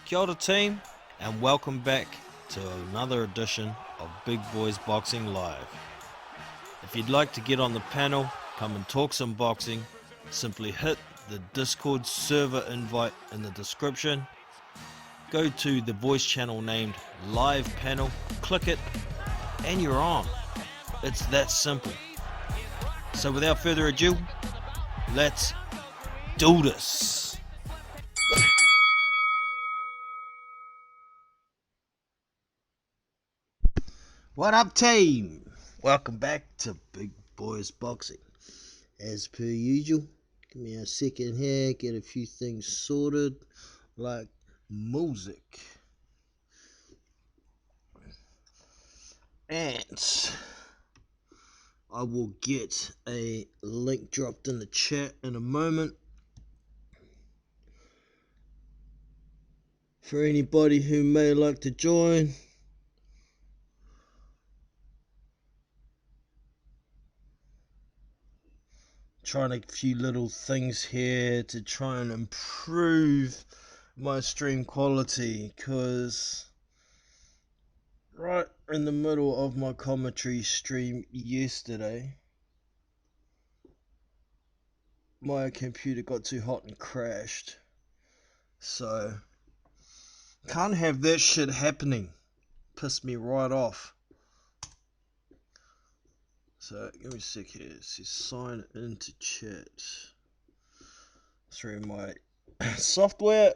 Kia ora team, and welcome back to another edition of Big Boys Boxing Live. If you'd like to get on the panel, come and talk some boxing, simply hit the Discord server invite in the description. Go to the voice channel named Live Panel, click it, and you're on. It's that simple. So without further ado, let's do this. What up, team? Welcome back to Big Boys Boxing. As per usual, give me a second here, get a few things sorted, like music. And I will get a link dropped in the chat in a moment for anybody who may like to join. Trying a few little things here to try and improve my stream quality, because right in the middle of my commentary stream yesterday, my computer got too hot and crashed. So can't have that shit happening. Pissed me right off. So give me a sec here. It says sign into chat through my software.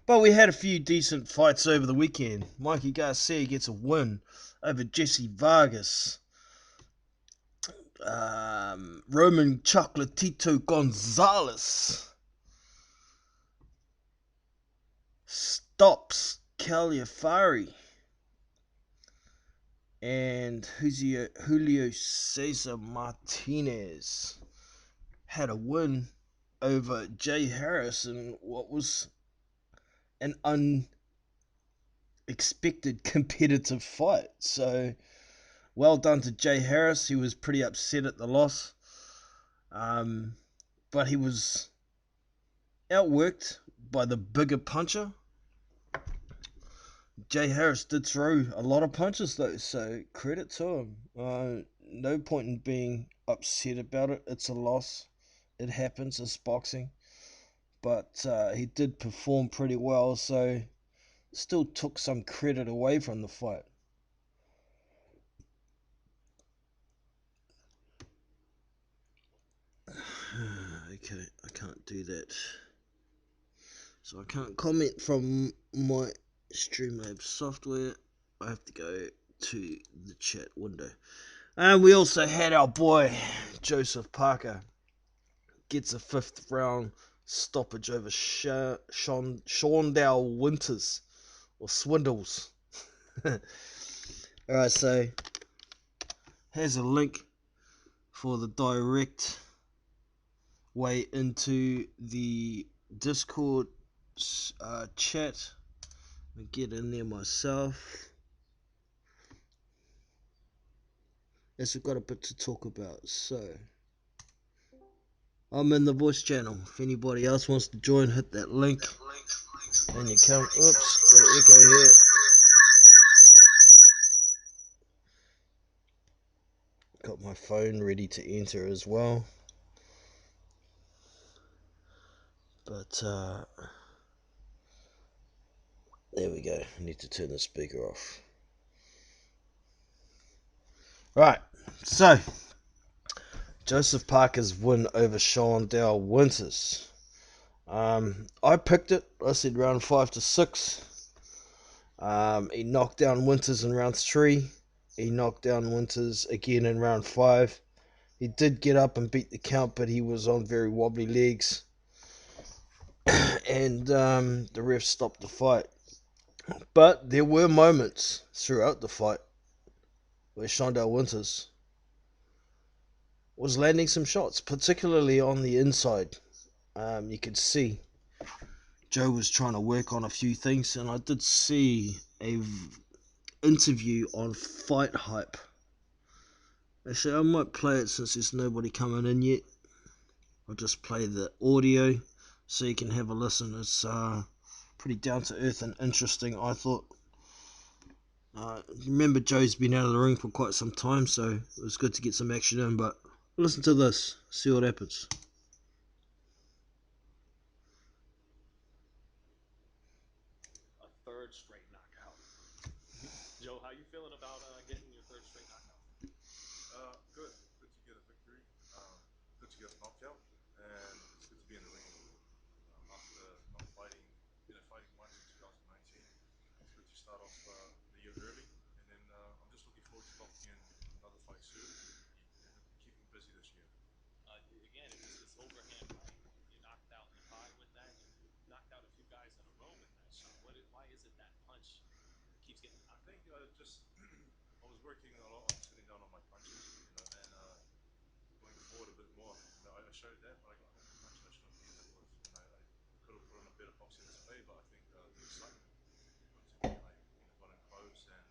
But we had a few decent fights over the weekend. Mikey Garcia gets a win over Jesse Vargas. Roman Chocolatito Gonzalez stops Caliafari. And Julio Cesar Martinez had a win over Jay Harris in what was an unexpected competitive fight. So well done to Jay Harris. He was pretty upset at the loss, but he was outworked by the bigger puncher. Jay Harris did throw a lot of punches though, so credit to him. No point in being upset about it. It's a loss. It happens. It's boxing. But he did perform pretty well, so still took some credit away from the fight. Okay, I can't do that. So I can't comment from my Streamlabs software. I have to go to the chat window. And we also had our boy Joseph Parker gets a 5th round stoppage over Shawndale Winters, or Swindles. Alright, so here's a link for the direct way into the Discord chat. I'll get in there myself. Yes, we've got a bit to talk about. So I'm in the voice channel. If anybody else wants to join, hit that link. And you come. Oops, got an echo here. Got my phone ready to enter as well. But there we go. I need to turn the speaker off. Right, so Joseph Parker's win over Shawndale Winters. I picked it. I said round 5 to 6. He knocked down Winters in round 3. He knocked down Winters again in round 5. He did get up and beat the count, but he was on very wobbly legs. And the ref stopped the fight. But there were moments throughout the fight where Shawndale Winters was landing some shots, particularly on the inside. You could see Joe was trying to work on a few things, and I did see a interview on Fight Hype. Actually, I might play it since there's nobody coming in yet. I'll just play the audio so you can have a listen. It's pretty down to earth and interesting, I thought. Remember, Joe's been out of the ring for quite some time, so it was good to get some action in. But listen to this, see what happens. A third straight knockout. Joe, how you feeling about getting your third straight knockout? Good. Good to get a victory. Good to get a knockout, and it's good to be in the ring again. After not fighting, fighting once in 2019, it's good to start off the year early. And then I'm just looking forward to locking in another fight soon and keeping busy this year. Again, it was this overhand right. You knocked out Nakai with that. You knocked out a few guys in a row with that shot. Why is it that punch keeps getting I knocked think out? just I was working a lot on sitting down on my punches, and going forward a bit more. I showed that, but I got home punch and I shouldn't have beaten it with. I could have put on a better boxing display, but I think the excitement got to me, and I got in close and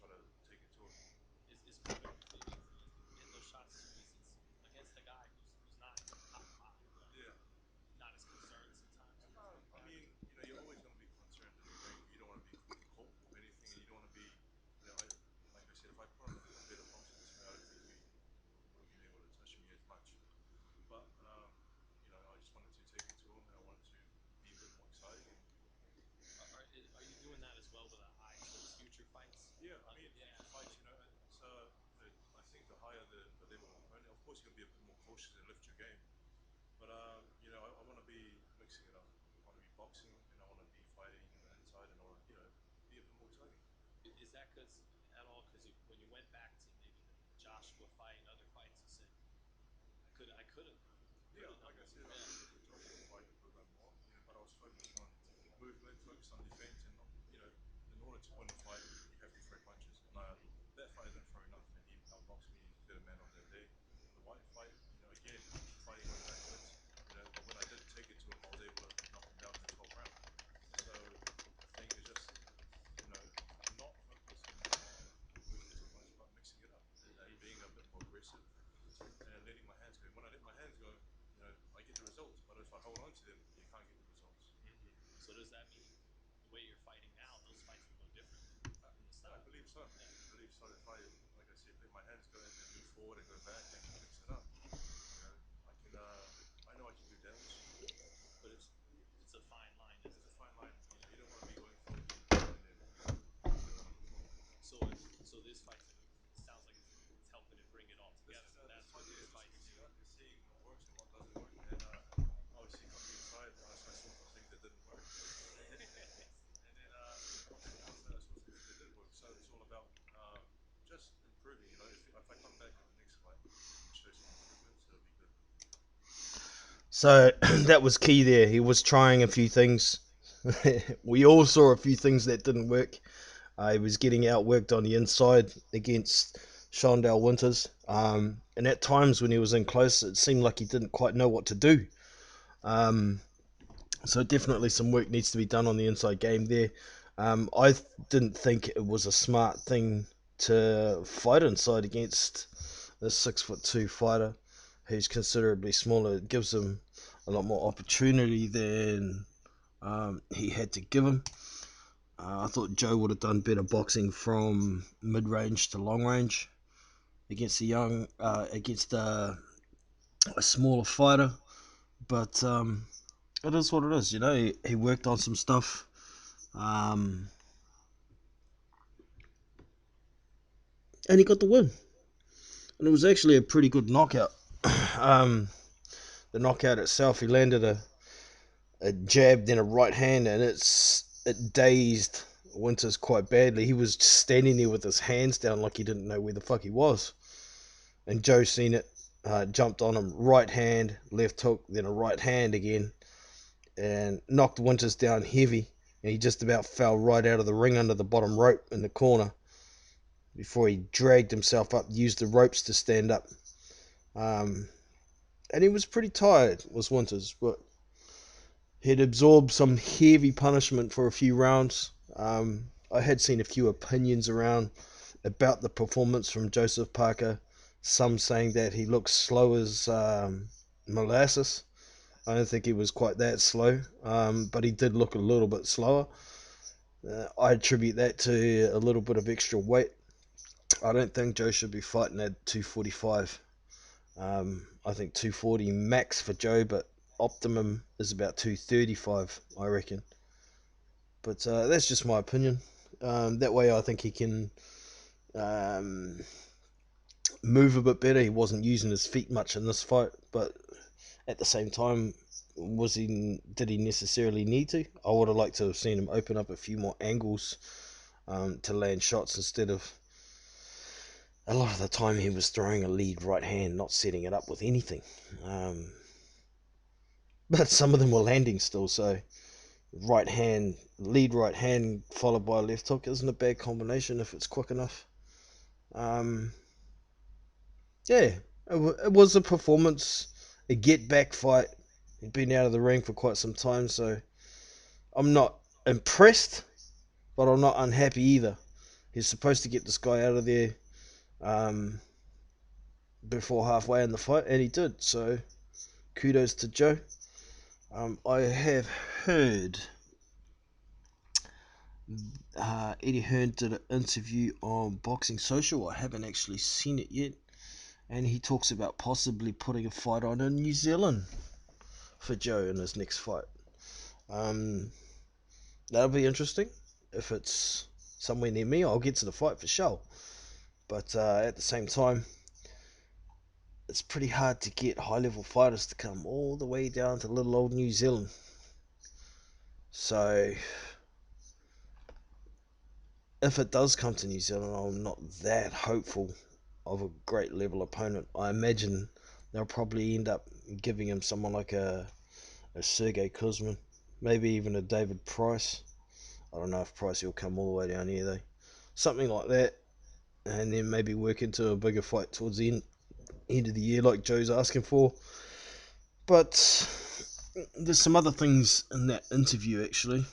try to take it to him. Is part of getting those shots too? Is it's against a guy who's not in your top five, right? Yeah. Not as concerned sometimes with his I comeback. mean, you're always going to be concerned in the ring. You don't want to be caught with anything, and you don't want to be, like I said, if I put on a better boxing display, I don't think he would have been able to touch me as much. But I just wanted to take it to him, and I wanted to be a bit more exciting. And Are you doing that as well with an eye towards future fights? yeah, I mean, Yeah, future fights, it's I think the higher the level of opponent, of course, you're going to be a bit more cautious and lift your game. But I want to be mixing it up. I want to be boxing, and I want to be fighting on the inside, and I want to be a bit more exciting. is that because at all? Because when you went back to maybe the Joshua fight and other fights, you said I could Yeah, have done like I more. said, Yeah. after the Joshua fight, I could have done more. But I was focused on movement, focused on defense, and in order to win a fight, you have to throw punches. And that fight, I didn't throw enough, and he outboxed me. He's the man of that day. The White fight, again, fighting way backwards. But when I did take it to him, I was able to knock him down in the 12th round. So I think it's just not focusing on movement so much, but mixing it up and being a bit more aggressive and letting my hands go. When I let my hands go, I get the results. But if I hold on to them, you can't get the results. So does that mean the way you're fighting now, those fights will go differently in the Yeah, I style? believe so. Yeah. I believe so. If I, like I said, let my hands go and then move forward and go back and mix it up, I can. I know I can do damage, but It's a fine line, it's isn't a it? fine line. You don't want to be going for a game plan and then messing it up. So so this fight's it sounds like it's helping to bring it all together. But This that's what fight, yeah, these it's just fights mixing do. it up and seeing what works and what doesn't work. And obviously from the inside, I saw some things that didn't work, and then from the outside, I saw some things that did work. So it's all about just improving. If I come back in the next fight and show some improvements, it'll be good. So that was key there. He was trying a few things. We all saw a few things that didn't work. He was getting outworked on the inside against Shondell Winters. And at times when he was in close, it seemed like he didn't quite know what to do. Um, so definitely some work needs to be done on the inside game there. I didn't think it was a smart thing to fight inside against a 6'2" fighter who's considerably smaller. It gives him a lot more opportunity than he had to give him. I thought Joe would have done better boxing from mid range to long range against a smaller fighter, but it is what it is. He worked on some stuff, um, and he got the win. And it was actually a pretty good knockout. um, the knockout itself, he landed a jab, then a right hand, and it dazed Winters quite badly. He was just standing there with his hands down like he didn't know where the fuck he was. And Joe seen it, jumped on him, right hand, left hook, then a right hand again, and knocked Winters down heavy. And he just about fell right out of the ring under the bottom rope in the corner before he dragged himself up, used the ropes to stand up. Um, and he was pretty tired, was Winters, but he'd absorbed some heavy punishment for a few rounds. I had seen a few opinions around about the performance from Joseph Parker. Some saying that he looks slow as molasses. I don't think he was quite that slow, but he did look a little bit slower. I attribute that to a little bit of extra weight. I don't think Joe should be fighting at 245. I think 240 max for Joe, but optimum is about 235, I reckon. But that's just my opinion. That way, I think he can um, move a bit better. He wasn't using his feet much in this fight, but at the same time, did he necessarily need to? I would have liked to have seen him open up a few more angles to land shots instead of a lot of the time he was throwing a lead right hand, not setting it up with anything. But some of them were landing still, so lead right hand followed by a left hook isn't a bad combination if it's quick enough. Um, yeah, it was a performance, a get back fight. He'd been out of the ring for quite some time, so I'm not impressed, but I'm not unhappy either. He's supposed to get this guy out of there um, before halfway in the fight, and he did. So kudos to Joe. I have heard Eddie Hearn did an interview on Boxing Social. I haven't actually seen it yet, and he talks about possibly putting a fight on in New Zealand for Joe in his next fight. Um, that'll be interesting. If it's somewhere near me, I'll get to the fight for sure. But at the same time, it's pretty hard to get high level fighters to come all the way down to little old New Zealand. So if it does come to New Zealand, I'm not that hopeful of a great level opponent. I imagine they'll probably end up giving him someone like a Sergey Kuzmin, maybe even a David Price. I don't know if Price will come all the way down here though. Something like that, and then maybe work into a bigger fight towards the end of the year like Joe's asking for. But there's some other things in that interview actually.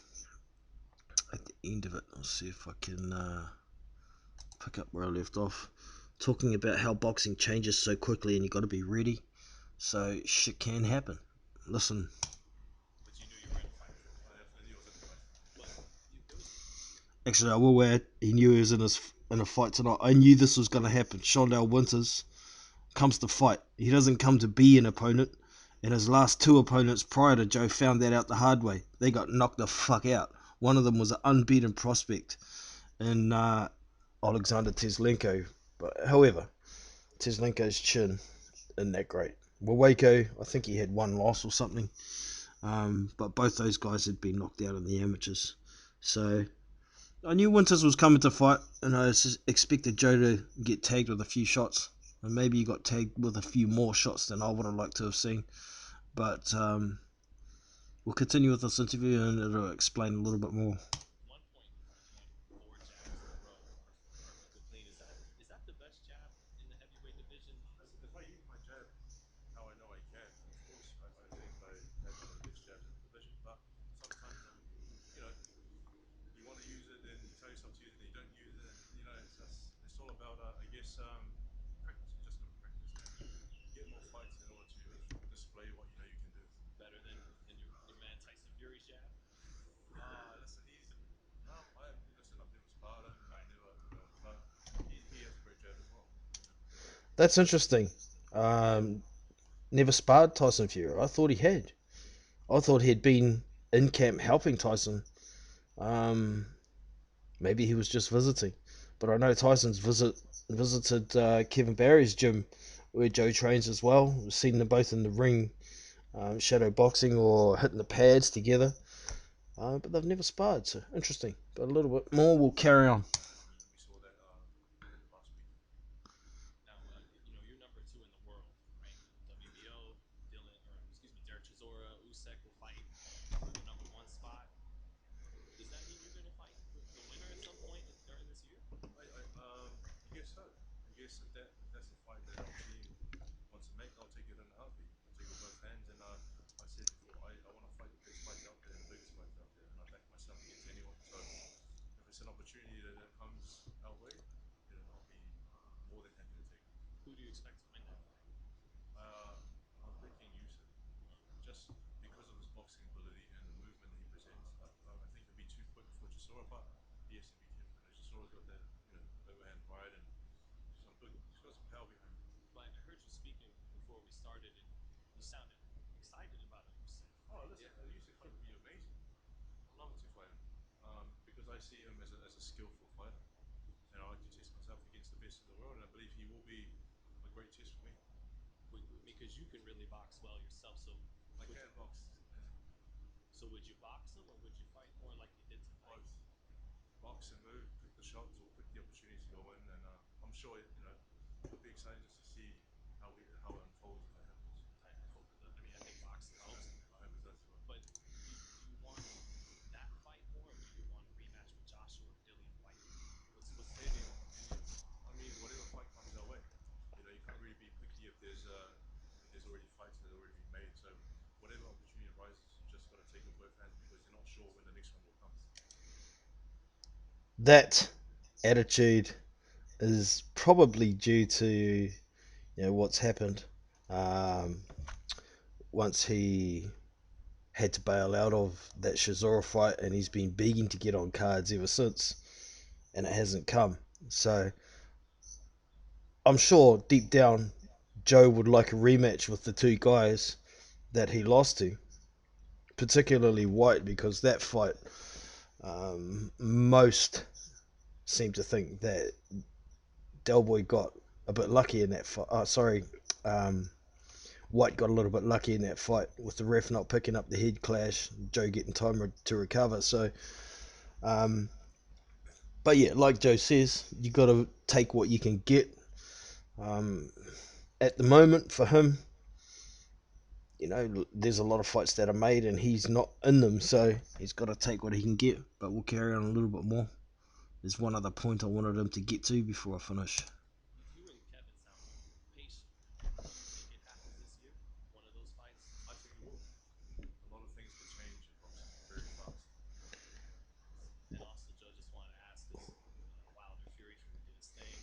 At the end of it, I'll see if I can pick up where I left off. Talking about how boxing changes so quickly and you got to be ready. So shit can happen. Listen, But you knew you were in a fight. I knew I was in the fight. But there was actually, I will add, he knew he was in a fight tonight. I knew this was going to happen. Shondell Winters comes to fight. He doesn't come to be an opponent. And his last two opponents prior to Joe found that out the hard way. They got knocked the fuck out. One of them was an unbeaten prospect in Alexander Teslenko. But however, Teslenko's chin isn't that great. Wawako, I think he had one loss or something. But both those guys had been knocked out in the amateurs. So I knew Winters was coming to fight, and I expected Joe to get tagged with a few shots. And maybe he got tagged with a few more shots than I would have liked to have seen. But we'll continue with this interview and it'll explain a little bit more. one point you went 4 jabs in a row, perfectly clean. Is that the best jab in the heavyweight division? If I use my jab how I know I can, of course, I think I have one of the best jabs in the division. But sometimes you know, you want to use it, and you tell yourself to use it, and you don't use it, and it's all about, I guess, practice. You just got to practice and get more fights in order to display what you know you can do. Better than your man Tyson Fury's jab? Listen, I've never sparred him, I've never, but he has a great jab as well. That's interesting. Um, Never sparred Tyson Fury. I thought he had. I thought he'd been in camp helping Tyson. Um, Maybe he was just visiting. But I know Tyson's visited Kevin Barry's gym where Joe trains as well. We've seen them both in the ring, shadow boxing or hitting the pads together. But they've never sparred, so interesting. But a little bit more, we'll carry on. We saw that last week. Now, you're number 2 in the world, right? WBO, Derek Chisora, Usyk will fight for the number 1 spot. Does that mean you're going to fight the winner at some point during this year? I guess so. I guess if that's the fight that our team wants to make, I'll take it in a heartbeat. I'll take it with both hands. And I said before, I want to fight the best fights out there, the biggest fights out there, and I back myself against anyone. So if it's an opportunity that comes our way, then I'll be more than happy to take it. Who do you expect to win that fight? I'm picking Usyk. Just Chisora, but he has to be careful. Chisora's got that, overhand pride and he's got some power behind him. But I heard you speaking before we started, and you sounded excited about a Usyk. Oh, listen, Yeah. a Usyk fight would be amazing. I'd love to fight him because I see him as a skillful fighter, and I like to test myself against the best in the world, and I believe he will be a great test for me. Because you can really box well yourself. So I would can you, box so would you box him or would you fight more like you did tonight? both, box and move, pick the shots or pick the opportunities to go in, and I'm sure it'll be exciting just to see how it unfolds if that happens. I hope it does. I mean, I think boxing helps in that. I hope it does as well. But do you want that fight more, or do you want a rematch with Joshua or Dillian White? What's Any of them. I mean, whatever fight comes our way. You can't really be picky if there's already fights that have already been made. So whatever opportunity arises, you just got to take it with both hands because you're not sure when the next one will come. That attitude is probably due to what's happened. Um, Once he had to bail out of that Chisora fight, and he's been begging to get on cards ever since, and it hasn't come. So I'm sure deep down, Joe would like a rematch with the two guys that he lost to, particularly White, because that fight, most seem to think that Del Boy got a bit lucky in that fight. White got a little bit lucky in that fight with the ref not picking up the head clash, Joe getting time to recover. So, but yeah, like Joe says, you got to take what you can get. At the moment, for him, there's a lot of fights that are made and he's not in them, so he's got to take what he can get. But we'll carry on a little bit more. There's one other point I wanted him to get to before I finish. You and Kevin sound patient. Do you think it happens this year? One of those fights? I think it will. A lot of things can change in boxing very fast. And also, Joe, just wanted to ask this: Wilder Fury did his thing.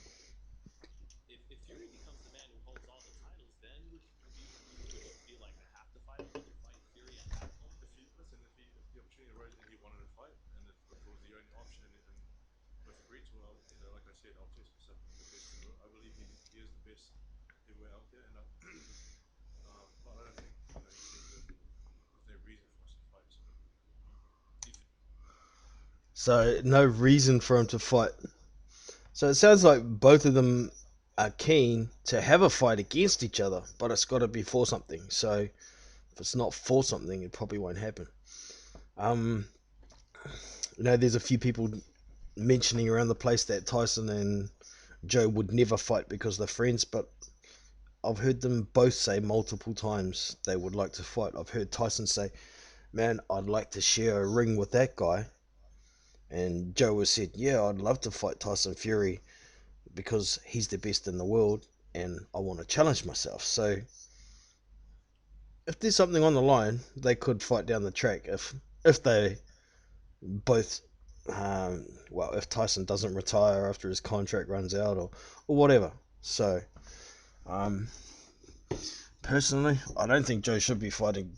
If Fury becomes the man who holds all the titles, then would you feel like I have to fight him? Would you fight Fury at that point? If the opportunity arose and he wanted to fight, and if it was the only option, and both agreed to it, like I said, I'll test myself against the best in the world. I believe he is the best heavyweight out there, and but I don't think he said that there's no reason for us to fight. So no reason for him to fight. So it sounds like both of them are keen to have a fight against each other, but it's got to be for something. So if it's not for something, it probably won't happen. There's a few people mentioning around the place that Tyson and Joe would never fight because they're friends, but I've heard them both say multiple times they would like to fight. I've heard Tyson say, "Man, I'd like to share a ring with that guy." And Joe has said, "Yeah, I'd love to fight Tyson Fury because he's the best in the world and I want to challenge myself." So if there's something on the line, they could fight down the track if they both if Tyson doesn't retire after his contract runs out or whatever. So personally, I don't think Joe should be fighting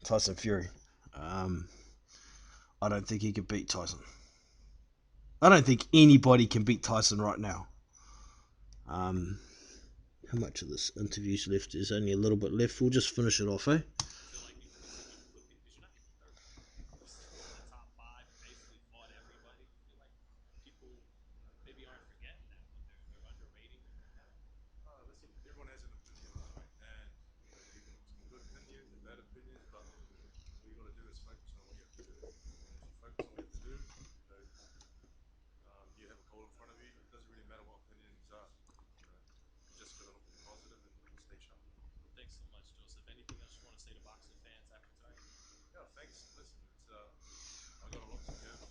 Tyson Fury. I don't think he could beat Tyson. I don't think anybody can beat Tyson right now. How much of this interview's left? There's only a little bit left. We'll just finish it off, eh? Feel like you put because you're not even third. You're still in the top five and basically fought everybody. I feel like people maybe aren't forgetting that, but they're underrating you right now. Listen, everyone has an opinion, right? And some good opinions and bad opinions, but all you got to do is focus on what you have to do. And if you focus on what you have to do, you have a goal in front of you. It doesn't really matter what opinions are. You just got to look at the positive and stay sharp. Well, thanks so much, Joseph. Anything else you want to say to boxing fans after tonight? Yeah, thanks. Listen, I got a lot to give.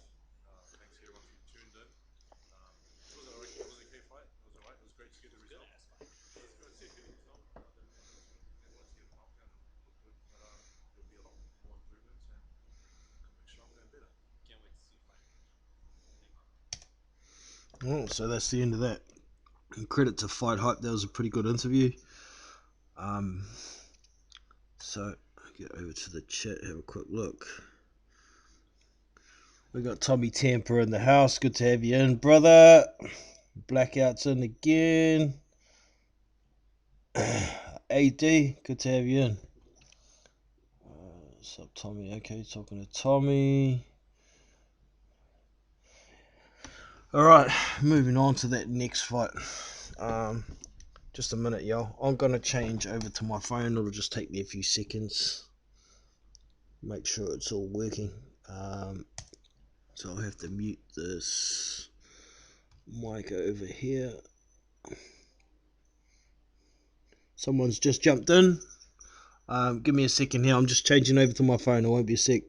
Thanks to everyone who tuned in. It was a okay fight. It was alright. It was great to get the Good result. ass fight. It was good to get the result. Didn't want to see the knockdown and look good, but there'll be a lot more improvements and we'll come back stronger and better. Can't wait to see you fight again, Joe. Thank you. Well, so that's the end of that. And credit to Fight Hype. That was a pretty good interview. So I get over to the chat, have a quick look. We got Tommy Tampa in the house. Good to have you in, brother. Blackout's in again. AD, good to have you in. What's up, Tommy? Okay, talking to Tommy. Alright, moving on to that next fight. Just a minute, y'all. I'm gonna change over to my phone. It'll just take me a few seconds. Make sure it's all working. So I'll have to mute this mic over here. Someone's just jumped in. Give me a second here. I'm just changing over to my phone. I won't be a sec.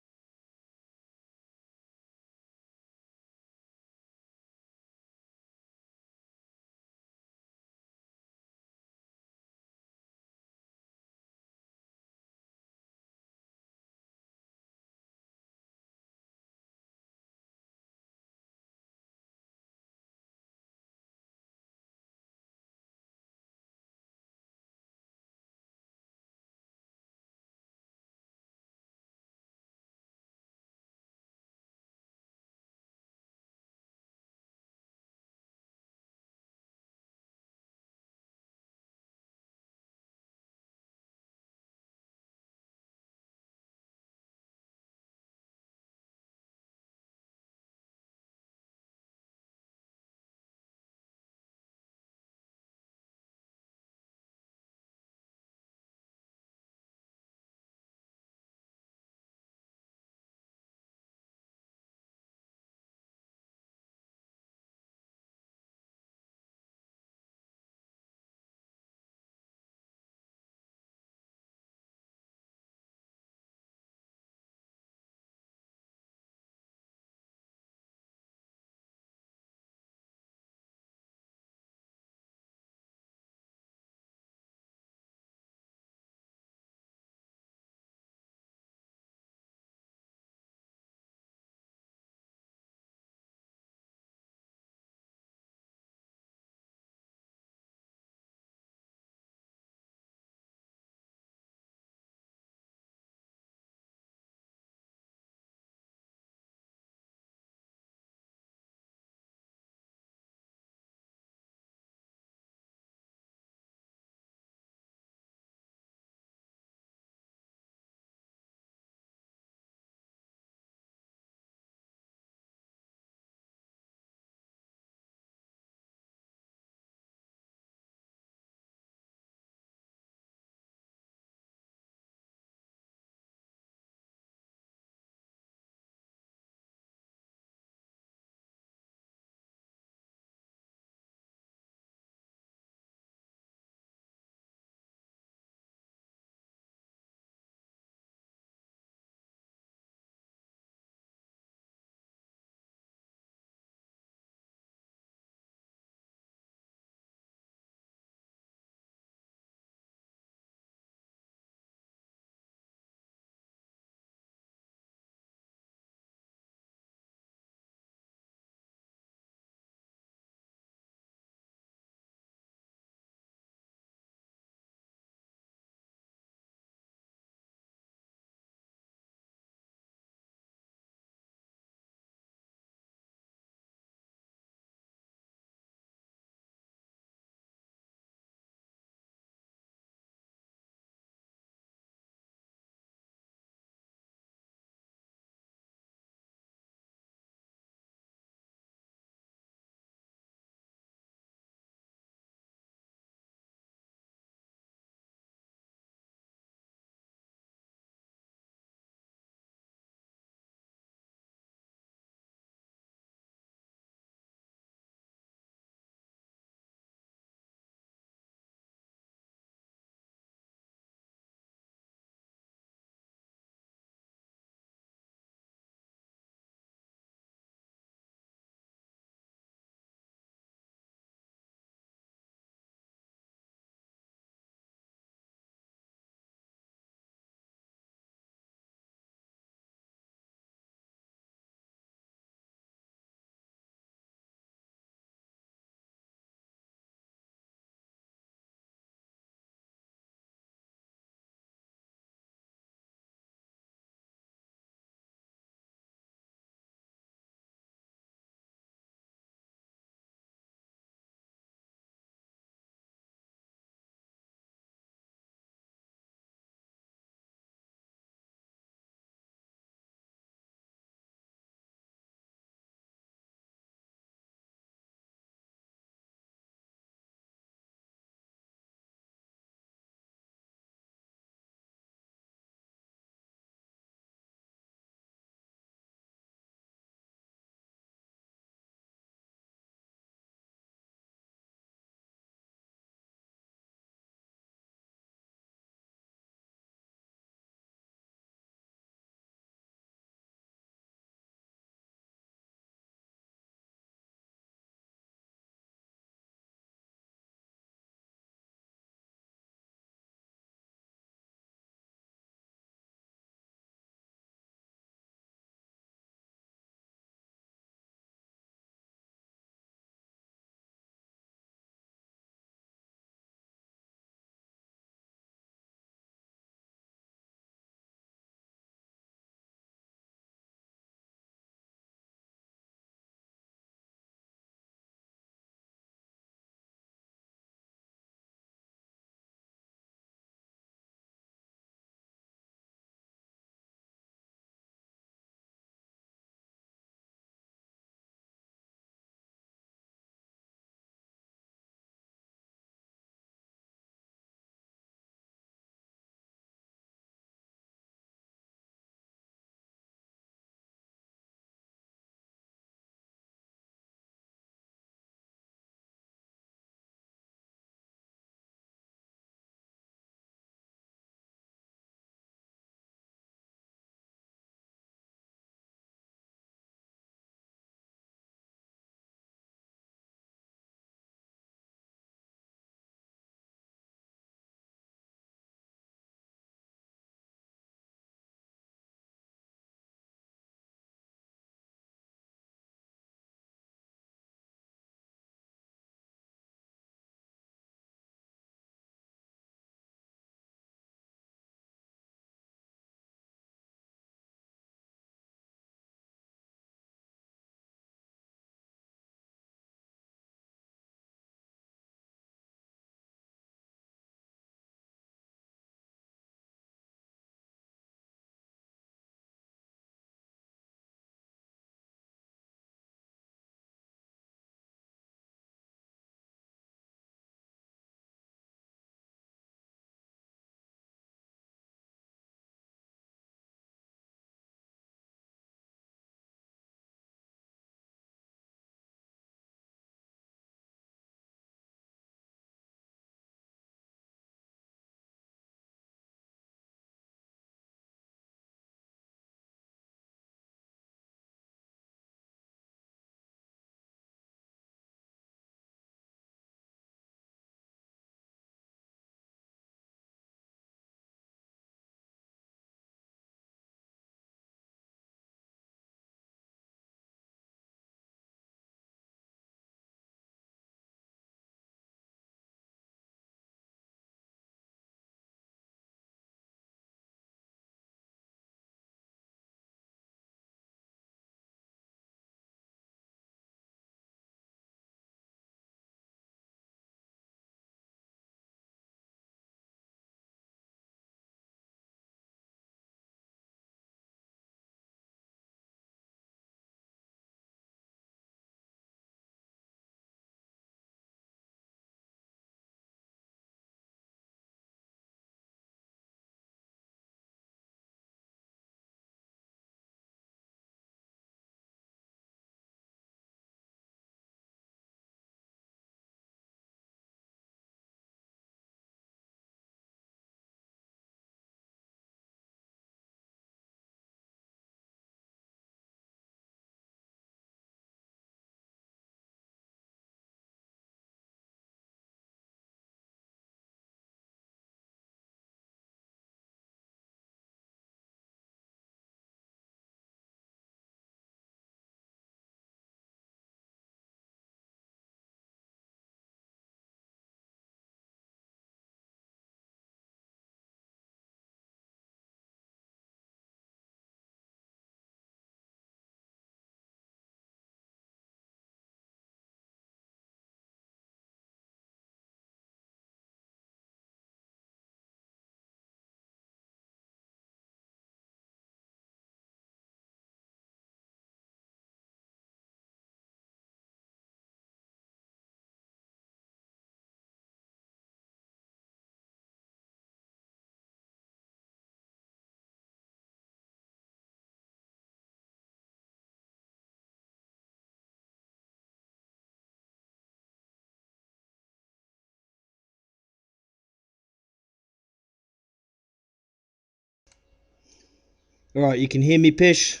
Alright, you can hear me, Pish?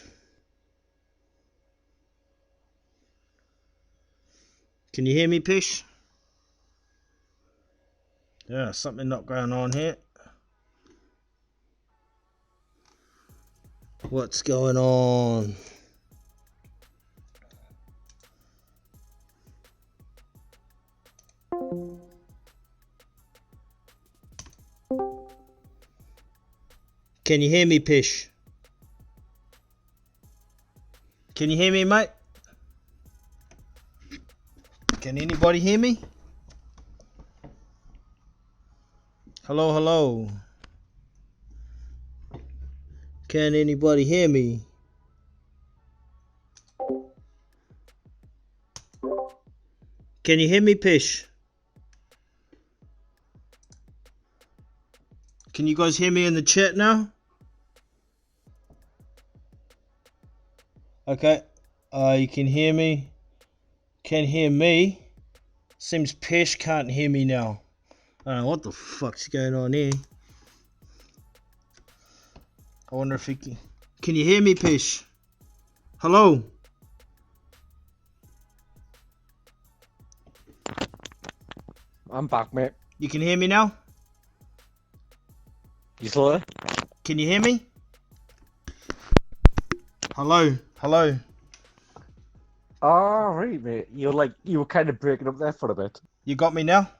Can you hear me, Pish? Yeah, something not going on here. What's going on? Can you hear me, Pish? Can you hear me, mate? Can anybody hear me? Hello, hello. Can anybody hear me? Can you hear me, Pish? Can you guys hear me in the chat now? Okay. You can hear me. Can hear me. Seems Pish can't hear me now. I don't know what the fuck's going on here. I wonder if he can. Can you hear me, Pish? Hello? I'm back, mate. You can hear me now? You still there? Can you hear me? Hello? Hello? Oh, right, mate. You were kind of breaking up there for a bit. You got me now?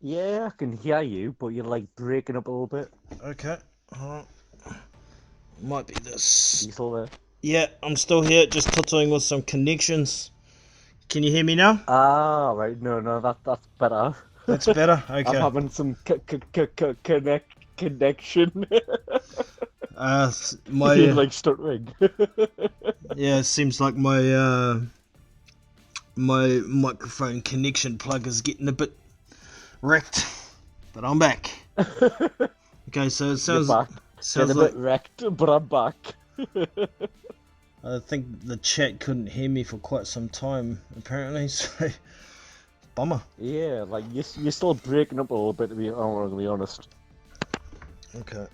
Yeah, I can hear you, but you're like breaking up a little bit. Okay. Hold on. Might be this. You still there? Yeah, I'm still here, just tottering with some connections. Can you hear me now? Ah, right. No, that's better. That's better? I'm Okay. having some connection. My You're like stuttering. yeah, it seems like my my microphone connection plug is getting a bit wrecked, but I'm back. Okay, so it You're sounds back. sounds Getting a like bit wrecked, but I'm back. I think the chat couldn't hear me for quite some time, apparently. So bummer. Yeah, like you're still breaking up a little bit. I'm gonna be honest. Okay,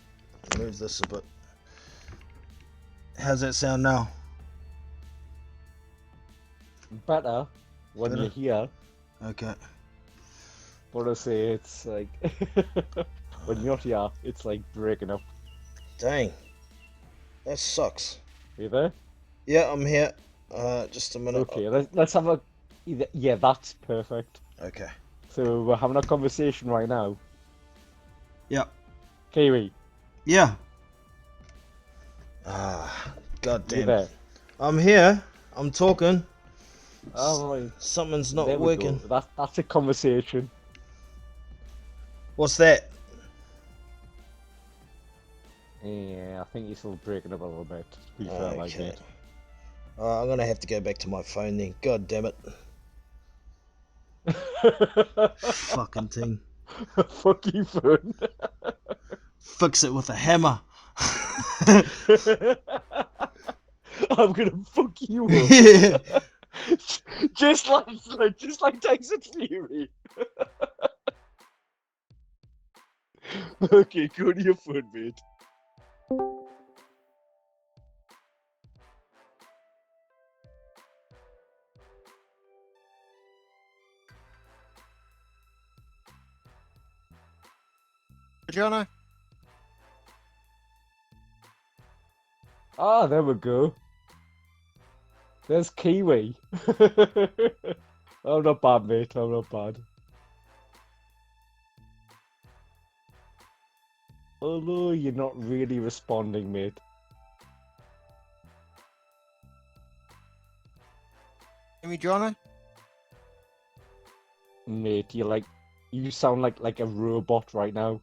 move this a bit. How's that sound now? Better when Better? you're here. Okay. What I say, it's like when you're here, it's like breaking up. Dang. That sucks. Are you there? Yeah, I'm here. Just a minute. Okay, let's have a. Yeah, that's perfect. Okay. So we're having a conversation right now. Yep. Kiwi, Yeah. God you damn. there? I'm here. I'm talking. Oh, right. Something's not There we working. go. That's a conversation. What's that? Yeah, I think you're still breaking up a little bit. To be fair, like Okay. it. I'm gonna have to go back to my phone then. God damn it. Fucking thing. Fuck you, phone. Fix it with a hammer. I'm gonna fuck you up. Yeah. just like Tyson Fury. Okay, go to your phone, mate. Jono? Ah, there we go. There's Kiwi. I'm not bad, mate. I'm not bad. Although you're not really responding, mate. Hear me, Jono? Mate, you sound like a robot right now.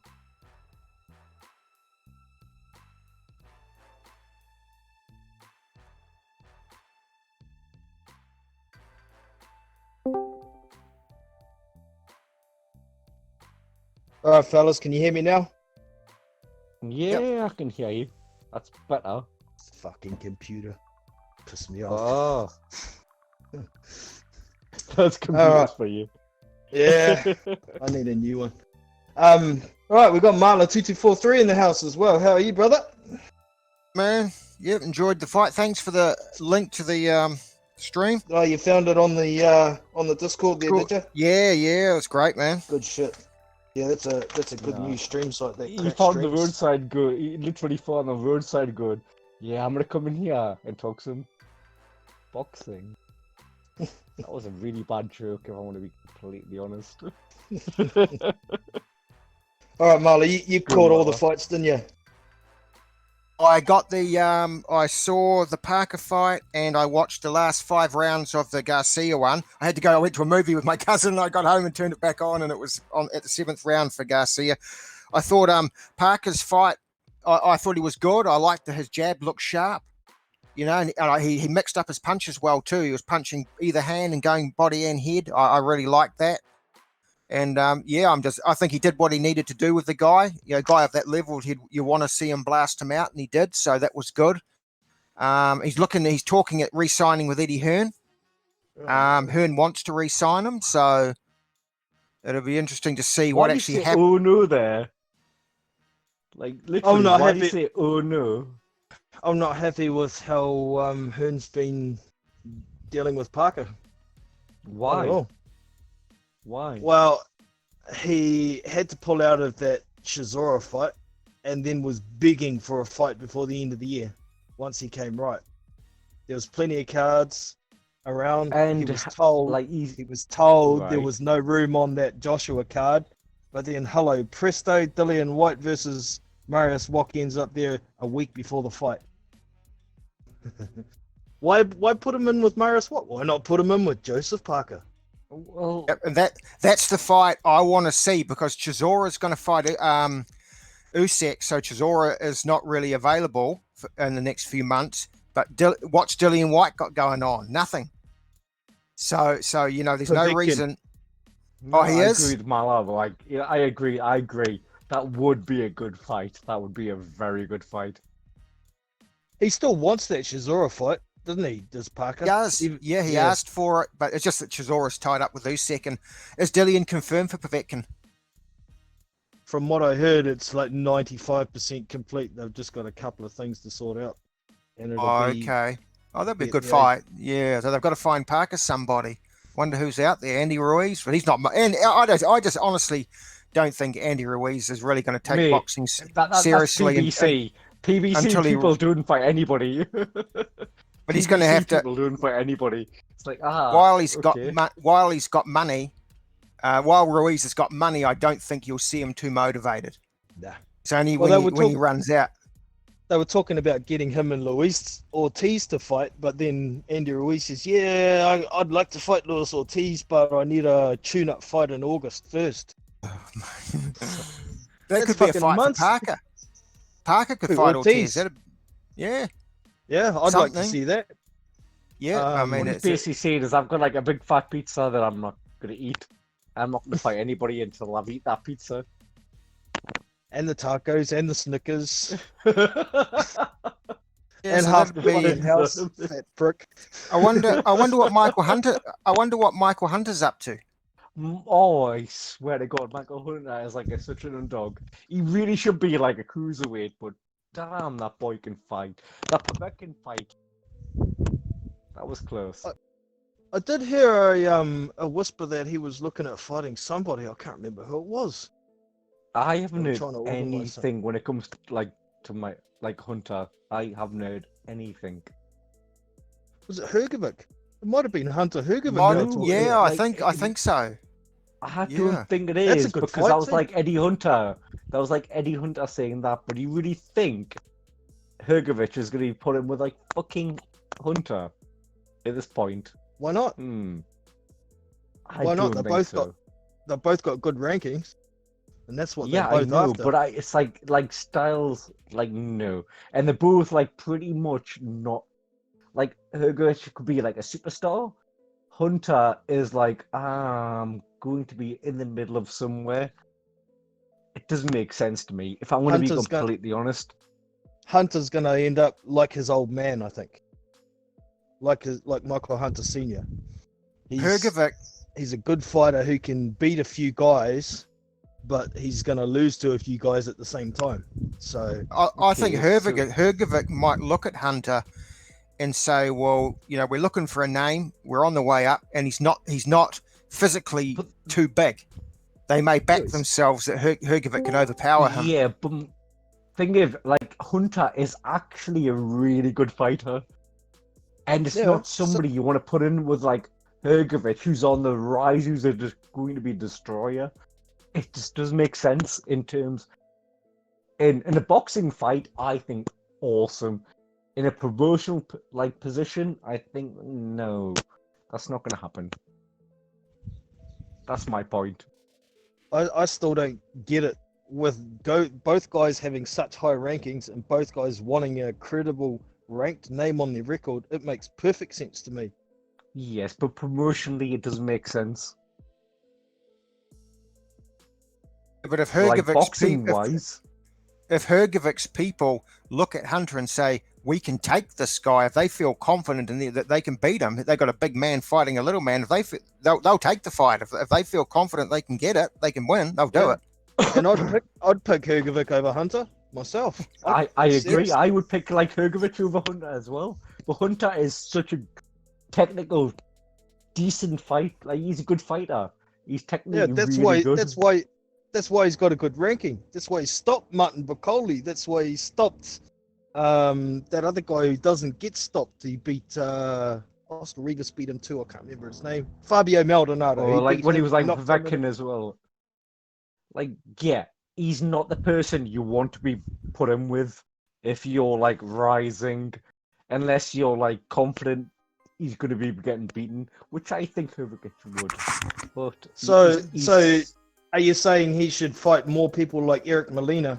Alright, fellas, can you hear me now? Yeah, I can hear you. That's better. Fucking computer. Piss me off. Oh. That's computers for you. Yeah. I need a new one. Alright, we got Marla2243 in the house as well. How are you, brother? Man, yeah, enjoyed the fight. Thanks for the link to the stream. Oh, you found it on the Discord there, Cool. did you? Yeah, it was great, man. Good shit. Yeah, that's a good Yeah. new stream site. That He Crack found the Streams. roadside good. He literally found the roadside good. Yeah, I'm gonna come in here and talk some boxing. That was a really bad joke, if I want to be completely honest. All right, Marley, you Good, caught all the Marla. fights, didn't you? I got the I saw the Parker fight and I watched the last 5 rounds of the Garcia one. I had to go. I went to a movie with my cousin and I got home and turned it back on and it was on at the 7th round for Garcia. I thought Parker's fight. I thought he was good. I liked his jab looked sharp. You know, and he mixed up his punches well too. He was punching either hand and going body and head. I really liked that. And yeah, I think he did what he needed to do with the guy. You know, guy of that level, you want to see him blast him out, and he did. So that was good. He's talking at re-signing with Eddie Hearn. Hearn wants to re-sign him, so it'll be interesting to see what Why do you actually say, happens. oh no there? Like, literally, not why do you happy- say, oh no? I'm not happy with how Hearn's been dealing with Parker. Why? Oh. Why? Well, he had to pull out of that Chisora fight and then was begging for a fight before the end of the year once he came right. There was plenty of cards around. And he was told, like, he was told there Right. was no room on that Joshua card. But then, hello, presto, Dillian White versus Marius Watkins up there a week before the fight. Why put him in with Marius Watkins? Why not put him in with Joseph Parker? well, And that's the fight I want to see because Chisora's going to fight Usyk, so Chisora is not really available in the next few months. But what's Dillian White got going on? Nothing. So you know, there's no Povetkin. reason. no, Oh, he I is? agree with Malava. Like, yeah, I agree. That would be a good fight. That would be a very good fight. He still wants that Chisora fight, doesn't he? Does Parker? He does. Yeah, he asked for it, but it's just that Chisora's tied up with Usyk. And is Dillian confirmed for Povetkin? From what I heard, it's like 95% complete. They've just got a couple of things to sort out. And it'll be Okay. Oh, that'd be a Yeah, good yeah. fight. Yeah, so they've got to find Parker somebody. Wonder who's out there. Andy Ruiz, but he's not. And I just honestly don't think Andy Ruiz is really going to take Mate, boxing seriously. That's PBC. PBC until he- people don't fight anybody. But he's going to PBC have to. People don't fight anybody. It's like While he's okay. got while he's got money, while Ruiz has got money, I don't think you'll see him too motivated. Nah. It's only Well, when he runs out. They were talking about getting him and Luis Ortiz to fight, but then Andy Ruiz says, "Yeah, I'd like to fight Luis Ortiz, but I need a tune-up fight in August first." That That's could be a fucking fight months. for Parker. Parker could Who, fight Ortiz? Ortiz. Yeah, Yeah, I'd like to Something. see that. yeah. I Um, mean, What he's it's basically saying is I've got like a big fat pizza that I'm not gonna eat. I'm not gonna fight anybody until I've eaten that pizza. And the tacos and the Snickers yeah, and so half the that'd be- fucking house. That prick. I wonder what Michael Hunter. I wonder what Michael Hunter's up to. Oh, I swear to God, Michael Hunter is like such an underdog. He really should be like a cruiserweight, but damn, that boy can fight. That Povetkin fight. That was close. I did hear a whisper that he was looking at fighting somebody. I can't remember who it was. I haven't I'm heard trying to organise anything when it comes to my Hunter. I haven't heard anything. Was it Hergovic? It might have been Hunter Hergovic. Might- they were talking yeah, about. I think so. I Yeah. don't think it That's a is good because fight that was thing. like Eddie Hunter. That was like Eddie Hunter saying that, but you really think Hergovich is going to be put in with like fucking Hunter at this point? Why not? I Why not? don't They think both so. They've both got good rankings, and that's what Yeah, they're I both know, after. but it's like Styles, like no, and they're both like pretty much not. Like Hergovich could be like a superstar. Hunter is like going to be in the middle of somewhere. It doesn't make sense to me. If I'm going to be Hunter's got- completely honest. Hunter's going to end up like his old man, I think. Like Michael Hunter Senior. Hergovic. He's a good fighter who can beat a few guys, but he's going to lose to a few guys at the same time. So I think Okay, so- Hergovic might look at Hunter and say, well, we're looking for a name. We're on the way up, and he's not physically But- too big. They may back Yes. themselves that Hergovic can overpower him. Yeah, but thing is, like, Hunter is actually a really good fighter. And it's Yeah, not somebody you want to put in with, like, Hergovic, who's on the rise, who's just going to be a destroyer. It just doesn't make sense in terms... In a boxing fight, I think awesome. In a promotional, position, I think, no. That's not going to happen. That's my point. I still don't get it with both guys having such high rankings and both guys wanting a credible ranked name on their record. It makes perfect sense to me. Yes, but promotionally, it doesn't make sense. But if Like, Hergovic's boxing-wise... if Hergovic's people look at Hunter and say, we can take this guy, if they feel confident in that they can beat him, they've got a big man fighting a little man, if they'll take the fight. If they feel confident they can get it, they can win, they'll do Yeah. it. And I'd pick Hergovic over Hunter myself. I agree. seriously. I would pick like Hergovic over Hunter as well. But Hunter is such a technical, decent fight. Like, he's a good fighter. He's technically Yeah, that's really why. good. That's why he's got a good ranking. That's why he stopped Martin Boccoli. That's why he stopped that other guy who doesn't get stopped. He beat Oscar Regas beat him too. I can't remember his name. Fabio Maldonado. Or like beat when he him, was like knocked him in. Povetkin as well. Like, yeah, he's not the person you want to be put him with if you're like rising, unless you're like confident he's going to be getting beaten, which I think Hergovic would. But So are you saying he should fight more people like Eric Molina?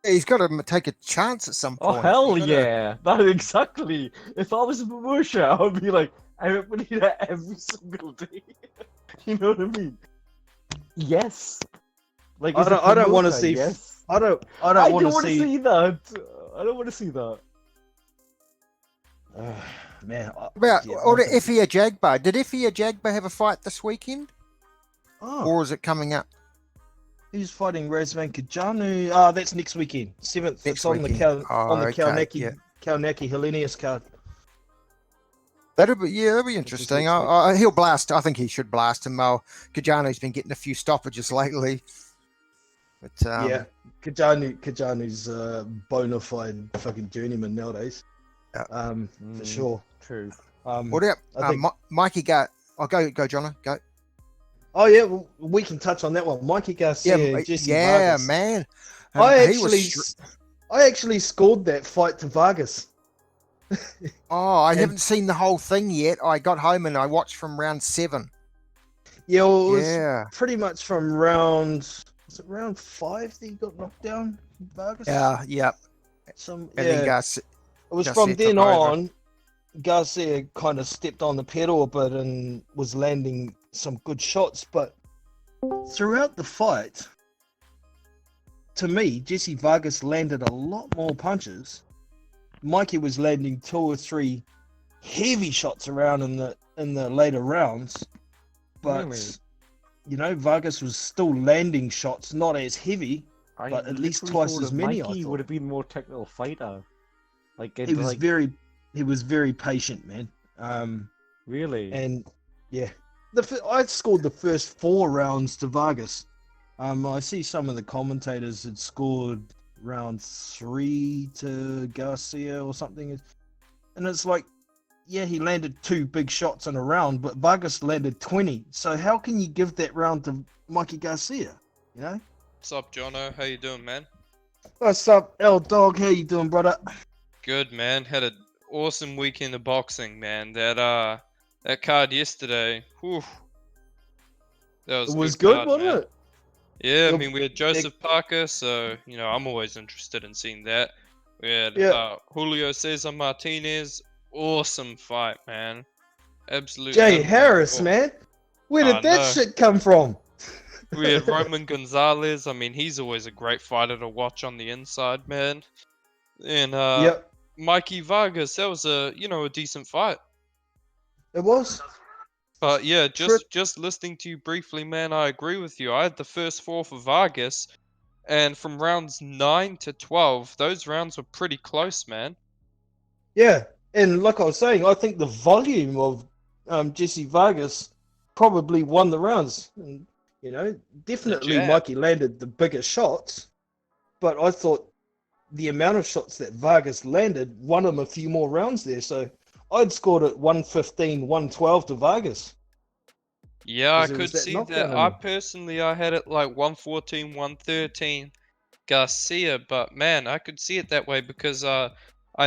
He's got to take a chance at some oh point. hell He's gotta- yeah, that exactly. If I was a promoter, I would be like, I would need that every single day. You know what I mean? Yes. Like, I as a don't wanna promoter, see Yes. I don't I want don't to want to see. see that. I don't want to see that. Man. About yeah, or okay. Ifia Jagba. Did Ifia Jagba have a fight this weekend, Oh, or is it coming up? he's fighting Razvan Kajanu. Ah, that's next weekend, 7th. Next It's on weekend. the Okay, Kaunaki yeah. Kaunaki Hellenius card. That'll be interesting. next week. He'll blast. I think he should blast him. Kajano's been getting a few stoppages lately. But Yeah, Kajanu's a bona fide fucking journeyman nowadays. Yeah. For sure. True. What up, I think- Mikey? I'll go, Jono. Go. Oh yeah, well, we can touch on that one. Mikey Garcia, Jesse Vargas. man. I He was actually scored that fight to Vargas. I and- haven't seen the whole thing yet. I got home and I watched from round 7. Yeah, well, it was Yeah. pretty much from round 5 that he got knocked down, Vargas? Yeah. And Then it was Garcia from then took over. on, Garcia kind of stepped on the pedal a bit and was landing some good shots, but throughout the fight, to me, Jesse Vargas landed a lot more punches. Mikey was landing 2 or 3 heavy shots around in the later rounds, but Really? Vargas was still landing shots, not as heavy. I But at least literally twice thought as that many, I Mikey thought. would have been more technical fighter. Like, He was very patient, man. really. And yeah, I scored the first 4 rounds to Vargas. I see some of the commentators had scored round 3 to Garcia or something, and it's like, yeah, he landed 2 big shots in a round, but Vargas landed 20. So how can you give that round to Mikey Garcia? You know? What's up, Jono? How you doing, man? What's up, L Dog? How you doing, brother? Good, man. Had an awesome weekend of boxing, man. That card yesterday, whew. That was It was good, good, card, wasn't man. it? Yeah, I Yep. mean, we had Joseph Parker, so, I'm always interested in seeing that. We had Yeah. Julio Cesar Martinez. Awesome fight, man. Absolutely. Jay Harris, man. Where did I that know. shit come from? We had Roman Gonzalez. I mean, he's always a great fighter to watch on the inside, man. And Yep, Mikey Vargas, that was a decent fight. it was. But yeah, Trip. just listening to you briefly, man, I agree with you. I had the first four for Vargas, and from rounds 9 to 12, those rounds were pretty close, man. Yeah, and like I was saying, I think the volume of Jesse Vargas probably won the rounds. And, definitely jab. Mikey landed the bigger shots, but I thought the amount of shots that Vargas landed won him a few more rounds there. So I'd scored it 115, 112 to Vargas. Yeah, I 'Cause it was could that see knockdown that. in I him. personally, I had it like 114, 113 Garcia, but man, I could see it that way because I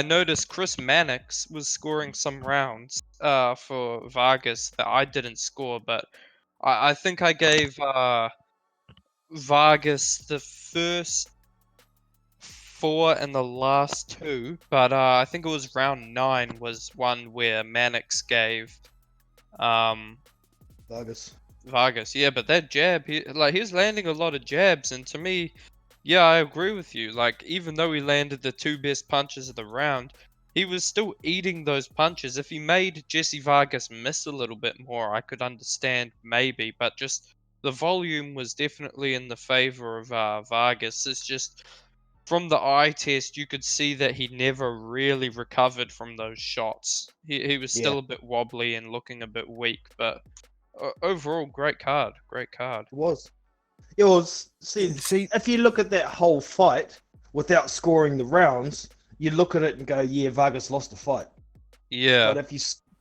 noticed Chris Mannix was scoring some rounds for Vargas that I didn't score, but I think I gave Vargas the first four and the last two, but I think it was round 9 was one where Mannix gave Vargas. Vargas. Yeah, but that jab, he was landing a lot of jabs, and to me, yeah, I agree with you. Like, even though he landed the two best punches of the round, he was still eating those punches. If he made Jesse Vargas miss a little bit more, I could understand maybe, but just the volume was definitely in the favor of Vargas. It's just from the eye test, you could see that he never really recovered from those shots. He was Yeah, still a bit wobbly and looking a bit weak, but overall, great card. Great card. it was. It was. See, See, if you look at that whole fight without scoring the rounds, you look at it and go, "Yeah, Vargas lost the fight." Yeah. But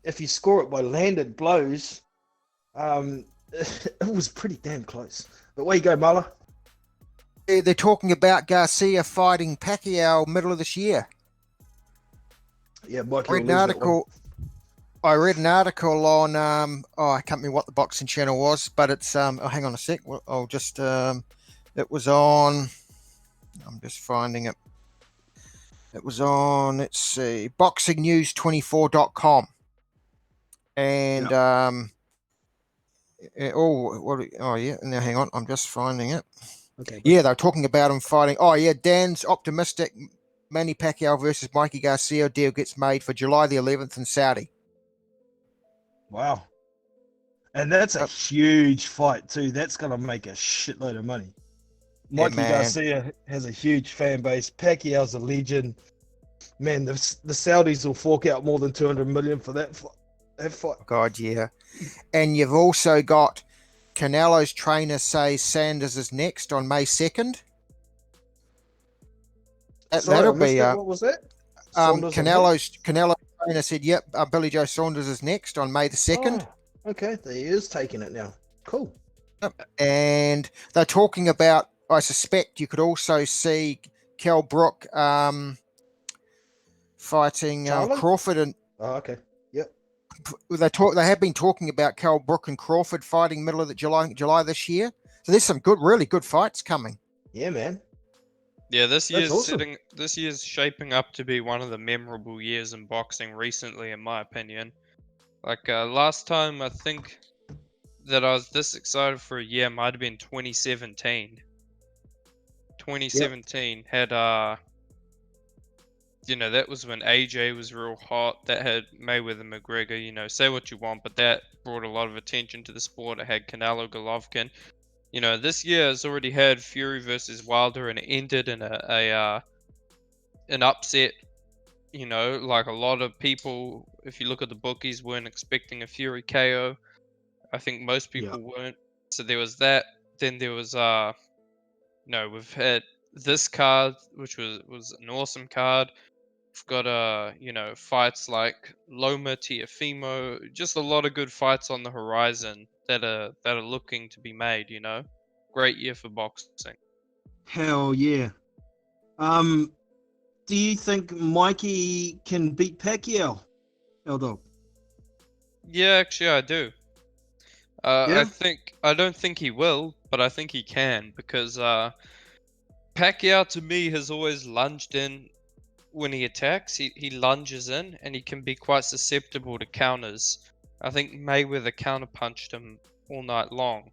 if you score it by landed blows, it was pretty damn close. But where you go, Muller? they're talking about Garcia fighting Pacquiao middle of this year. Yeah, Mikey Read will an lose that one. article. I read an article on I can't remember what the boxing channel was, but it's oh, hang on a sec. I'll just it was on. I'm just finding it. It was on. Let's see, boxingnews24.com, and oh yeah. Now hang on. I'm just finding it. Okay. Yeah, they're talking about him fighting. Oh yeah, Dan's optimistic. Manny Pacquiao versus Mikey Garcia deal gets made for July the 11th in Saudi. Wow. And that's a Yep. huge fight too. That's gonna make a shitload of money. Yeah, Mikey man. Garcia has a huge fan base. Pacquiao's a legend. Man, the Saudis will fork out more than 200 million for that fight. God, yeah. And you've also got Canelo's trainer say Sanders is next on May 2nd. Sorry, That'll I missed be that. What was that? Saunders on Canelo's trainer said, "Yep, Billy Joe Saunders is next on May the 2nd." Oh, okay, he is taking it now. Cool. And they're talking about. I suspect you could also see Kell Brook fighting Charlo? Crawford, and Oh, okay. Yep. they have been talking about Kell Brook and Crawford fighting middle of the July this year. So there's some really good fights coming. Yeah, man. Yeah, this That's year's awesome. this year's shaping up to be one of the memorable years in boxing recently, in my opinion. Like last time I think that I was this excited for a year might have been 2017. 2017 had that was when AJ was real hot. That had Mayweather McGregor, say what you want, but that brought a lot of attention to the sport. It had Canelo Golovkin. This year has already had Fury versus Wilder, and it ended in an upset. Like a lot of people, if you look at the bookies, weren't expecting a Fury KO. I think most people weren't. So there was that. Then there was we've had this card, which was an awesome card. We've got fights like Loma Tiafimo, just a lot of good fights on the horizon that are looking to be made. Great year for boxing. Hell yeah. Do you think Mikey can beat Pacquiao? Dog. Yeah, actually, I do. Yeah? I don't think he will, but I think he can because Pacquiao to me has always lunged in when he attacks. He lunges in and he can be quite susceptible to counters. I think Mayweather counterpunched him all night long.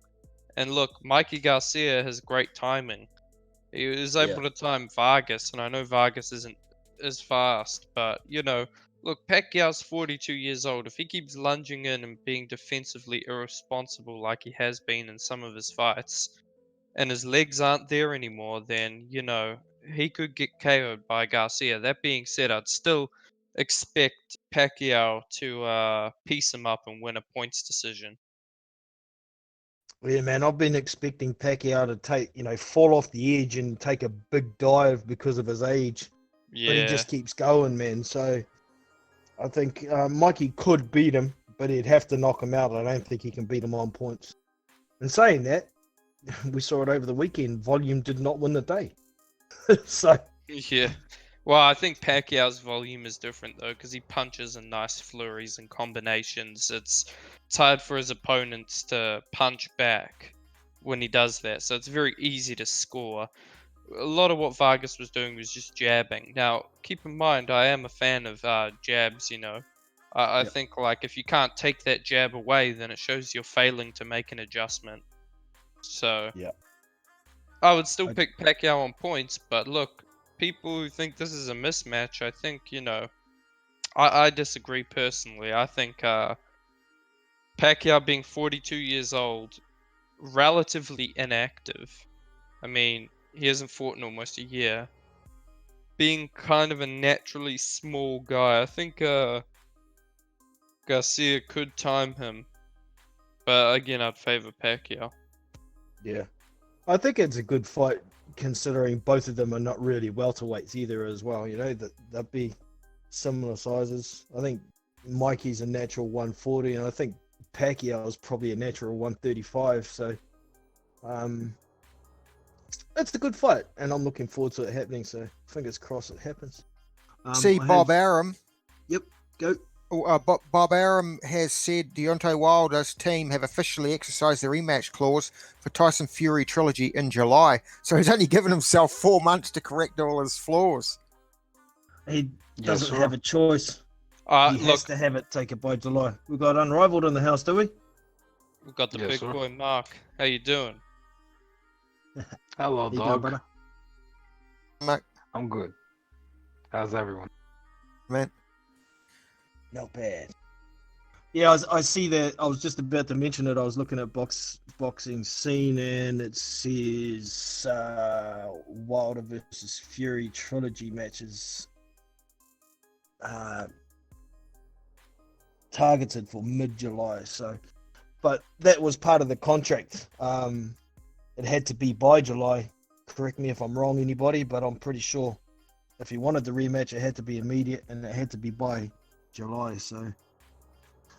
And look, Mikey Garcia has great timing. He was able to time Vargas, and I know Vargas isn't as fast, but look, Pacquiao's 42 years old. If he keeps lunging in and being defensively irresponsible like he has been in some of his fights, and his legs aren't there anymore, then, he could get KO'd by Garcia. That being said, I'd still expect Pacquiao to piece him up and win a points decision. Yeah, man, I've been expecting Pacquiao to fall off the edge and take a big dive because of his age. But he Yeah. just keeps going, man. So I think Mikey could beat him, but he'd have to knock him out. I don't think he can beat him on points. And saying that, we saw it over the weekend. Volume did not win the day. So Yeah. Well, I think Pacquiao's volume is different though, because he punches in nice flurries and combinations. It's hard for his opponents to punch back when he does that, so it's very easy to score. A lot of what Vargas was doing was just jabbing. Now, keep in mind, I am a fan of jabs. I Yep. think like if you can't take that jab away, then it shows you're failing to make an adjustment. So Yep. I would still I- pick Pacquiao on points, but look, people who think this is a mismatch, I think, I disagree personally. I think Pacquiao being 42 years old, relatively inactive. I mean, he hasn't fought in almost a year. Being kind of a naturally small guy, I think Garcia could time him. But again, I'd favor Pacquiao. yeah, I think it's a good fight considering both of them are not really welterweights either as well. That they'd be similar sizes. I think Mikey's a natural 140, and I think Pacquiao is probably a natural 135. So, it's a good fight, and I'm looking forward to it happening. So, fingers crossed it happens. See, Bob Arum. Go. Bob Arum has said Deontay Wilder's team have officially exercised the rematch clause for Tyson Fury trilogy in July. So he's only given himself 4 months to correct all his flaws. He Yes, doesn't sir. have a choice. He has Look, to have it take it by July. We've got Unrivaled in the house, do we? we've got the Yes, big sir. boy Mark. How you doing? Hello, How you doing, dog. brother? Mate, I'm good. How's everyone? man. Not bad. Yeah, I see that. I was just about to mention it. I was looking at boxing scene, and it says Wilder versus Fury trilogy matches targeted for mid-July. So, but that was part of the contract. It had to be by July. Correct me if I'm wrong, anybody, but I'm pretty sure if he wanted the rematch, it had to be immediate, and it had to be by July. So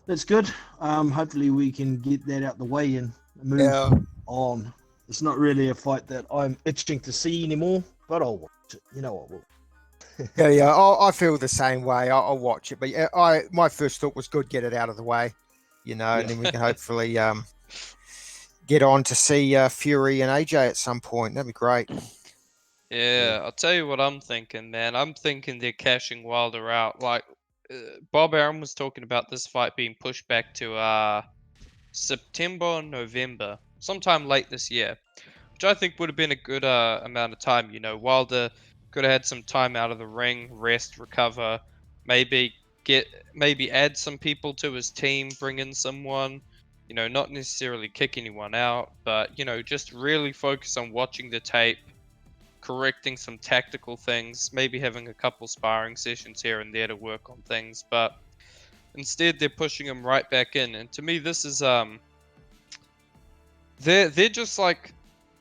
that's good. Hopefully we can get that out the way and move Yeah. on. It's not really a fight that I'm itching to see anymore, but I'll watch it. I will. Yeah. I feel the same way. I'll watch it, but my first thought was good, get it out of the way, and then we can hopefully get on to see Fury and AJ at some point. That'd be great. Yeah, I'll tell you what I'm thinking, man. I'm thinking they're cashing Wilder out. Like, Bob Arum was talking about this fight being pushed back to September or November, sometime late this year, which I think would have been a good amount of time. Wilder could have had some time out of the ring, rest, recover, maybe add some people to his team, bring in someone. Not necessarily kick anyone out, but just really focus on watching the tape, correcting some tactical things, maybe having a couple sparring sessions here and there to work on things, but instead they're pushing him right back in. And to me, this is they're just like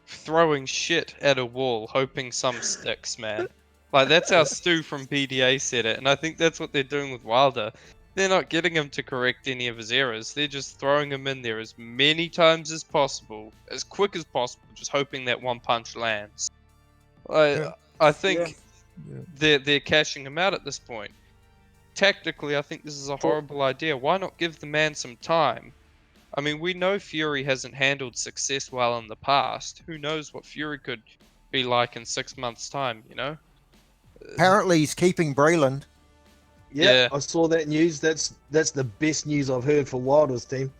throwing shit at a wall, hoping some sticks, man. Like, that's how Stu from BDA said it, and I think that's what they're doing with Wilder. They're not getting him to correct any of his errors. They're just throwing him in there as many times as possible, as quick as possible, just hoping that one punch lands. I think they're cashing him out at this point. Tactically, I think this is a horrible idea. Why not give the man some time? I mean, we know Fury hasn't handled success well in the past. Who knows what Fury could be like in 6 months' time, Apparently, he's keeping Breland. Yeah. I saw that news. That's the best news I've heard for Wilder's team.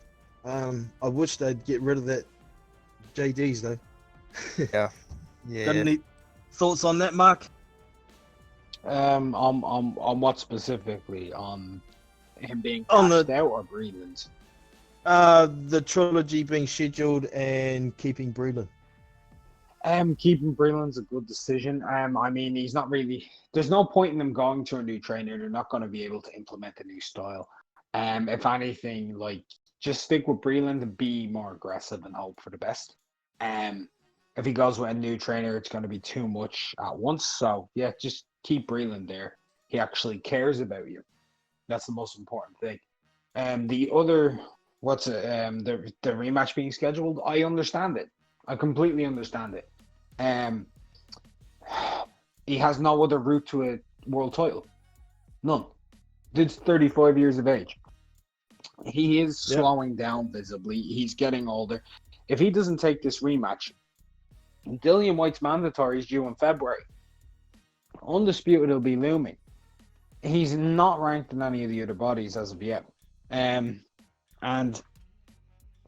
I wish they'd get rid of that JD's though. Yeah. Got any thoughts on that, Mark? On what specifically? On him being On cashed the- out or Breland? The trilogy being scheduled and keeping Breland. Keeping Breland's a good decision. I mean, he's not really. There's no point in them going to a new trainer. They're not going to be able to implement a new style. If anything, like just stick with Breland and be more aggressive and hope for the best. If he goes with a new trainer, it's going to be too much at once. So yeah, just keep Breland there. He actually cares about you. That's the most important thing. The other, what's it? The rematch being scheduled. I understand it. I completely understand it. He has no other route to a world title. None. Dude's 35 years of age. He is Yep. slowing down visibly. He's getting older. If he doesn't take this rematch, Dillian White's mandatory is due in February. Undisputed will be looming. He's not ranked in any of the other bodies as of yet. And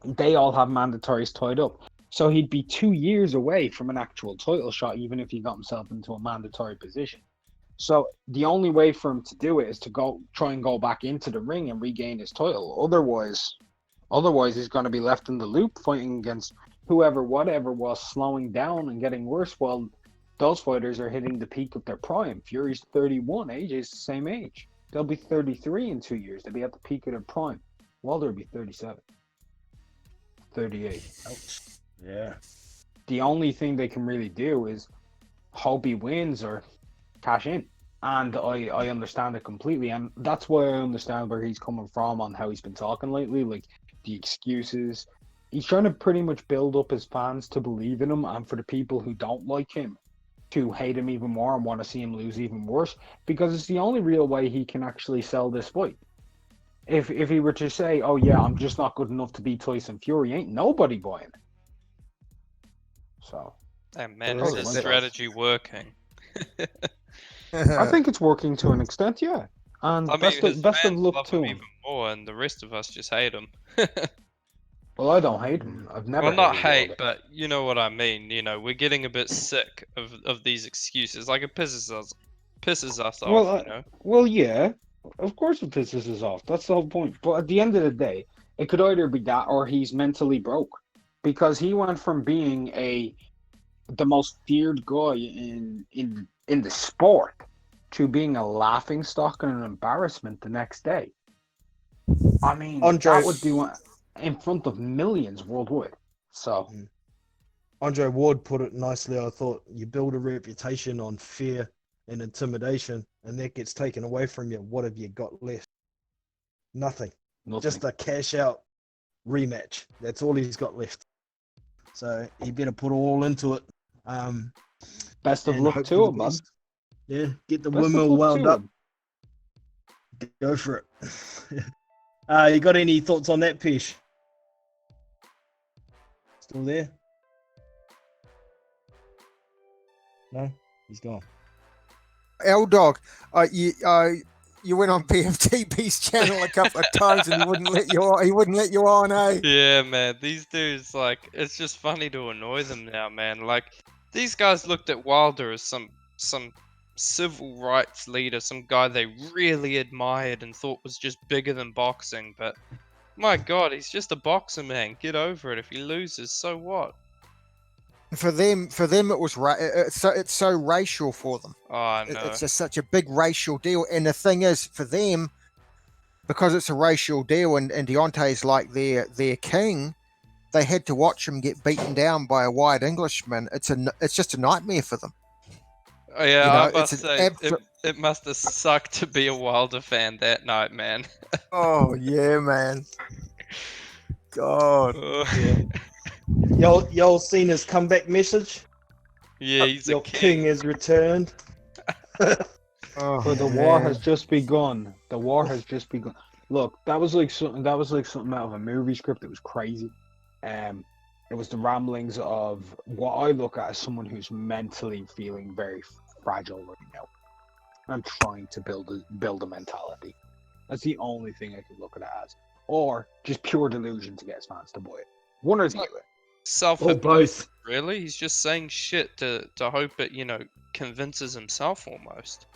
they all have mandatories tied up. So he'd be 2 years away from an actual title shot, even if he got himself into a mandatory position. So the only way for him to do it is to try and go back into the ring and regain his title. Otherwise he's going to be left in the loop fighting against whoever, whatever, while slowing down and getting worse while those fighters are hitting the peak of their prime. Fury's 31, AJ's the same age. They'll be 33 in 2 years. They'll be at the peak of their prime. Wilder will be 37. 38. Yeah. The only thing they can really do is hope he wins or cash in. And I understand it completely. And that's why I understand where he's coming from on how he's been talking lately. Like the excuses. He's trying to pretty much build up his fans to believe in him, and for the people who don't like him to hate him even more and want to see him lose even worse, because it's the only real way he can actually sell this fight. If he were to say, oh yeah, I'm just not good enough to beat Tyson Fury, ain't nobody buying it. So Hey, man, Those is are this my strategy working? I think it's working to an extent, yeah. And I mean, best his of fans luck love to him him. even more, and the rest of us just hate him. Well, I don't hate him. I've never Well, not hated hate, Wilder. but you know what I mean. You know, we're getting a bit sick of these excuses. Like it pisses us Well, off. You know. Well, yeah, of course it pisses us off. That's the whole point. But at the end of the day, it could either be that or he's mentally broke, because he went from being the most feared guy in the sport to being a laughing stock and an embarrassment the next day. I mean, Andre- that would do in front of millions worldwide. So Andre Ward put it nicely. I thought you build a reputation on fear and intimidation, and that gets taken away from you. What have you got left? Nothing. nothing. Just a cash out rematch. That's all he's got left. So he better put all into it. Best of and luck hope to for him, the man. best. Yeah, get the Best of windmill luck wound to up. him. Go for it. You got any thoughts on that, Pish? Still there? No, he's gone. L Dog, you went on PFTP's channel a couple of times and he wouldn't let you on, eh? Yeah, man. These dudes, like, it's just funny to annoy them now, man. Like, these guys looked at Wilder as some civil rights leader, some guy they really admired and thought was just bigger than boxing. But my God, he's just a boxer, man. Get over it. If he loses, so what? For them, it was it's so racial for them. Oh, I know. It's just such a big racial deal. And the thing is, for them, because it's a racial deal and Deontay's like their king, they had to watch him get beaten down by a white Englishman. It's just a nightmare for them. Oh, yeah, you know, I must it's an say, abso- it must have sucked to be a Wilder fan that night, man. Oh yeah, man. God. Y'all seen his comeback message? Yeah, he's a Your king. has returned. Oh, But the war man. has just begun. The war has just begun. Look, that was like something out of a movie script. It was crazy. It was the ramblings of what I look at as someone who's mentally feeling very fragile right now. I'm trying to build a mentality. That's the only thing I can look at it as. Or just pure delusion to get his fans to buy it. One or the other. Self Or both. Really? He's just saying shit to hope it, convinces himself almost.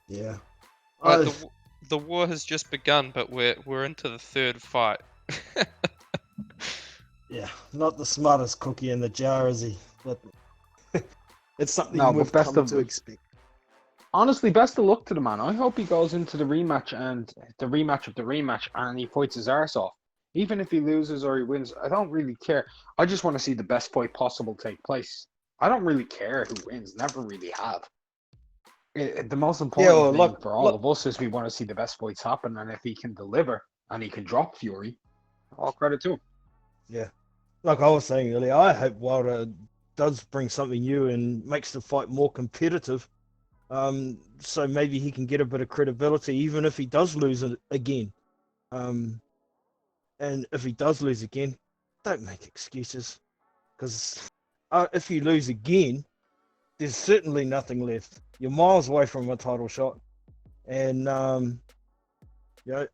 Yeah. Like I- the war has just begun, but we're into the third fight. yeah, not the smartest cookie in the jar, is he? But it's something No, but we've best come of- to expect. Honestly, best of luck to the man. I hope he goes into the rematch and the rematch of the rematch and he fights his arse off. Even if he loses or he wins, I don't really care. I just want to see the best fight possible take place. I don't really care who wins. Never really have. The most important well, thing look- for all look- of us is we want to see the best fights happen, and if he can deliver and he can drop Fury, all credit to him. Yeah. Like I was saying earlier, I hope Wilder does bring something new and makes the fight more competitive. So maybe he can get a bit of credibility, even if he does lose it again. And if he does lose again, don't make excuses. Because if you lose again, there's certainly nothing left. You're miles away from a title shot. And,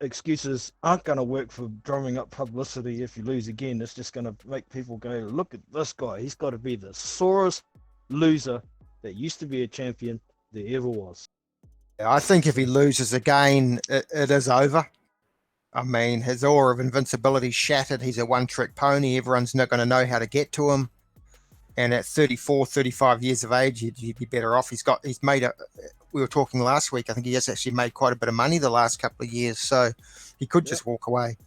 excuses aren't going to work for drumming up publicity if you lose again. It's just going to make people go, look at this guy. He's got to be the sorest loser that used to be a champion there ever was. I think if he loses again, it is over. I mean, his aura of invincibility shattered. He's a one-trick pony. Everyone's not going to know how to get to him. And at 34, 35 years of age, he'd be better off. He's made we were talking last week. I think he has actually made quite a bit of money the last couple of years. So he could just walk away.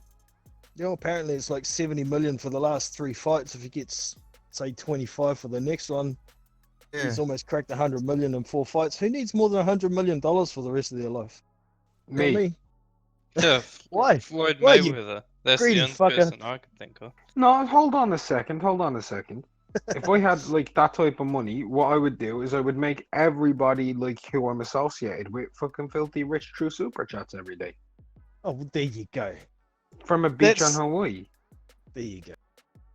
Apparently it's like 70 million for the last 3 fights. If he gets, say, 25 for the next one, Yeah. he's almost cracked 100 million in 4 fights. Who needs more than $100 million for the rest of their life? Not Me. Yeah, Why? Floyd Why, you Mayweather. That's greedy the only fucker. person I could think of. No, hold on a second. If I had like that type of money, what I would do is I would make everybody like who I'm associated with fucking filthy rich through super chats every day Oh, well, there you go. from a beach That's- on Hawaii. There you go.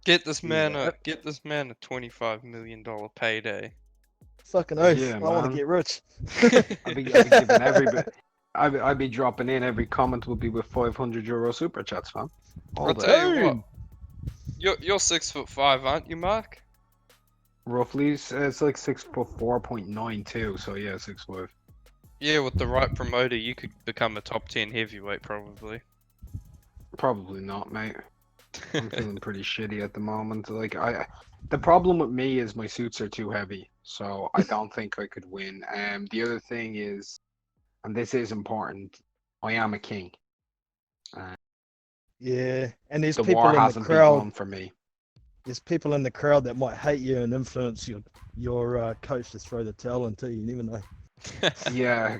Get this man Yeah. a $25 million payday. Fucking oath. Yeah, I want man. to get rich. I'd be giving every bit. I'd be dropping in. Every comment would be with €500 super chats, fam. All I'll day. tell you what. You're 6'5", aren't you, Mark? Roughly, it's like 6'4.92". So yeah, 6'5". Yeah, with the right promoter, you could become a top 10 heavyweight probably. Probably not, mate. I'm feeling pretty shitty at the moment. Like the problem with me is my suits are too heavy, so I don't think I could win. The other thing is, and this is important, I am a king. Yeah. And there's The people war in the hasn't crowd. begun for me. There's people in the crowd that might hate you and influence your coach to throw the towel into you. You never know. Yeah,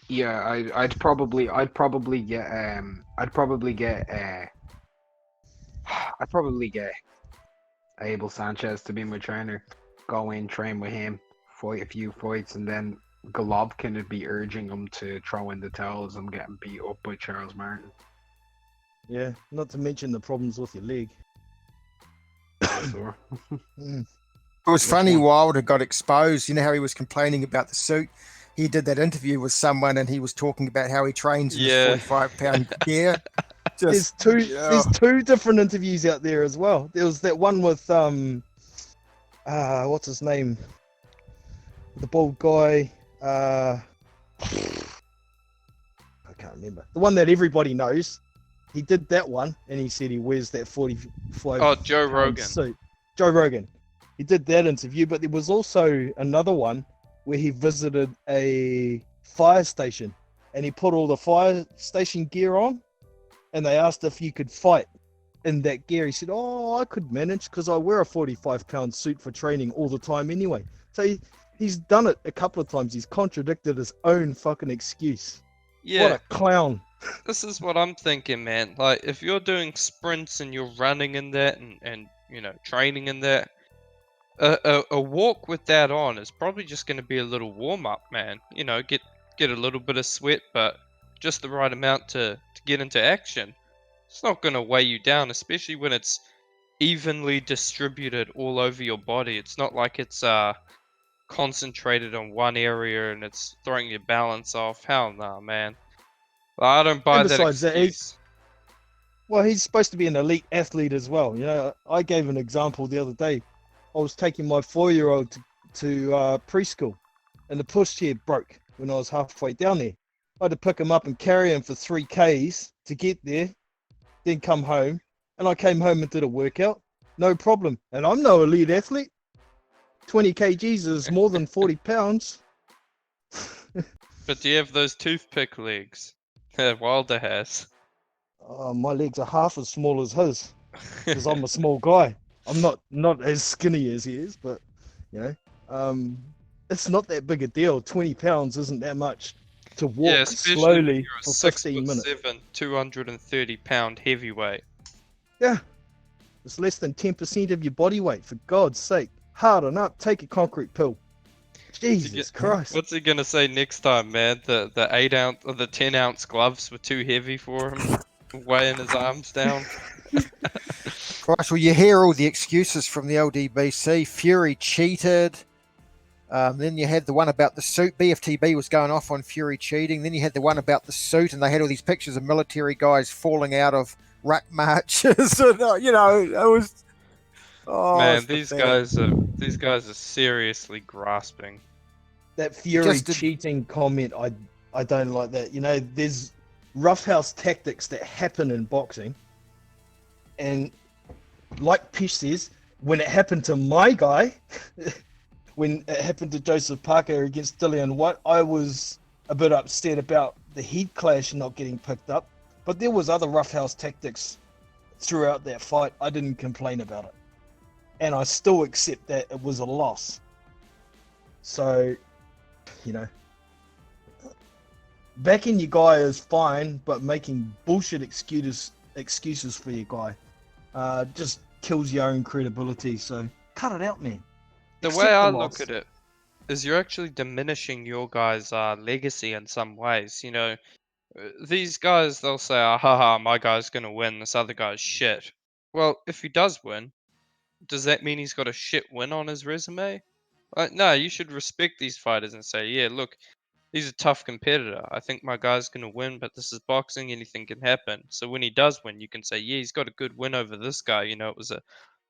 yeah. I'd probably get I'd probably get Abel Sanchez to be my trainer. Go in, train with him, fight a few fights, and then Golovkin would be urging him to throw in the towels. I'm getting beat up by Charles Martin. Yeah. Not to mention the problems with your leg. So, Mm. It was Which funny. one? Wilder got exposed. You know how he was complaining about the suit? He did that interview with someone and he was talking about how he trains in Yeah. his 45-pound gear. There's Just, two. yeah. There's 2 different interviews out there as well. There was that one with what's his name? The bald guy. I can't remember. The one that everybody knows. He did that one, and he said he wears that 45. Oh, Joe pound Rogan. suit. Joe Rogan. He did that interview, but there was also another one where he visited a fire station, and he put all the fire station gear on, and they asked if you could fight in that gear. He said, "Oh, I could manage because I wear a 45-pound suit for training all the time anyway." So he's done it a couple of times. He's contradicted his own fucking excuse. Yeah. What a clown. This is what I'm thinking, man. Like, if you're doing sprints and you're running in that and training in that, a walk with that on is probably just going to be a little warm up, man. Get a little bit of sweat, but just the right amount to get into action. It's not going to weigh you down, especially when it's evenly distributed all over your body. It's not like it's concentrated on one area and it's throwing your balance off. Hell nah, man. I don't buy And that besides that, excuse. Well, he's supposed to be an elite athlete as well. I gave an example the other day. I was taking my 4-year-old to preschool, and the pushchair broke. when I was halfway down there. I had to pick him up and carry him for 3 Ks to get there, then come home. And I came home and did a workout, no problem. And I'm no elite athlete. 20 kgs is more than 40 pounds. But do you have those toothpick legs that Wilder has? My legs are half as small as his because I'm a small guy. I'm not as skinny as he is, but you know, it's not that big a deal. 20 pounds isn't that much to walk Yeah, especially when slowly you're a for 6 15 foot minutes. 7, 230-pound heavyweight. Yeah, it's less than 10% of your body weight. For God's sake, harden up. Take a concrete pill. Jesus Christ. What's he gonna say next time, man? The 8-ounce or the 10-ounce gloves were too heavy for him, weighing his arms down. Christ, well, you hear all the excuses from the LDBC. Fury cheated. Then you had the one about the suit. BFTB was going off on Fury cheating. Then you had the one about the suit, and they had all these pictures of military guys falling out of ruck marches. And, you know, it was. Oh, Man, it's these pathetic. guys are seriously grasping. That Fury Just a- cheating comment, I don't like that. You know, there's roughhouse tactics that happen in boxing. And like Pish says, when it happened to my guy, when it happened to Joseph Parker against Dillian White, I was a bit upset about the heat clash not getting picked up. But there was other roughhouse tactics throughout that fight. I didn't complain about it. And I still accept that it was a loss. So, you know, backing your guy is fine, but making bullshit excuses for your guy just kills your own credibility. So cut it out, man. The Accept way I loss. look at it is you're actually diminishing your guys' legacy in some ways. You know, these guys, they'll say, "Ah, haha, my guy's gonna win, this other guy's shit." Well, if he does win, does that mean he's got a shit win on his resume? No, you should respect these fighters and say, yeah, look, he's a tough competitor. I think my guy's going to win, but this is boxing. Anything can happen. So when he does win, you can say, yeah, he's got a good win over this guy. You know, it was a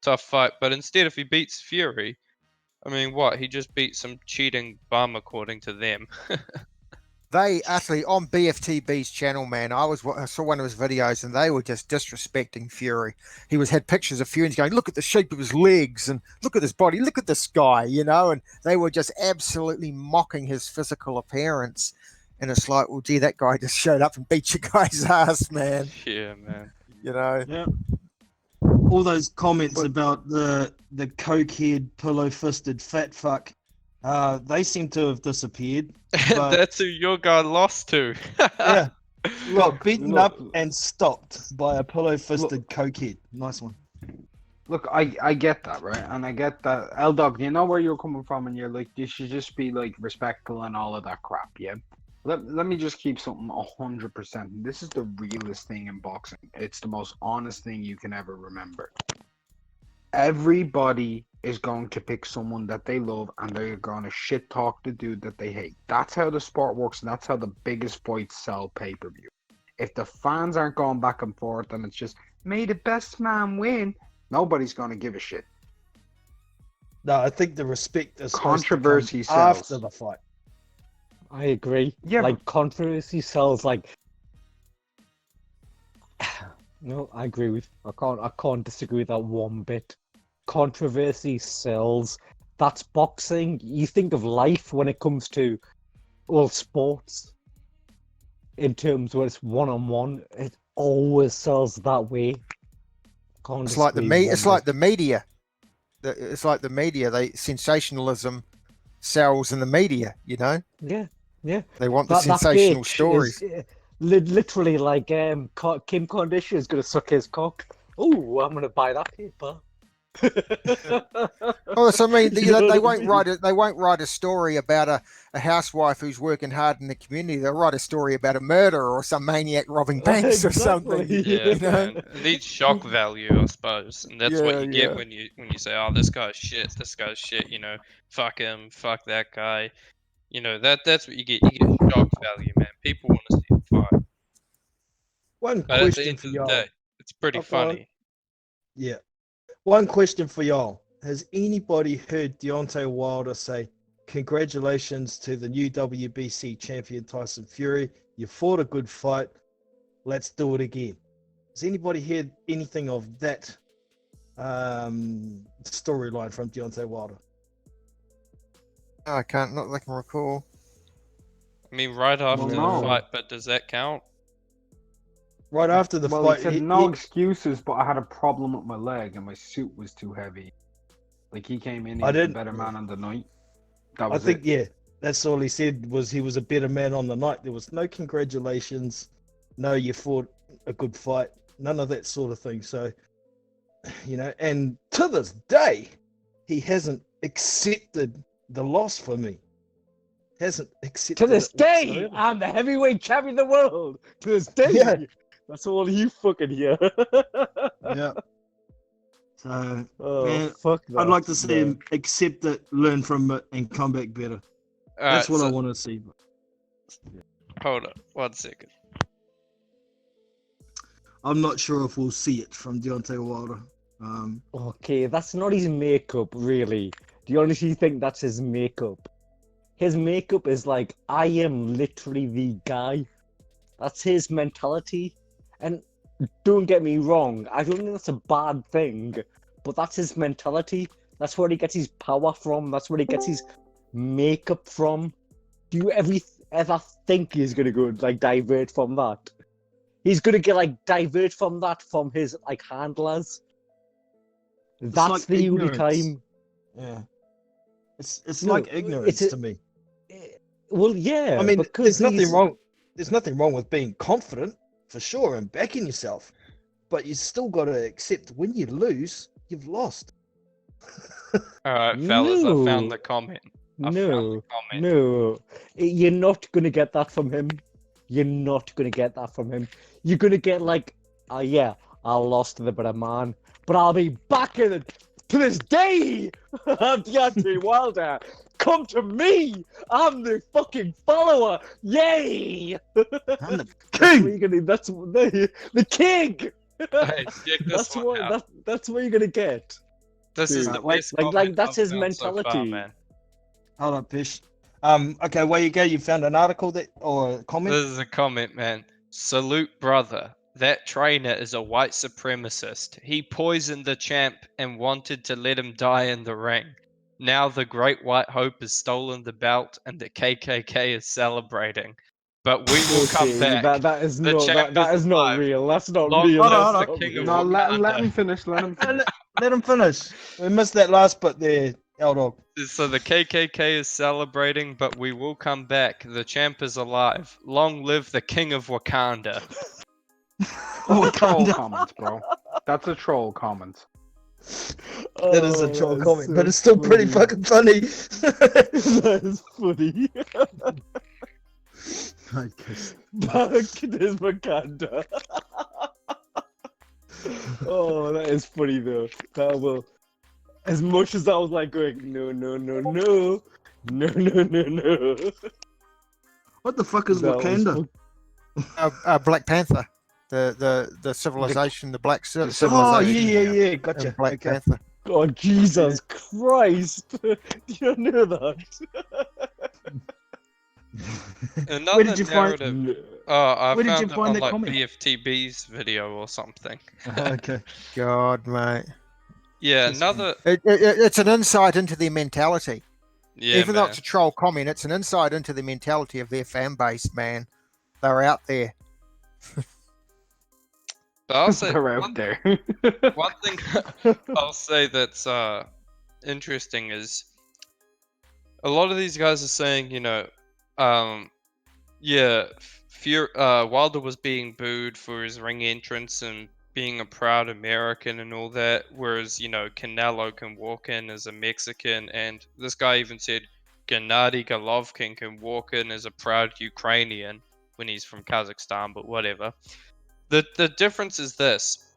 tough fight. But instead, if he beats Fury, I mean, what? He just beat some cheating bum, according to them. They actually on BFTB's channel, man. I saw one of his videos, and they were just disrespecting Fury. He had pictures of Fury and he's going, "Look at the shape of his legs, and look at his body. Look at this guy," you know. And they were just absolutely mocking his physical appearance. And it's like, well, gee, that guy just showed up and beat your guy's ass, man. Yeah, man. You know. Yeah. All those comments about the cokehead, pillow-fisted fat fuck, they seem to have disappeared. But, That's who your guy lost to. yeah, got beaten Look. up and stopped by a pillow-fisted cokehead. Nice one. Look, I get that, right? And I get that. L-Dog, you know where you're coming from, and you're like, you should just be like respectful and all of that crap, yeah? Let me just keep something 100%. This is the realest thing in boxing. It's the most honest thing you can ever remember. Everybody is going to pick someone that they love, and they're going to shit talk the dude that they hate. That's how the sport works, and that's how the biggest fights sell pay-per-view. If the fans aren't going back and forth, and it's just, may the best man win, nobody's going to give a shit. No, I think the respect is supposed to come Controversy sells. after the fight. I agree. Yeah, like controversy sells like. No, I agree with. I can't disagree with that one bit. Controversy sells. That's boxing. You think of life when it comes to, well, sports. In terms where it's one-on-one, it always sells that way. Can't It's like the disagree It's one like the media. It's like the media. Sensationalism sells in the media. You know, bit. Yeah. they want the That sensational bitch stories. is, literally like Kim Kardashian is gonna suck his cock. Oh, I'm gonna buy that paper. Oh, so I mean, You know they what I won't mean? write it. They won't write a story about a housewife who's working hard in the community. They'll write a story about a murderer or some maniac robbing banks or something. Exactly. Yeah, You know? man. It needs shock value, I suppose, and that's what Yeah, you get yeah. when you say, "Oh, this guy's shit. This guy's shit." You know, fuck him, fuck that guy. You know that's what you get. You get shock value, man. People want to see the fight, One but at the question end for of the y'all. day, it's pretty Oh, go on. funny. Yeah. One question for y'all. Has anybody heard Deontay Wilder say, congratulations to the new WBC champion Tyson Fury. You fought a good fight. Let's do it again. Has anybody heard anything of that storyline from Deontay Wilder? I can't, not that I can recall. I mean, right after the no. fight, but does that count? Right after the Well, fight, he said no excuses, but I had a problem with my leg and my suit was too heavy. Like he came in, he I was the didn't- better man on the night. That I was think it. yeah, that's all he said was he was a better man on the night. There was no congratulations, no you fought a good fight, none of that sort of thing. So, and to this day, he hasn't accepted the loss for me. Hasn't accepted To this it day, whatsoever. I'm the heavyweight champion of the world. To this day, Yeah. that's all you fucking hear. Yeah. So Oh, Man, fuck that. I'd like to see him accept it, learn from it, and come back better. That's Alright, what I so want to see. hold on 1 second. I'm not sure if we'll see it from Deontay Wilder. Okay, that's not his makeup, really. Do you honestly think that's his makeup? His makeup is like, I am literally the guy. That's his mentality. And don't get me wrong, I don't think that's a bad thing, but that's his mentality. That's where he gets his power from. That's where he gets his makeup from. Do you ever think he's gonna go like divert from that? He's gonna get like divert from that from his like handlers. That's like the only ignorance. time. Yeah. It's No, like ignorance it's a- to me. Well, yeah. I mean, because there's nothing he's- wrong. There's nothing wrong with being confident, for sure, and backing yourself. But you still got to accept when you lose, you've lost. Alright, fellas, I found No. the comment. I found No, the comment. no, you're not gonna get that from him. You're not gonna get that from him. You're gonna get like, yeah, I lost to the better man, but I'll be back in it to this day. I'm Deontay Wilder. Come to me. I'm the fucking follower. Yay! I'm the That's what king. you're gonna. That's the king. Hey, check this That's one what. out. That's what you're gonna get. This is dude, the like- best like comment that's I've his found so far, mentality. man. Hold on, Fish. Okay, where you go? You found an article that or a comment? This is a comment, man. Salute, brother. That trainer is a white supremacist. He poisoned the champ and wanted to let him die in the ring. Now the Great White Hope has stolen the belt and the KKK is celebrating. But we will come Okay, back. That is The not champ that is is not alive. real. That's not Long real. live That's the not king of real. No, let Wakanda. him finish. Let him finish. Let him finish. We missed that last bit there, L-Dog. So the KKK is celebrating, but we will come back. The champ is alive. Long live the king of Wakanda. That's a troll comment, bro. That's a troll comment. That is a Oh, troll that is comment, so but it's still pretty funny. fucking funny. That is funny. Back to Wakanda. Oh, that is funny though. That will. As much as I was like going, no, no, no, no, no, no, no, no. What the fuck is That was Wakanda? Black Panther, the civilization, the black Oh, civilization. yeah, in gotcha. Black Okay. Panther. Oh, Jesus Christ! You know that? Another Where did you find? narrative. Oh, I Where did found you it find on that like comment? BFTB's video or something. Okay. God, mate. Yeah, Yes, another. It's an insight into their mentality. Yeah, Even though man. it's a troll comment, it's an insight into the mentality of their fan base, man. They're out there. But I'll say They're one, out there. one thing I'll say that's interesting is a lot of these guys are saying, Wilder was being booed for his ring entrance and being a proud American and all that, whereas Canelo can walk in as a Mexican, and this guy even said Gennady Golovkin can walk in as a proud Ukrainian when he's from Kazakhstan, but whatever. The difference is this: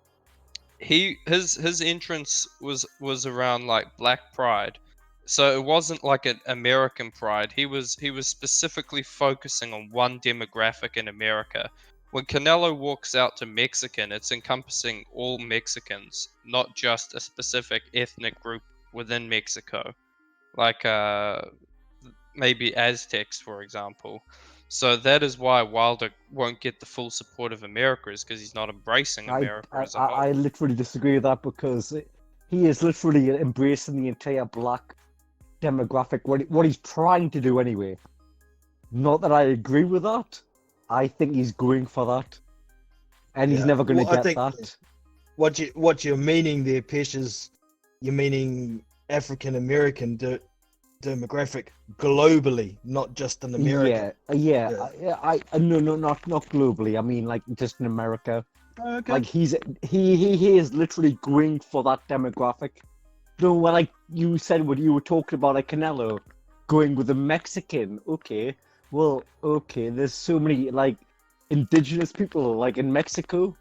his entrance was around like Black Pride, so it wasn't like an American Pride. He was specifically focusing on one demographic in America. When Canelo walks out to Mexican, it's encompassing all Mexicans, not just a specific ethnic group within Mexico. Like maybe Aztecs, for example. So that is why Wilder won't get the full support of America, is because he's not embracing America as a whole. I literally disagree with that because he is literally embracing the entire black demographic. What he's trying to do anyway. Not that I agree with that. I think he's going for that, and he's Yeah. never going to Well, I get think that. What you're meaning there, Pesh, is you're meaning African American demographic globally, not just in America. Yeah. No, not globally. I mean, like just in America. Okay. Like he is literally going for that demographic. No, well, like you said when you were talking about like Canelo going with a Mexican. Okay, well, okay. There's so many like indigenous people like in Mexico.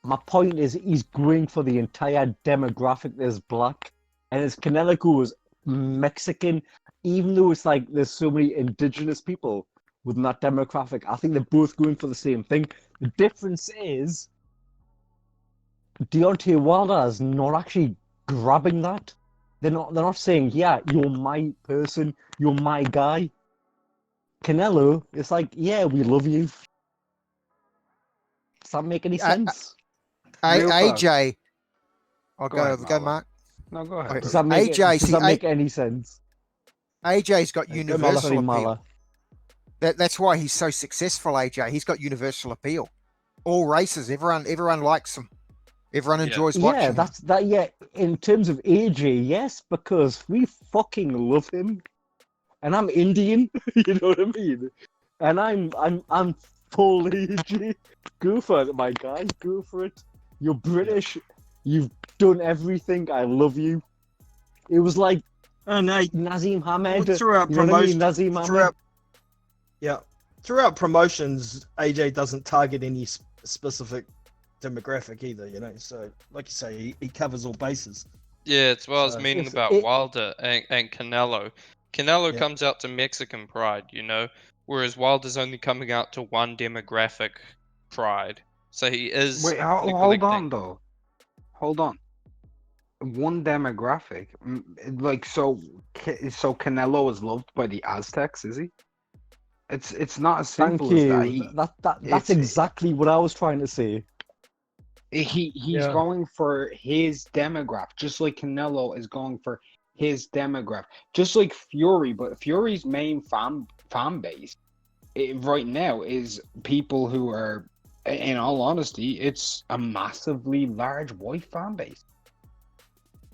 My point is he's going for the entire demographic that's black, and as Canelo goes Mexican, even though it's like there's so many indigenous people within that demographic, I think they're both going for the same thing. The difference is Deontay Wilder is not actually grabbing that. They're not saying, yeah, you're my person, you're my guy. Canelo, it's like, yeah, we love you. Does that make any sense? Real fast. AJ. I'll Go ahead, go, Marlon. Mark. No, go ahead. Okay. Does that make, AJ, does see, that make any sense? AJ's got universal Sorry, appeal. Mala. That's why he's so successful, AJ. He's got universal appeal. All races, everyone likes him. Everyone Yeah. enjoys watching Yeah, him. that's that. Yeah, in terms of AJ, yes, because we fucking love him, and I'm Indian. You know what I mean? And I'm full AJ. Go for it, my guy. Go for it. You're British. You've done everything. I love you. It was like And Nazim Hamed. throughout You know what I mean? promotion, Nazim Hamed. throughout promotions, AJ doesn't target any specific demographic either. You know, so like you say, he covers all bases. Yeah, it's what I was So, meaning If about it- Wilder and Canelo. Canelo Yeah. comes out to Mexican pride, you know, whereas Wilder's only coming out to one demographic pride. So he is Wait, hold neglecting- on though. Hold on. One demographic, like so Canelo is loved by the Aztecs, is he? It's not as Thank simple as you. that. He, That's it's- exactly what I was trying to say. he's Yeah. going for his demographic, just like Canelo is going for his demographic, just like Fury. But Fury's main fan base right now is people who are, in all honesty, it's a massively large white fan base.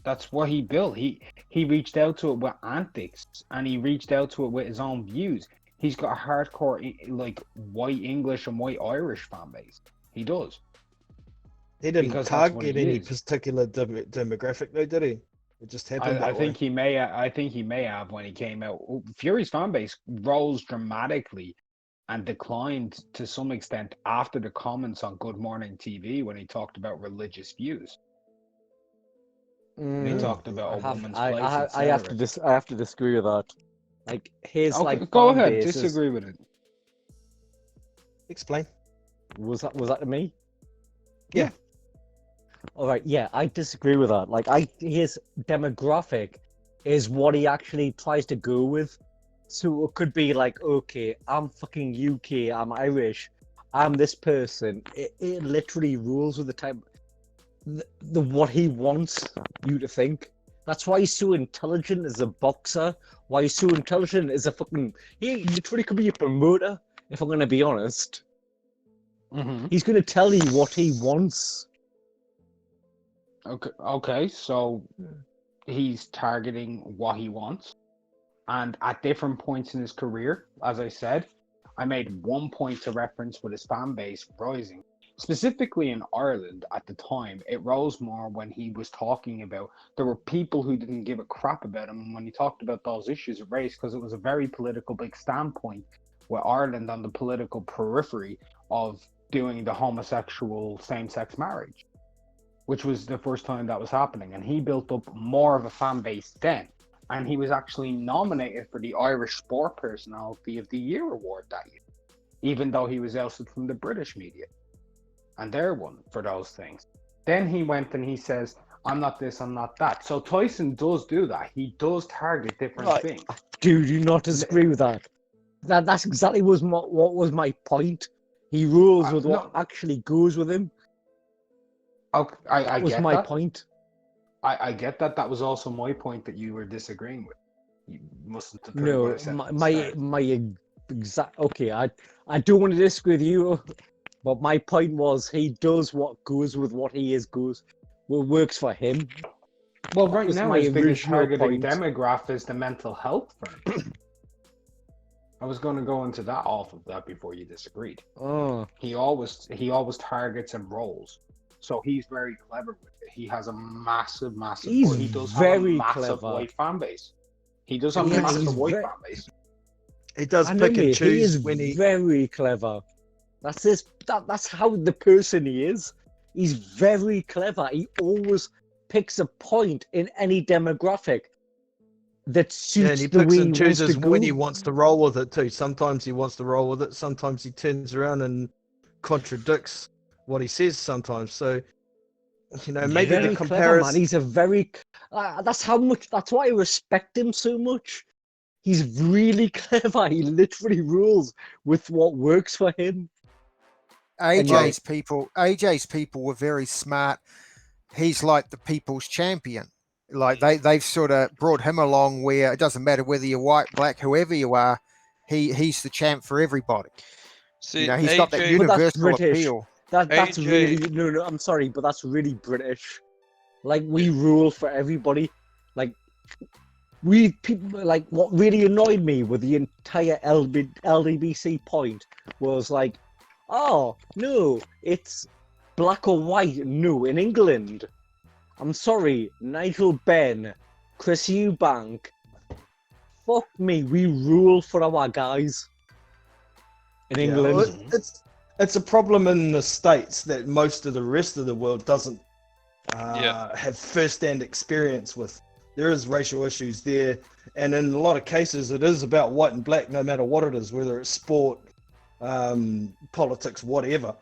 That's what he built. He reached out to it with antics, and he reached out to it with his own views. He's got a hardcore like white English and white Irish fan base. He does. He didn't Because that's what target he any is. particular demographic, though, did he? It just happened. I that think way. I think he may have when he came out. Fury's fan base rose dramatically and declined to some extent after the comments on Good Morning TV when he talked about religious views. When he Mm, talked about a woman's place. I have to disagree with that. Like his Okay, like go fan ahead. base is- Disagree with it. Explain. Was that to me? Yeah. All right. Yeah, I disagree with that. Like his demographic is what he actually tries to go with. So it could be like, okay, I'm fucking UK, I'm Irish, I'm this person. It literally rules with the type, the what he wants you to think. That's why he's so intelligent as a boxer. Why he's so intelligent as a fucking. He literally could be a promoter. If I'm gonna be honest, Mm-hmm. he's gonna tell you what he wants. Okay, so he's targeting what he wants. And at different points in his career, as I said, I made one point to reference with his fan base rising. Specifically in Ireland at the time, it rose more when he was talking about there were people who didn't give a crap about him. And when he talked about those issues of race, because it was a very political big standpoint with Ireland on the political periphery of doing the homosexual same-sex marriage, which was the first time that was happening. And he built up more of a fan base then. And he was actually nominated for the Irish Sport Personality of the Year award that year, even though he was ousted from the British media. And they're one for those things. Then he went and he says, I'm not this, I'm not that. So Tyson does do that. He does target different Right. things. Do you not disagree with that? That's exactly what was my point. He rules with what No. actually goes with him. Okay, I Was get my that. point. I get that. That was also my point that you were disagreeing with. You mustn't have heard what No, I said. my at the my, start. my exact. Okay, I don't want to disagree with you, but my point was he does what goes with what he is goes, what works for him. Well, That right was now my his biggest original targeting point. demographic is the mental health firms. I was going to go into that off of that before you disagreed. Oh, He always targets and rolls, so he's very clever with it. He has a massive. He's He does very have a massive clever. white fan base. He does have He a picks- massive white ve- fan base. He does I know, pick and mate. He is choose when he. very clever. That's his. That's how the person he is. He's very clever. He always picks a point in any demographic that Yeah, suits and he the picks way and he wants chooses to when go. he wants to roll with it too. Sometimes he wants to roll with it. Sometimes he turns around and contradicts what he says. Sometimes, so maybe Very the clever, man. comparison. He's a very. That's how much. That's why I respect him so much. He's really clever. He literally rules with what works for him. AJ's people were very smart. He's like the people's champion. Like they've sort of brought him along where it doesn't matter whether you're white, black, whoever you are, he's the champ for everybody. See, He's got that AJ, But that's universal British. appeal. That's AJ really no. I'm sorry, but that's really British. Like we rule for everybody. Like we people. Like what really annoyed me with the entire LDBC point was like, oh no, it's black or white. No, in England. I'm sorry, Nigel Benn, Chris Eubank. Fuck me, we rule for our guys in Yeah, England. well, it's a problem in the States that most of the rest of the world doesn't have first-hand experience with. There is racial issues there, and in a lot of cases, it is about white and black, no matter what it is, whether it's sport, politics, whatever.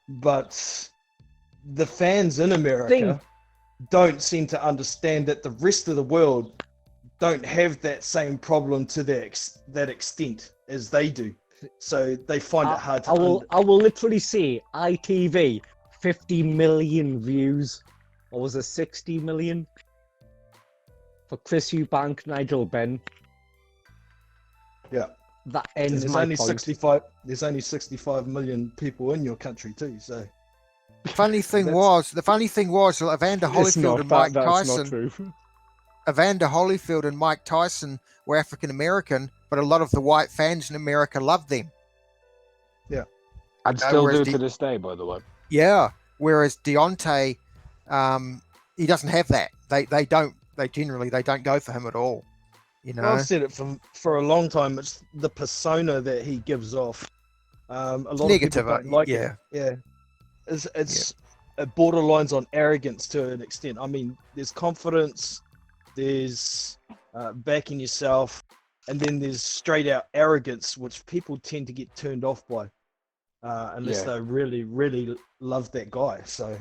But the fans in America don't seem to understand that the rest of the world don't have that same problem to that extent as they do. So they find it hard to I will literally say ITV 50 million views, or was it 60 million for Chris Eubank, Nigel Benn? Yeah. That ends There's my only point. 65. There's only 65 million people in your country too. So The funny thing was, Evander It's Holyfield not and Mike that's Tyson. not true. Evander Holyfield and Mike Tyson were African American, but a lot of the white fans in America loved them. I'd still whereas do to this day, by the way. Yeah. Whereas Deontay, he doesn't have that. They generally don't go for him at all. You know. I've said it for a long time. It's the persona that he gives off. A lot Negative, of people don't like yeah. it. Yeah. It's it borderlines on arrogance to an extent. I mean, there's confidence, there's backing yourself, and then there's straight out arrogance, which people tend to get turned off by, unless they really, really love that guy. So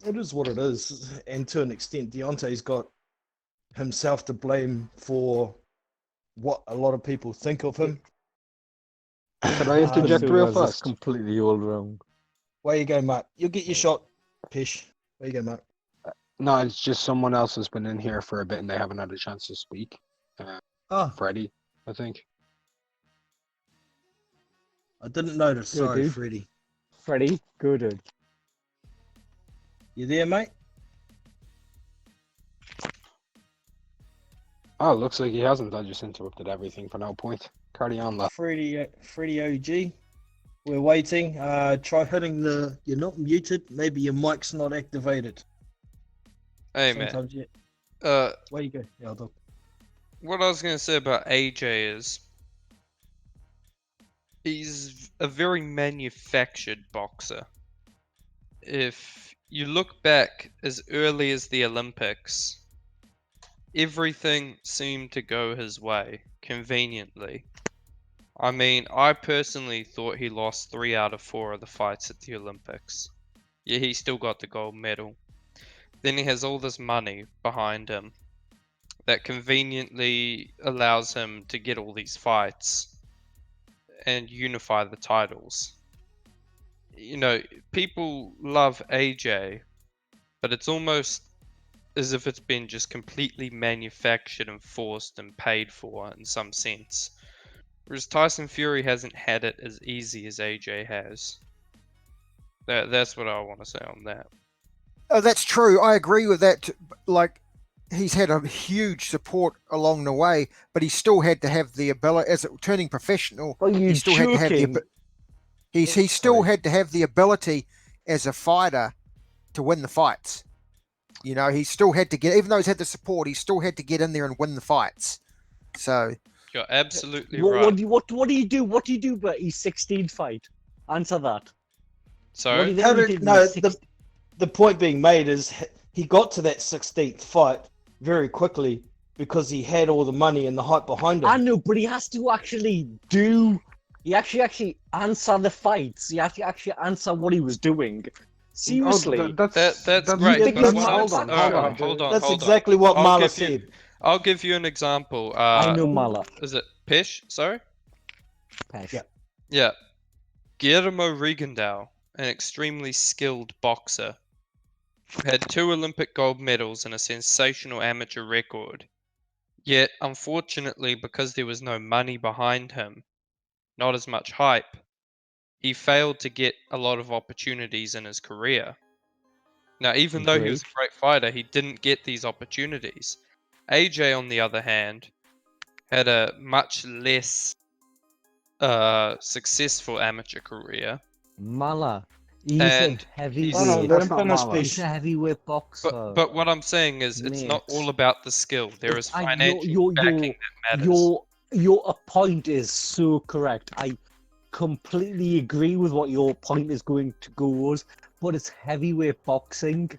it is what it is. And to an extent, Deontay's got himself to blame for what a lot of people think of him. Could I interject real That's fast? completely all wrong. Where you go, Mark? You'll get your shot, Pish. Where you go, Mark? No, it's just someone else has been in here for a bit and they haven't had a chance to speak. Oh, Freddie, I think. I didn't notice. Yeah, Sorry, dude. Freddie. Freddie, good. You there, mate? Oh, looks like he hasn't. I just interrupted everything for no point. Carry on, lad. Freddie OG. We're waiting. Try hitting the. You're not muted. Maybe your mic's not activated. hey man. Sometimes you. Where you go? Yeah, I'll talk. What I was gonna say about AJ is he's a very manufactured boxer. If you look back as early as the Olympics, everything seemed to go his way conveniently. I mean, I personally thought he lost 3 out of 4 of the fights at the Olympics. Yeah, he still got the gold medal. Then he has all this money behind him that conveniently allows him to get all these fights and unify the titles. You know, people love AJ, but it's almost as if it's been just completely manufactured and forced and paid for in some sense. Whereas Tyson Fury hasn't had it as easy as AJ has. That's what I want to say on that. Oh, that's true. I agree with that. Like, he's had a huge support along the way, but he still had to have the ability, as turning professional. Are you He still had to have the. joking? He still Sorry. had to have the ability as a fighter to win the fights. You know, he still had to get, even though he's had the support, he still had to get in there and win the fights. So You're absolutely What, right. what do you do? What do you do but his 16th fight? Answer that. So do you How think he did, did no, in his the point being made is he got to that 16th fight very quickly because he had all the money and the hype behind him. I know, but he has to actually do. He actually answer the fights. He has to actually answer what he was doing. Seriously. that's great. think But that's what hold I'm, on, hold on. hold on, That's hold on. exactly what I'll Marla give you- said. I'll give you an example. I know Mala. Is it Pish? Sorry. Pesh. Yeah. Yeah. Guillermo Rigondeaux, an extremely skilled boxer, had 2 Olympic gold medals and a sensational amateur record. Yet, unfortunately, because there was no money behind him, not as much hype, he failed to get a lot of opportunities in his career. Now, even though he was a great fighter, he didn't get these opportunities. AJ, on the other hand, had a much less successful amateur career. Mala. He's And a heavyweight. No, no, let him finish, Mala. He's Pish. a heavyweight boxer. But what I'm saying is, it's not Mate. all about the skill. There is I- financial backing that matters. Your point is so correct. I completely agree with what your point is going to go as, but it's heavyweight boxing.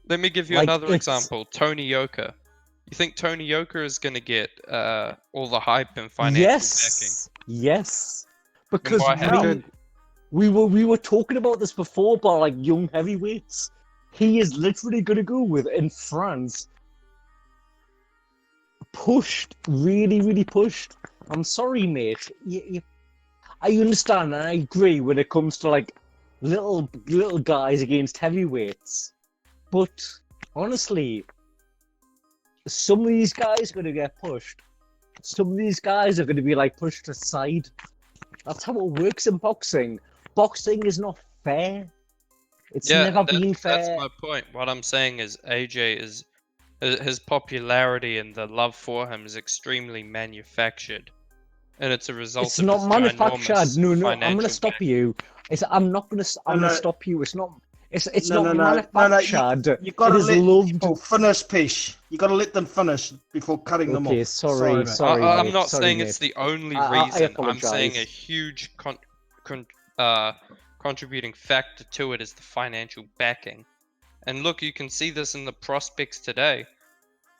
Let me give you like, another it's- example. Tony Yoka. You think Tony Yoka is going to get all the hype and financial Yes, yes. Because why haven't- we were talking about this before, but like young heavyweights, he is literally going to go with in France. Pushed, really pushed. I'm sorry, mate. I understand and I agree when it comes to like little guys against heavyweights, but honestly, some of these guys are going to get pushed. Some of these guys are going to be like pushed aside. That's how it works in boxing. Boxing is not fair. It's never been fair. That's my point. What I'm saying is AJ is his popularity and the love for him is extremely manufactured, and it's a result. It's of not his manufactured. ginormous No, I'm financial gonna stop backing. you. I'm not gonna. I'm No, gonna no. stop you. It's not. It's No, not no, no, no, manufactured. You gotta it is let loved. people finish, Pish. You gotta let them finish before cutting them Okay, off. sorry, mate. sorry. I'm mate, not sorry, saying mate. it's the only I reason. I'm saying a apologise. huge contributing factor to it is the financial backing. And look, you can see this in the prospects today.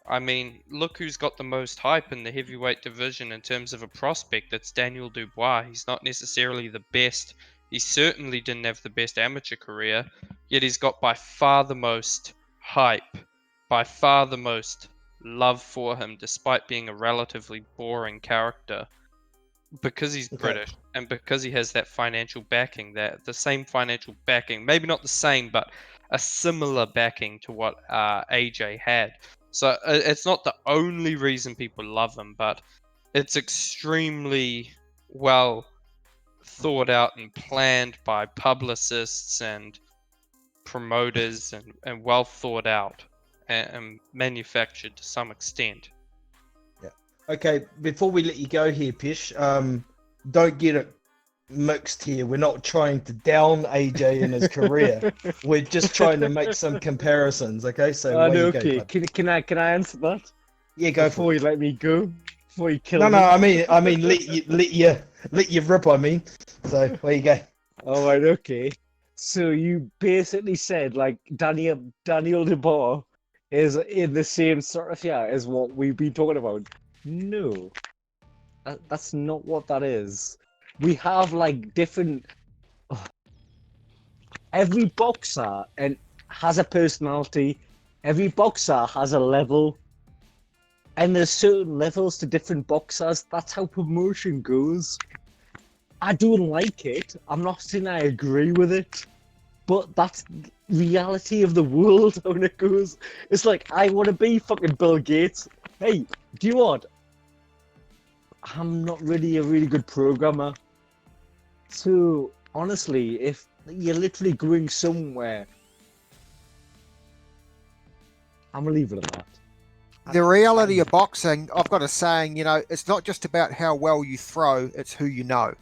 I mean, look who's got the most hype in the heavyweight division in terms of a prospect. That's Daniel Dubois. He's not necessarily the best. He certainly didn't have the best amateur career, yet he's got by far the most hype, by far the most love for him, despite being a relatively boring character. Because he's Okay. British and because he has that financial backing, that the same financial backing, maybe not the same, but a similar backing to what AJ had. So it's not the only reason people love him, but it's extremely well thought out and planned by publicists and promoters and well thought out and manufactured to some extent. Okay, before we let you go here, Pish, don't get it mixed here. We're not trying to down AJ in his career. We're just trying to make some comparisons. Okay, so away you go, okay. bud. Can I answer that Yeah, go for before it. you let me go? Before you kill No, me? no, I mean, let you rip. I mean, so where you go. All right, okay. So you basically said like Daniel Dubois is in the same sort of as what we've been talking about. No, that's not what that is. We have like different. Every boxer and has a personality, Every boxer has a level, and there's certain levels to different boxers. That's how promotion goes. I don't like it. I'm not saying I agree with it, but that's reality of the world when it goes. It's like, I want to be fucking Bill Gates. Hey, do you know what? I'm not really a really good programmer. So, honestly, if you're literally going somewhere, I'm gonna leave it at that. The reality of boxing, I've got a saying, you know, it's not just about how well you throw, it's who you know.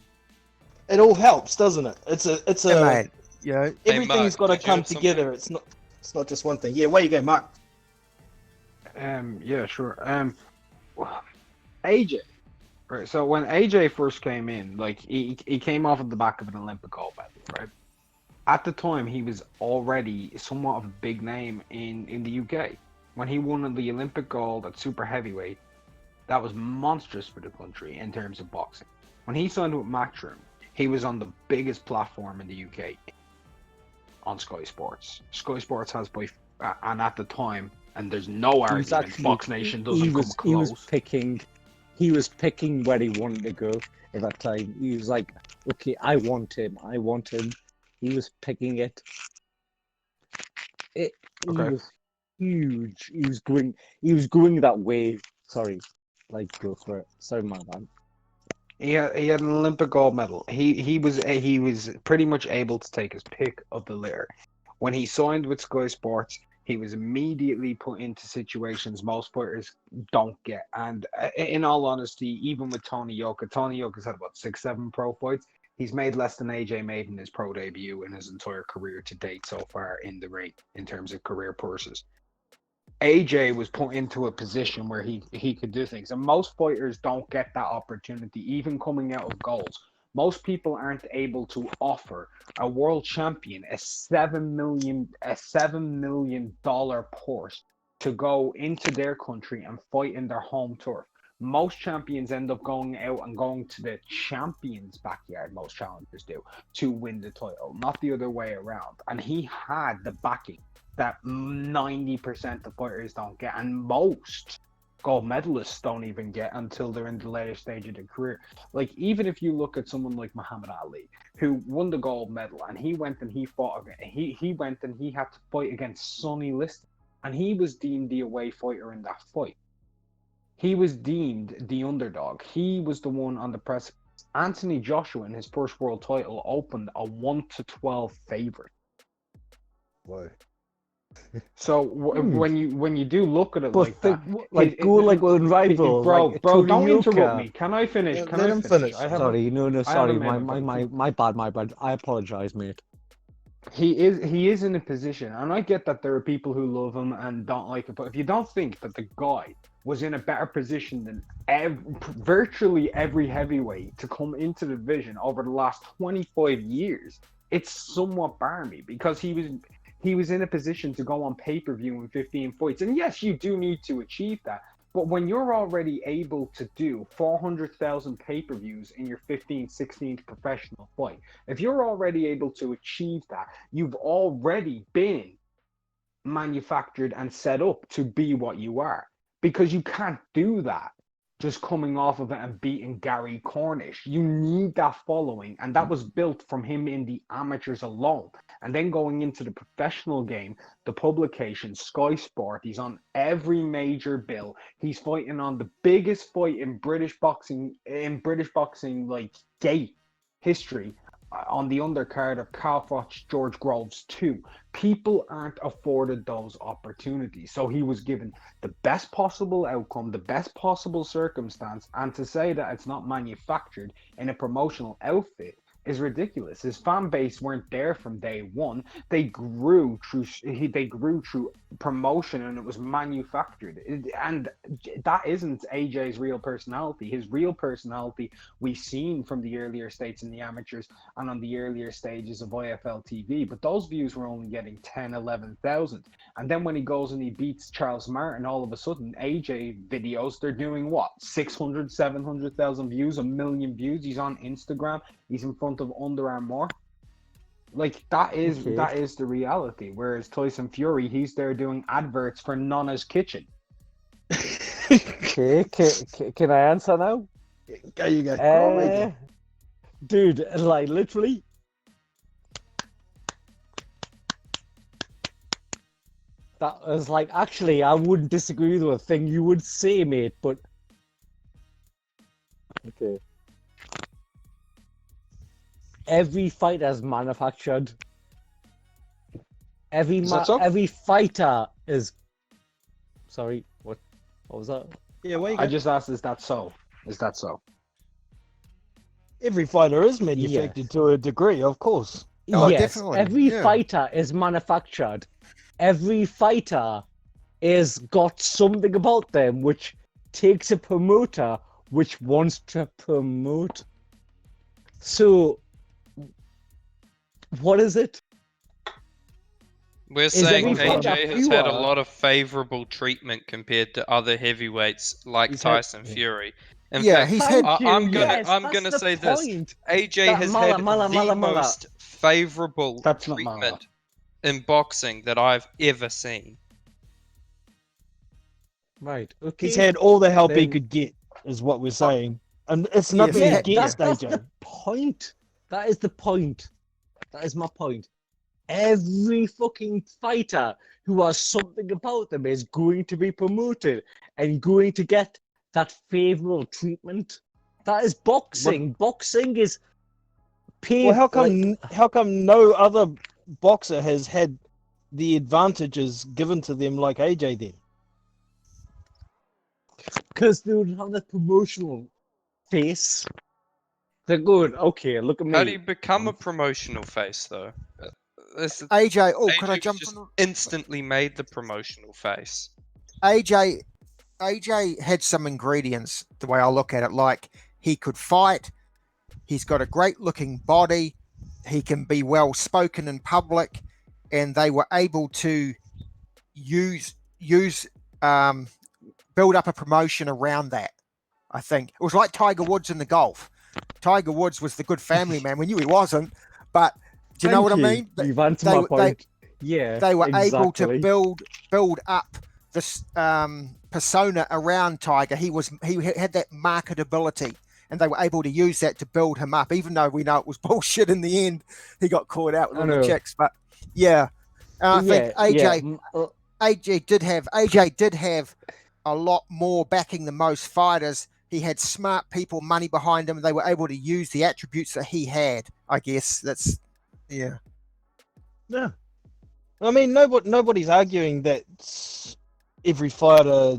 It all helps, doesn't it? It's a Yeah, man. You know, everything's Mark, got to did you come have something? together. It's not just one thing. Yeah, where you go, Mark? Yeah, sure. AJ. Right. So when AJ first came in, like he came off of the back of an Olympic gold medal, right? At the time, he was already somewhat of a big name in the UK. When he won the Olympic gold at super heavyweight, that was monstrous for the country in terms of boxing. When he signed with Matchroom, he was on the biggest platform in the UK on Sky Sports. Sky Sports has and at the time, and there's no argument, Fox Nation doesn't come close. He was picking where he wanted to go at that time. He was like, okay, I want him. He was picking it. He was huge. He was going that way. Sorry, like, go for it. Sorry, my man. He had an Olympic gold medal. He was pretty much able to take his pick of the litter. When he signed with Sky Sports, he was immediately put into situations most fighters don't get. And in all honesty, even with Tony Yoka's had about 6-7 pro fights. He's made less than AJ made in his pro debut in his entire career to date so far in the ring in terms of career purses. AJ was put into a position where he could do things, and most fighters don't get that opportunity, even coming out of goals. Most people aren't able to offer a world champion a $7 million purse to go into their country and fight in their home turf. Most champions end up going out and going to the champion's backyard, most challengers do, to win the title, not the other way around. And he had the backing that 90% of fighters don't get, and most gold medalists don't even get until they're in the later stage of their career. Like, even if you look at someone like Muhammad Ali, who won the gold medal, and he went and he fought, he went and he had to fight against Sonny Liston, and he was deemed the away fighter in that fight. He was deemed the underdog. He was the one on the precipice. Anthony Joshua, in his first world title, opened a 1-12 favorite. Whoa. So when you do look at it But like go like one rival, bro, like don't Tony interrupt Yoka. me. Can I finish? Yeah, Can let I him finish? finish. Sorry, sorry, my my bad. I apologize, mate. He is in a position, and I get that there are people who love him and don't like it, but if you don't think that the guy was in a better position than virtually every heavyweight to come into the division over the last 25 years, it's somewhat barmy, because he was in a position to go on pay-per-view in 15 fights. And yes, you do need to achieve that. But when you're already able to do 400,000 pay-per-views in your 15th, 16th professional fight, if you're already able to achieve that, you've already been manufactured and set up to be what you are. Because you can't do that just coming off of it and beating Gary Cornish. You need that following, and that was built from him in the amateurs alone. And then going into the professional game, the publication, Sky Sport, he's on every major bill. He's fighting on the biggest fight in British boxing like gate history, on the undercard of Carl Froch, George Groves 2. People aren't afforded those opportunities. So he was given the best possible outcome, the best possible circumstance, and to say that it's not manufactured in a promotional outfit is ridiculous. His fan base weren't there from day one. They grew through promotion, and it was manufactured. And that isn't AJ's real personality. His real personality we've seen from the earlier stages in the amateurs and on the earlier stages of IFL TV, but those views were only getting 10, 11,000. And then when he goes and he beats Charles Martin, all of a sudden AJ videos, they're doing what, 600, 700,000 views, 1 million views. He's on Instagram. He's in front of Under Armour. Like that is Okay. that is the reality. Whereas Tyson Fury, he's there doing adverts for Nana's Kitchen. Okay, can I answer now? Go, you go. Oh, maybe. Dude, like literally. That was like, actually, I wouldn't disagree with a thing you would say, mate, but. Okay. Every fighter is manufactured. Is that so? Every fighter is. Sorry, what was that? Yeah, where you I go? just asked, is that so? Is that so? Every fighter is manufactured to a degree, of course. Oh, Yes, definitely, every yeah. fighter is manufactured. Every fighter is got something about them which takes a promoter which wants to promote. So, what is it? We're Is saying every fighter AJ has had a pure? lot of favorable treatment compared to other heavyweights like He's had- Tyson yeah. Fury. In Yeah, fact, he's had. Thank you, I'm gonna yes, I'm that's gonna the say this: point. AJ That has Mala, had Mala, the Mala, Mala. most favorable That's not Mala. treatment in boxing that I've ever seen. Right, okay. He's had all the help he Then- could get, is what we're saying. And it's Yes, nothing he Yeah, had- against that's AJ. the point. That is the point. That is my point. Every fucking fighter who has something about them is going to be promoted and going to get that favorable treatment. That is boxing. Boxing is paid. Well, how come no other boxer has had the advantages given to them like AJ then? Because they would have that promotional face. They're good. Okay, look at me. How do you become a promotional face, though? This, AJ, oh, AJ could I was jump just on? instantly made the promotional face. AJ had some ingredients, the way I look at it. Like, he could fight, he's got a great looking body, he can be well spoken in public, and they were able to use build up a promotion around that. I think it was like Tiger Woods in the golf. Tiger Woods was the good family man. We knew he wasn't, but do you know what I mean? You've answered they- my point. Yeah, They were able to exactly. build up this persona around Tiger. He had that marketability, and they were able to use that to build him up. Even though we know it was bullshit in the end, he got caught out with I all the know. chicks. But yeah, I think AJ did have a lot more backing than most fighters. He had smart people, money behind him. They were able to use the attributes that he had. I guess that's yeah. Yeah. I mean, nobody's arguing that every fighter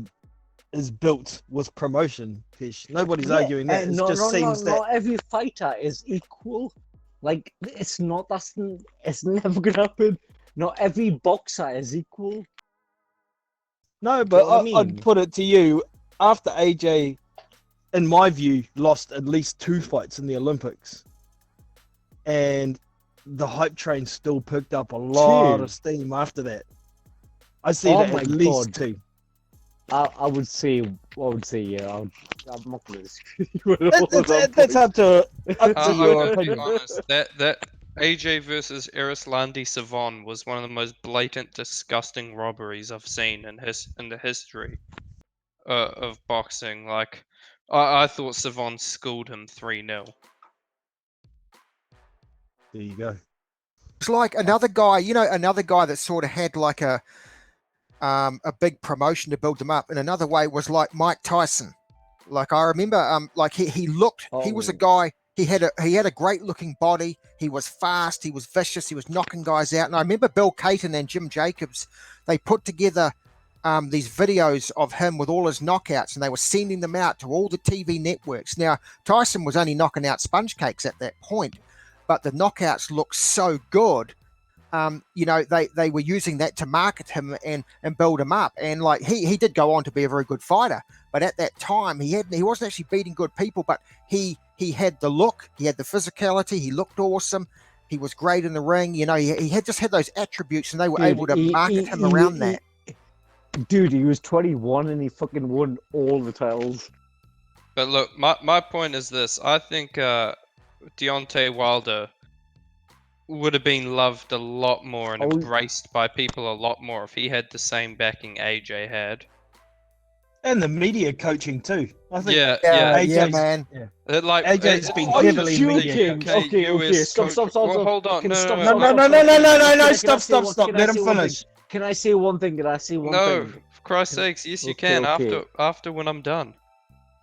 is built with promotion, Fish. Nobody's arguing that. It just seems that. Not every fighter is equal. Like, it's not. It's never gonna happen. Not every boxer is equal. No, but What I mean? I'd put it to you, after AJ, in my view, lost at least 2 fights in the Olympics, and the hype train still picked up a lot 2? of steam after that. I see Oh that my at least God. 2. I would say, yeah. I'm not gonna disagree with all of that. That's up to I'm your gonna be opinion. honest. That AJ versus Arislandi Savon was one of the most blatant, disgusting robberies I've seen in the history of boxing. Like, I thought Savon schooled him 3-0. There you go. It's like another guy, another guy that sort of had like a big promotion to build them up. In another way, was like Mike Tyson. Like I remember, like he looked, he was a Oh. guy. He had a great looking body. He was fast. He was vicious. He was knocking guys out. And I remember Bill Caton and Jim Jacobs. They put together these videos of him with all his knockouts, and they were sending them out to all the TV networks. Now Tyson was only knocking out sponge cakes at that point, but the knockouts looked so good. They were using that to market him and build him up. And like he did go on to be a very good fighter, but at that time he wasn't actually beating good people, but he had the look, he had the physicality, he looked awesome, he was great in the ring. He had just had those attributes, and they were Dude, able to market him around that. Dude, he was 21 and he fucking won all the titles. But look, my point is this: I think Deontay Wilder would have been loved a lot more and Oh, embraced by people a lot more if he had the same backing AJ had. And the media coaching too. I think Yeah, Yeah, yeah. yeah, AJ's man. Like AJ's it's been not heavily just the media UK, coached. Okay. US Stop. coach- Well, hold on. Can No, stop, no, stop, no, stop, no, stop, no, stop. no, no, Can no, I- can stop, I say stop, one- stop. can I Let say him one thing? finish. Can I say one thing? Can I say one No, thing? for Christ's sakes, yes you Okay, can okay. after when I'm done.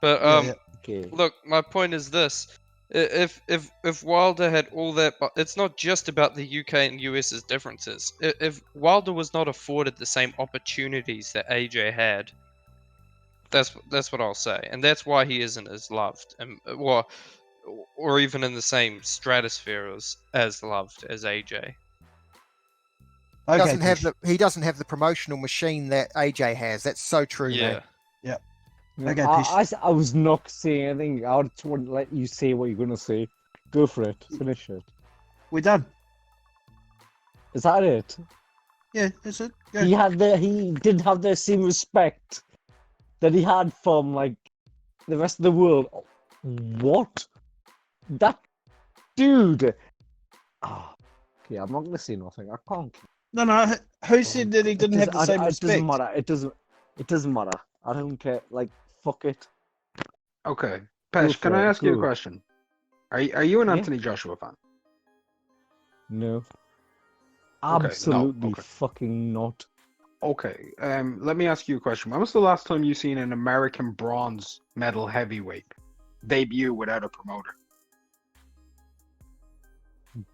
But Yeah, yeah. Okay. look, my point is this: if Wilder had all that, it's not just about the UK and US's differences. If Wilder was not afforded the same opportunities that AJ had, that's what I'll say, and that's why he isn't as loved, and or even in the same stratosphere as loved as AJ. He Okay, doesn't have Tish. he doesn't have the promotional machine that AJ has. That's so true, Yeah. man. Okay, I was not saying anything. I just want to let you say what you're gonna say. Go for it. Finish it. We're done. Is that it? Yeah, that's it. Go. He didn't have the same respect that he had from like the rest of the world. What? That dude. Ah, okay, I'm not gonna say nothing. I can't. No, no. Who said that he didn't have the same It respect? doesn't matter. It doesn't matter. I don't care. Like, fuck it. Okay, Pesh, can for I it, ask you a go. question? Are you an Yeah. Anthony Joshua fan? No. Okay, Absolutely okay. fucking not. Okay, let me ask you a question. When was the last time you seen an American bronze medal heavyweight debut without a promoter?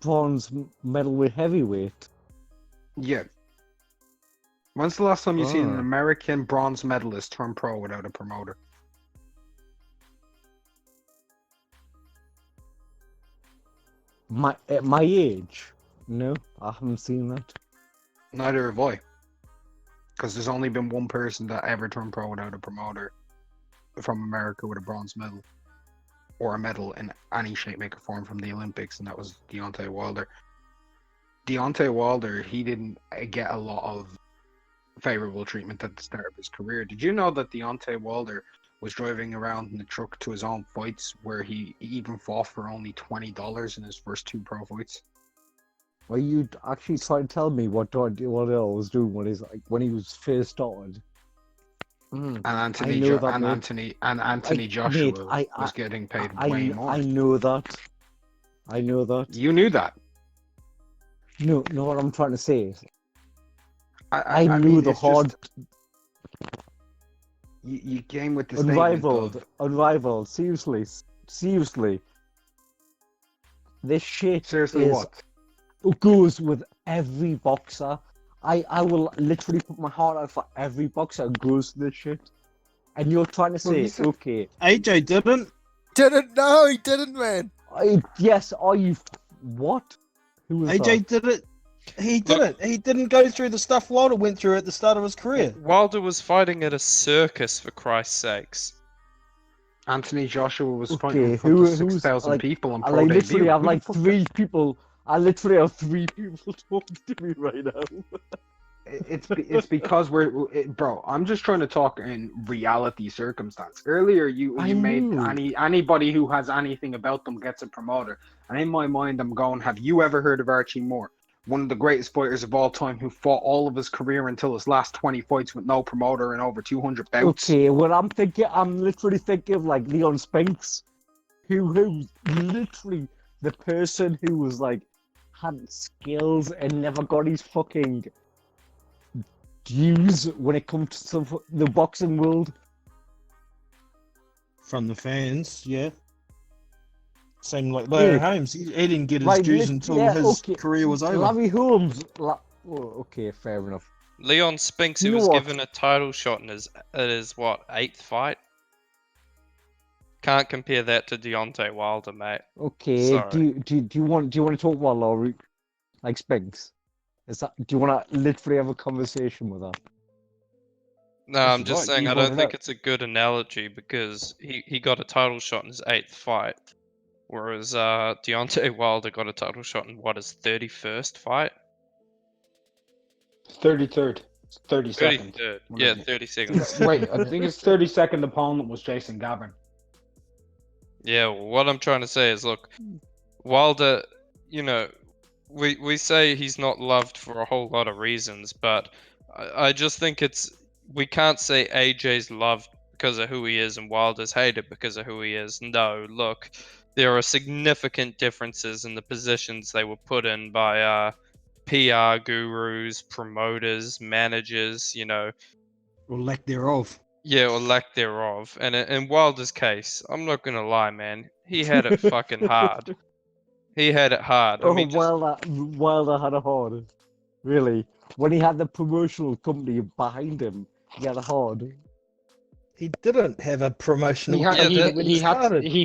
Bronze medal with heavyweight. Yeah. When's the last time you seen an Ah. American bronze medalist turn pro without a promoter? At my age, no, I haven't seen that. Neither have I. Because there's only been one person that ever turned pro without a promoter from America with a bronze medal. Or a medal in any shape, make, or form from the Olympics, and that was Deontay Wilder. Deontay Wilder, he didn't get a lot of favorable treatment at the start of his career. Did you know that Deontay Wilder was driving around in the truck to his own fights, where he even fought for only $20 in his first 2 pro fights? Well, you actually try to tell me what I was doing when he was first started. And I Anthony know that, mate. Anthony Joshua mate, was getting paid I way more. I know that. I know that. You knew that. No, what I'm trying to say is, I knew mean, the it's hard, just- you came with the statement of, unrivaled. Seriously. This shit seriously, is what? goes with every boxer. I will literally put my heart out for every boxer who goes to this shit. And you're trying to Well, say, he said- okay, AJ didn't. Didn't know, he didn't, man. yes, are you what? Who was AJ that? did it. He didn't. He didn't go through the stuff Wilder went through at the start of his career. Wilder was fighting at a circus, for Christ's sakes. Anthony Joshua was Okay, fighting in front of who's 6,000 like? people on I pro like literally debut. have Who the like fuck- 3 people. I literally have 3 people talking to me right now. It's because bro. I'm just trying to talk in reality circumstance. Earlier, you I made know. anybody who has anything about them gets a promoter, and in my mind, I'm going, have you ever heard of Archie Moore, one of the greatest fighters of all time, who fought all of his career until his last 20 fights with no promoter and over 200 bouts? Okay, well I'm literally thinking of like Leon Spinks, who's literally the person who was like had skills and never got his fucking dues when it comes to the boxing world. From the fans, yeah. Same like Larry Yeah. Holmes. He didn't get his Like, dues until his career was over. Larry Holmes. Okay, fair enough. Leon Spinks, he You know was what? given a title shot in his 8th fight. Can't compare that to Deontay Wilder, mate. Okay, Sorry. do you want to talk about Laurie, like Spinks? Do you want to literally have a conversation with her? No, This I'm is just right, saying you I brought don't it think up. it's a good analogy because he got a title shot in his 8th fight, whereas Deontay Wilder got a title shot in his 31st fight? 33rd, 32nd. 33rd. One Yeah, of the- 30 seconds. Wait, I think his 32nd opponent was Jason Gavin. Yeah, well, what I'm trying to say is, look, Wilder, you know, we say he's not loved for a whole lot of reasons, but I just think we can't say AJ's loved because of who he is and Wilder's hated because of who he is. No, look, there are significant differences in the positions they were put in by PR gurus, promoters, managers, Or lack thereof. yeah, or lack thereof. And in Wilder's case, I'm not gonna lie, man, he had it fucking hard. He had it hard. I Oh, mean, just, Wilder had a hard. Really? When he had the promotional company behind him, he had a hard. He didn't have a promotional He had, Yeah, he, that- when he, had started. he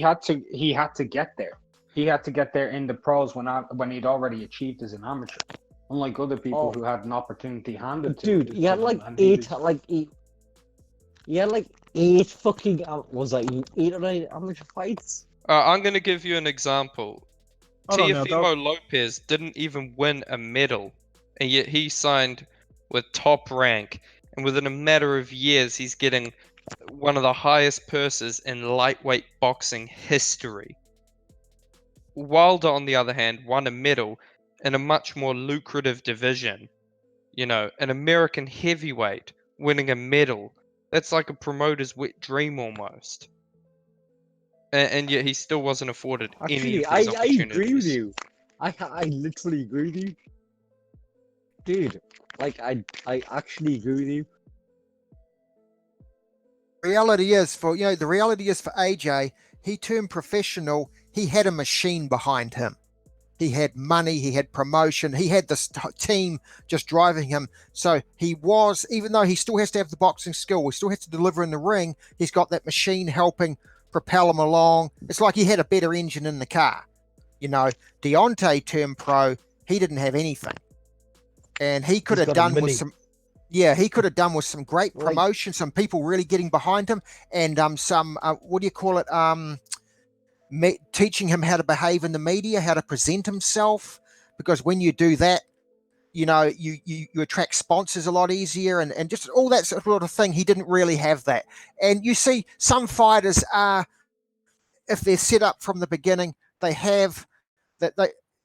had to get there. He had to get there in the pros when he'd already achieved as an amateur. Unlike other people Oh. who had an opportunity handed to Dude, to he had them, like and he was- he had like eight fucking was that 8 or 9 amateur fights? I'm gonna give you an example. Hold on now, Teofimo Lopez didn't even win a medal, and yet he signed with Top Rank, and within a matter of years, he's getting one of the highest purses in lightweight boxing history. Wilder, on the other hand, won a medal in a much more lucrative division. An American heavyweight winning a medal. That's like a promoter's wet dream almost. And yet he still wasn't afforded any Actually, of I these agree with opportunities. you. I literally agree with you. Dude, like I actually agree with you. Reality is for AJ, he turned professional. He had a machine behind him. He had money, he had promotion, he had this team just driving him. So he was, even though he still has to have the boxing skill, he still has to deliver in the ring, he's got that machine helping propel him along. It's like he had a better engine in the car. Deontay turned pro, he didn't have anything. And he could He's have got a done with mini. some great Like- promotion, some people really getting behind him, and some what do you call it? Teaching him how to behave in the media, how to present himself, because when you do that, you attract sponsors a lot easier, and just all that sort of thing. He didn't really have that. And you see some fighters are, if they're set up from the beginning, they have that.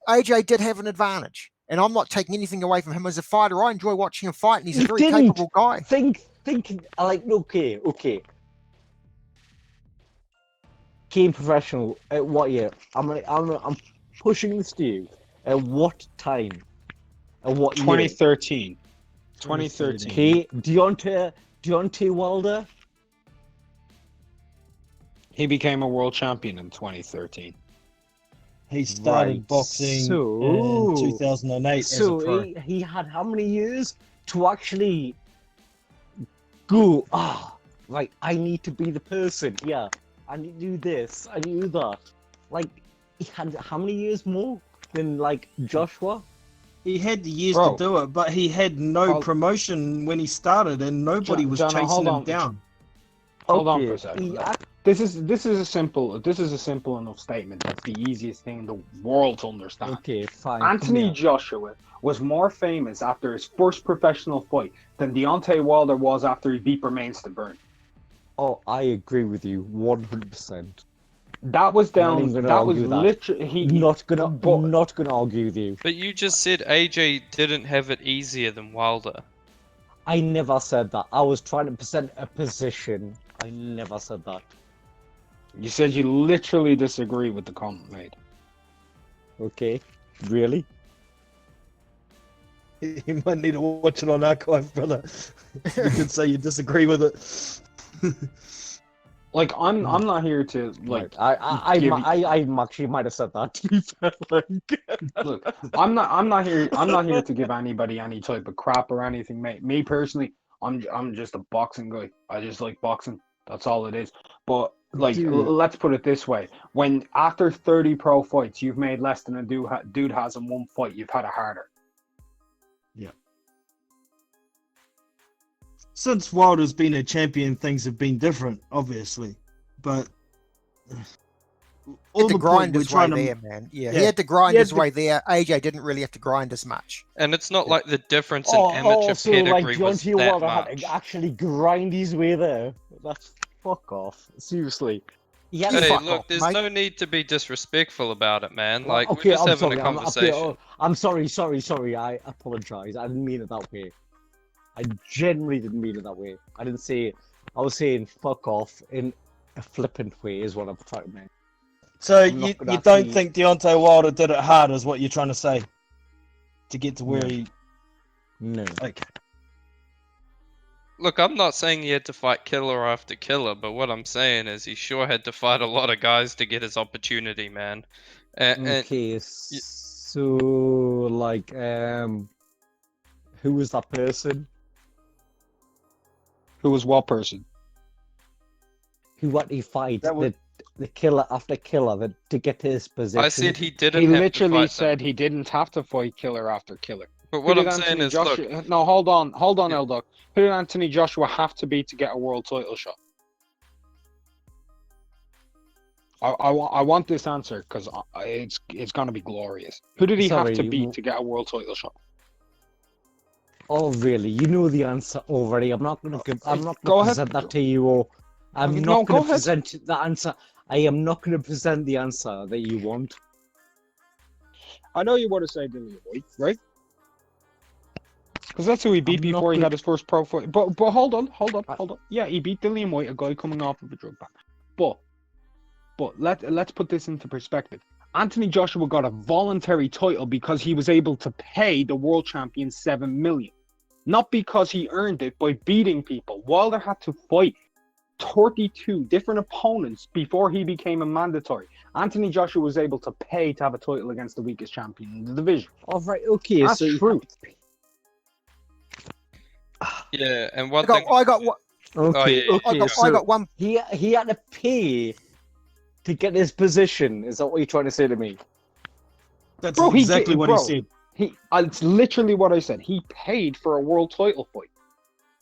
AJ did have an advantage, and I'm not taking anything away from him as a fighter. I enjoy watching him fight, and he's a He very didn't. capable guy. Think like okay. Came professional at what year? I'm pushing this to you. At what time? At what year? 2013. 2013. Okay, Deontay Wilder. He became a world champion in 2013. He started Right, boxing so- in 2008 as a So pro. he had how many years to actually go? Right, I need to be the person. Yeah, I need to do this. I need to do that. Like he had how many years more than like Joshua? He had the years Bro. to do it, but he had no Hold- promotion when he started, and nobody was Jonah, chasing hold him on. down. Hold on Okay, for a second. he This is a simple enough statement. That's the easiest thing in the world to understand. Okay, fine. Anthony come here. Joshua was more famous after his first professional fight than Deontay Wilder was after he beat Bermain Burn. Oh, I agree with you 100%. That was Not down. even gonna That was argue that. literally Not gonna but- argue with you. But you just said AJ didn't have it easier than Wilder. I never said that. I was trying to present a position. I never said that. You said you literally disagree with the comment made. Okay, really? You might need to watch it on archive, brother. You could say you disagree with it. Like I'm not here to like. I give you- I actually might have said that. To be fair, like, Look, I'm not here to give anybody any type of crap or anything, mate. Me personally, I'm just a boxing guy. I just like boxing. That's all it is. But like, Dude. let's put it this way: when after 30 pro fights, you've made less than a dude has in one fight, you've had it harder. Since Wilder's been a champion, things have been different, obviously. But He all had to the grind point we're his way trying to there, man. Yeah, Yeah. he had to grind He had his to- way there. AJ didn't really have to grind as much. And it's not like the difference in oh, amateur so like pedigree was Deontay that Wilder had much. to actually grind his way there. That's fuck off. Seriously. Yeah, You Hey, fuck look, off, there's mate. no need to be disrespectful about it, man. Like, okay, we're just I'm having sorry. a conversation. I'm sorry. I apologize. I didn't mean it that way. I genuinely didn't mean it that way. I didn't say. I was saying fuck off in a flippant way is what I'm trying to make. So I'm not you gonna don't actually- think Deontay Wilder did it hard, is what you're trying to say, to get to where No. he? No. Okay. Look, I'm not saying he had to fight killer after killer, but what I'm saying is he sure had to fight a lot of guys to get his opportunity, man. And Okay, so like who was that person? Who was what person? Who had to fight That was- the killer after killer to get to his position? I said he didn't He have to literally fight them. said he didn't have to fight killer after killer. But Who what did I'm saying Anthony is, look, Joshua... No, hold on, Yeah. Eldog. Who did Anthony Joshua have to beat to get a world title shot? I want this answer because it's gonna be glorious. Who did he have to Sorry, beat to get a world title shot? Oh really? You know the answer already. I'm not gonna give. I'm not Go gonna ahead. present that to you, or I'm Okay, not no, go gonna ahead. present the answer. I am not gonna present the answer that you want. I know you want to say Dillian White, right? Because that's who he beat I'm not before he gonna- had his first pro fight. But hold on. Yeah, he beat Dillian White, a guy coming off of a drug ban. But let's put this into perspective. Anthony Joshua got a voluntary title because he was able to pay the world champion $7 million, not because he earned it by beating people. Wilder had to fight 32 different opponents before he became a mandatory. Anthony Joshua was able to pay to have a title against the weakest champion in the division. All right. Okay. That's so you true. yeah, and I one got, thing. I got, one- Okay. yeah, Okay. I so got one. he had to pay to get his position. Is that what you're trying to say to me? That's Bro, he exactly did- what bro. he said. It's literally what I said. He paid for a world title fight.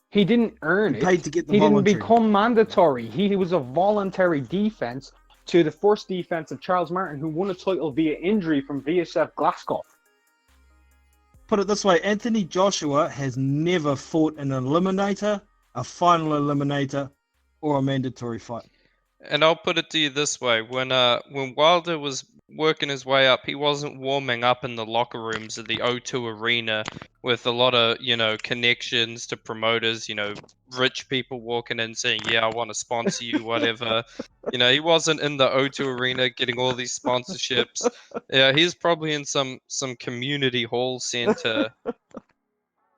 He didn't earn He it. paid to get the He didn't voluntary. become mandatory. He was a voluntary defense to the first defense of Charles Martin, who won a title via injury from VSF Glasgow. Put it this way, Anthony Joshua has never fought an eliminator, a final eliminator, or a mandatory fight. And I'll put it to you this way: when Wilder was working his way up, he wasn't warming up in the locker rooms of the O2 Arena with a lot of connections to promoters, rich people walking in saying, "Yeah, I want to sponsor you," whatever. He wasn't in the O2 Arena getting all these sponsorships. Yeah, he's probably in some community hall center.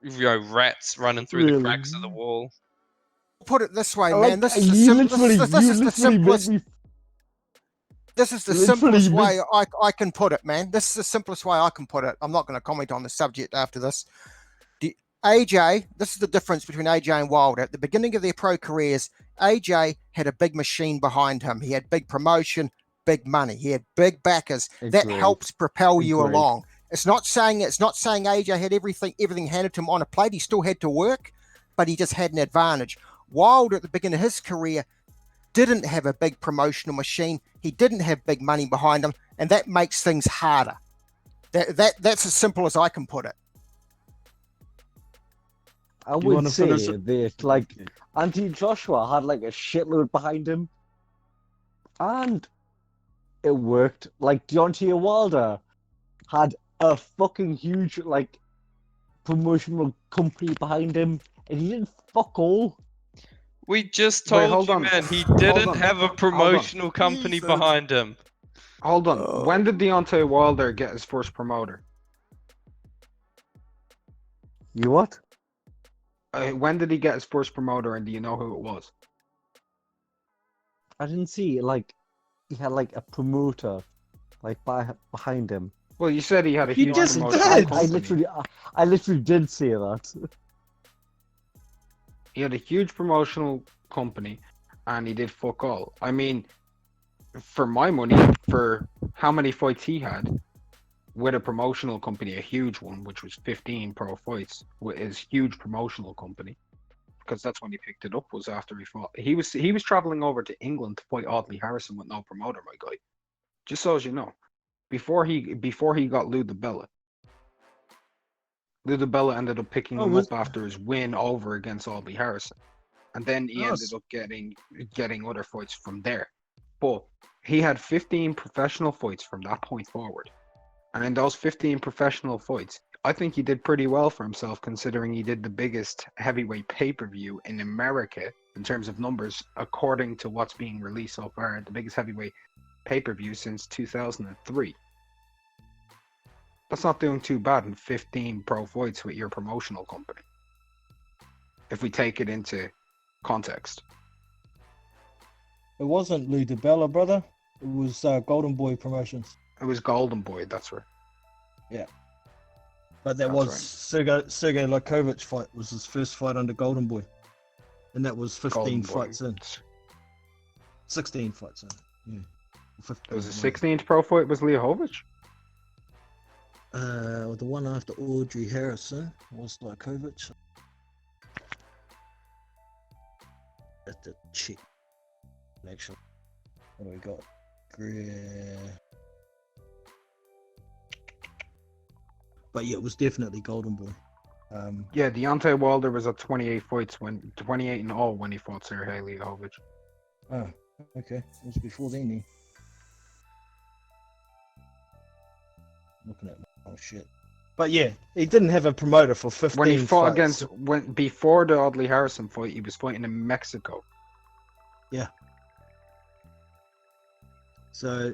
Rats running through the cracks of the wall. Put it this way, I man. like- This is the, you sim- literally, this you is the literally made simplest. me. This is the literally simplest made- way I can put it, man. This is the simplest way I can put it. I'm not going to comment on the subject after this. AJ, this is the difference between AJ and Wilder. At the beginning of their pro careers, AJ had a big machine behind him. He had big promotion, big money. He had big backers. That Agreed. helps propel you Agreed. along. It's not saying AJ had everything handed to him on a plate. He still had to work, but he just had an advantage. Wilder at the beginning of his career didn't have a big promotional machine. He didn't have big money behind him, and that makes things harder. That's as simple as I can put it. I You wanna would say finish it? that like Anthony Joshua had like a shitload behind him, and it worked. Like Deontay Wilder had a fucking huge like promotional company behind him, and he didn't fuck all. We just Wait, told hold you, on. man, he Hold didn't on. have a Hold on. promotional company Jesus. behind him. Hold on. When did Deontay Wilder get his first promoter? You what? When did he get his first promoter, and do you know who it was? I didn't see like he had like a promoter like behind him. Well, you said he had a You huge just promoter. did. I literally did say that. He had a huge promotional company, and he did fuck all. I mean, for my money, for how many fights he had with a promotional company, a huge one, which was 15 pro fights with his huge promotional company, because that's when he picked it up, was after he fought. He was traveling over to England to fight Audley Harrison with no promoter, my guy. Just so as you know, before he got Lou DiBella. Lou DiBella ended up picking him up after his win over against Audley Harrison, and then he ended up getting other fights from there. but he had 15 professional fights from that point forward. And in those 15 professional fights, I think he did pretty well for himself considering he did the biggest heavyweight pay-per-view in America in terms of numbers, according to what's being released so far, the biggest heavyweight pay-per-view since 2003. That's not doing too bad in 15 pro fights with your promotional company, if we take it into context. It wasn't Lou DiBella, brother. It was Golden Boy Promotions. It was Golden Boy, that's right. But that That's was right. Sergey Lakovich fight. Was his first fight under Golden Boy, and that was 15 Golden Boy. fights in. 16 fights in. Yeah. 15, It was the 16th pro fight was Liahovic? The one after Audrey Harrison was Lakovich. That's the chick. Actually, what do we got? But yeah, it was definitely Golden Boy. Yeah, Deontay Wilder was at 28 fights, 28 in all when he fought Sergey Liahovic. Oh, okay. It was before then. Looking at oh shit. But yeah, he didn't have a promoter for 15 When he fought fights. before the Audley Harrison fight, he was fighting in Mexico. So,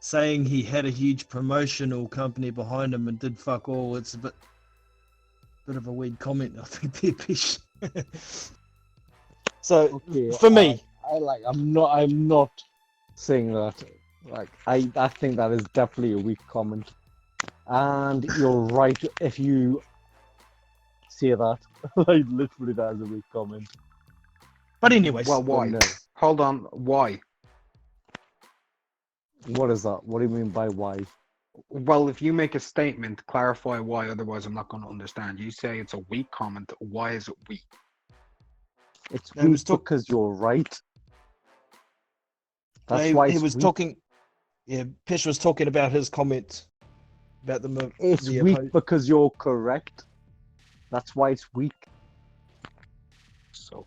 saying he had a huge promotional company behind him and did fuck all, it's a bit of a weird comment, I think, there, Pish. So, Okay, for me, I'm not saying that. Like, I think that is definitely a weak comment, and you're right if you say that. Like, literally, that is a weak comment. but anyways, Well, why? No. Hold on, why? What is that? What do you mean by why? Well, if you make a statement, clarify why, otherwise I'm not going to understand. You say it's a weak comment. Why is it weak? It's No, he was weak talk- because you're right. That's he, why he it's was weak. talking. Yeah, Pish was talking about his comment about It's the weak because you're correct. That's why it's weak. So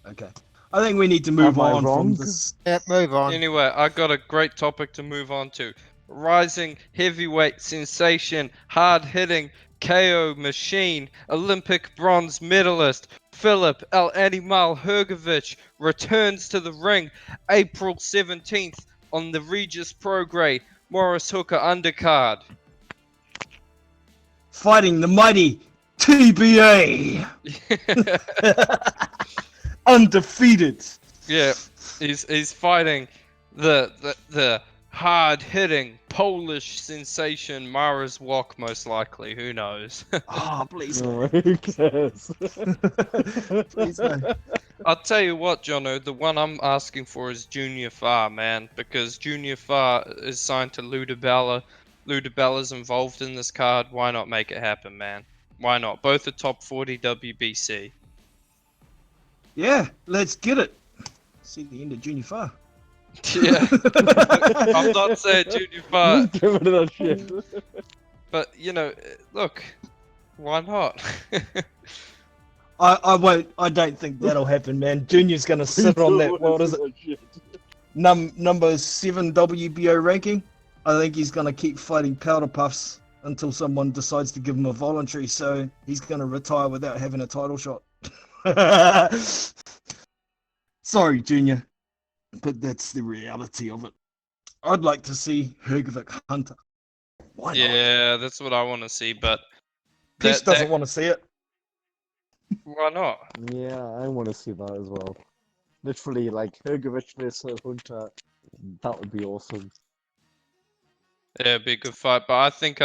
Okay, I think we need to move Am I on wrong? from this. Yep, move on. Anyway, I got a great topic to move on to. Rising heavyweight sensation, hard-hitting KO machine, Olympic bronze medalist Philip El Animal Hrgović returns to the ring April 17th on the Regis Prograis Morris Hooker undercard. Fighting the mighty TBA, undefeated. Yeah, he's fighting the hard-hitting Polish sensation Maras Wok, most likely. Who knows? Oh, please, Who cares? please no. I'll tell you what, Jono, the one I'm asking for is Junior Farr, man, because Junior Farr is signed to Lou DiBella. Lou DiBella's involved in this card. Why not make it happen, man? Why not? Both are top 40 WBC. Yeah, let's get it. See the end of Junior Farr. Yeah. I'm not saying Junior Farr, Just get rid of that shit. but, you know, look, why not? I won't. I don't think that'll happen, man. Junior's gonna sit on that. What is it? Number 7 WBO ranking. I think he's gonna keep fighting powder puffs until someone decides to give him a voluntary. So he's gonna retire without having a title shot. Sorry, Junior, but that's the reality of it. I'd like to see Hrgović Hunter. Why not? Yeah, that's what I want to see, but Pish that- doesn't that- want to see it. why not? Yeah, I want to see that as well. Literally, like Hrgović versus Hunter. That would be awesome. Yeah, it'd be a good fight, but I think